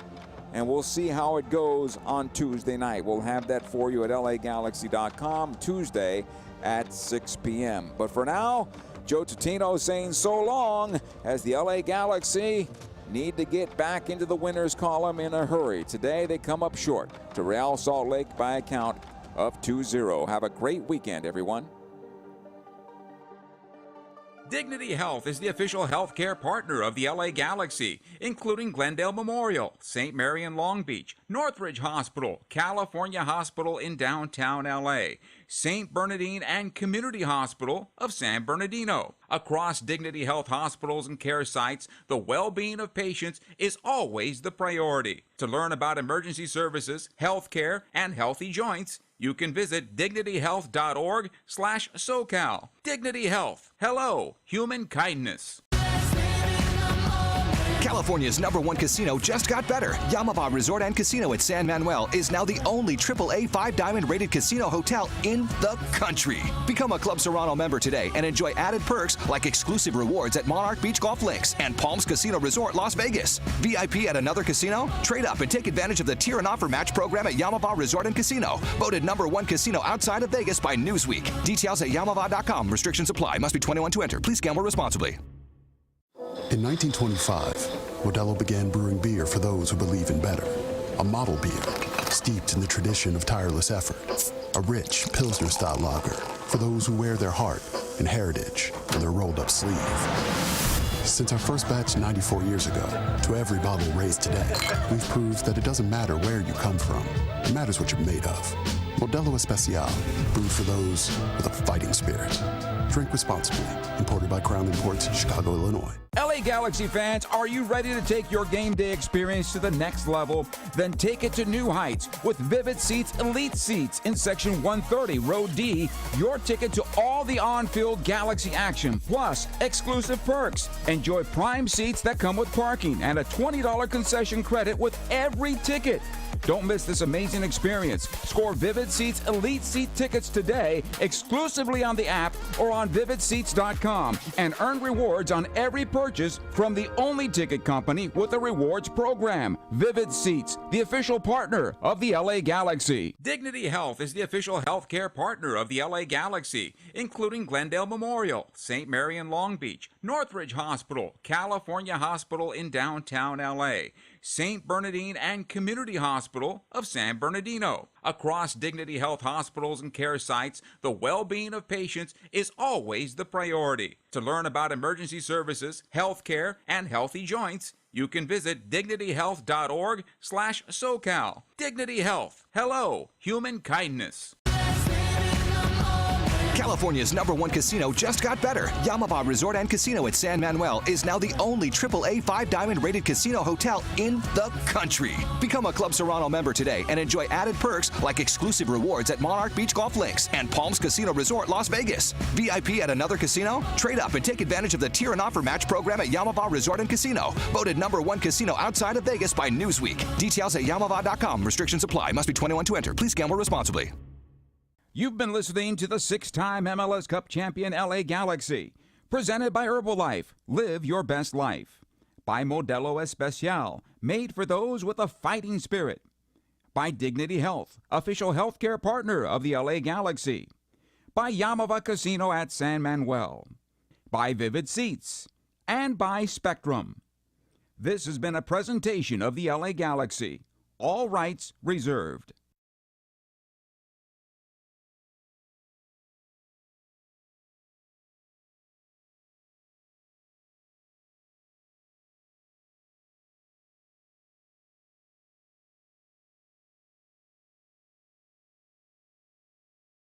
A: and we'll see how it goes on Tuesday night. We'll have that for you at LAGalaxy.com Tuesday at 6 p.m. But for now, Joe Tutino saying so long as the LA Galaxy need to get back into the winners column in a hurry. Today they come up short to Real Salt Lake by a count of 2-0. Have a great weekend, everyone.
B: Dignity Health is the official healthcare partner of the LA Galaxy, including Glendale Memorial, St. Mary in Long Beach, Northridge Hospital, California Hospital in downtown LA, St. Bernardine and Community Hospital of San Bernardino. Across Dignity Health hospitals and care sites, the well-being of patients is always the priority. To learn about emergency services, healthcare, and healthy joints, you can visit dignityhealth.org/SoCal. Dignity Health. Hello, human kindness.
C: California's #1 casino just got better. Yamava Resort and Casino at San Manuel is now the only AAA 5-diamond rated casino hotel in the country. Become a Club Serrano member today and enjoy added perks like exclusive rewards at Monarch Beach Golf Links and Palms Casino Resort, Las Vegas. VIP at another casino? Trade up and take advantage of the Tier and Offer Match program at Yamava Resort and Casino. Voted #1 casino outside of Vegas by Newsweek. Details at Yamava.com. Restrictions apply. Must be 21 to enter. Please gamble responsibly.
D: In 1925, Modelo began brewing beer for those who believe in better. A model beer, steeped in the tradition of tireless effort. A rich Pilsner-style lager for those who wear their heart and heritage on their rolled-up sleeve. Since our first batch 94 years ago, to every bottle raised today, we've proved that it doesn't matter where you come from. It matters what you're made of. Modelo Especial, brewed for those with a fighting spirit. Drink responsibly. Imported by Crown Imports, Chicago, Illinois.
B: LA Galaxy fans, are you ready to take your game day experience to the next level? Then take it to new heights with Vivid Seats Elite Seats in Section 130, Row D. Your ticket to all the on-field Galaxy action, plus exclusive perks. Enjoy prime seats that come with parking and a $20 concession credit with every ticket. Don't miss this amazing experience. Score Vivid Seats Elite Seat tickets today exclusively on the app or on vividseats.com and earn rewards on every purchase from the only ticket company with a rewards program. Vivid Seats, the official partner of the LA Galaxy. Dignity Health is the official healthcare partner of the LA Galaxy, including Glendale Memorial, St. Mary in Long Beach, Northridge Hospital, California Hospital in downtown LA, St. Bernardine and Community Hospital of San Bernardino. Across Dignity Health hospitals and care sites, the well-being of patients is always the priority. To learn about emergency services, healthcare, and healthy joints, you can visit dignityhealth.org/SoCal. Dignity Health. Hello, human kindness.
C: California's #1 casino just got better. Yamava Resort and Casino at San Manuel is now the only AAA 5-diamond rated casino hotel in the country. Become a Club Serrano member today and enjoy added perks like exclusive rewards at Monarch Beach Golf Links and Palms Casino Resort, Las Vegas. VIP at another casino? Trade up and take advantage of the Tier and Offer Match program at Yamava Resort and Casino. Voted #1 casino outside of Vegas by Newsweek. Details at Yamava.com. Restrictions apply. Must be 21 to enter. Please gamble responsibly.
B: You've been listening to the 6-time MLS Cup champion LA Galaxy, presented by Herbalife. Live your best life. By Modelo Especial, made for those with a fighting spirit. By Dignity Health, official healthcare partner of the LA Galaxy. By Yamava Casino at San Manuel. By Vivid Seats. And by Spectrum. This has been a presentation of the LA Galaxy. All rights reserved.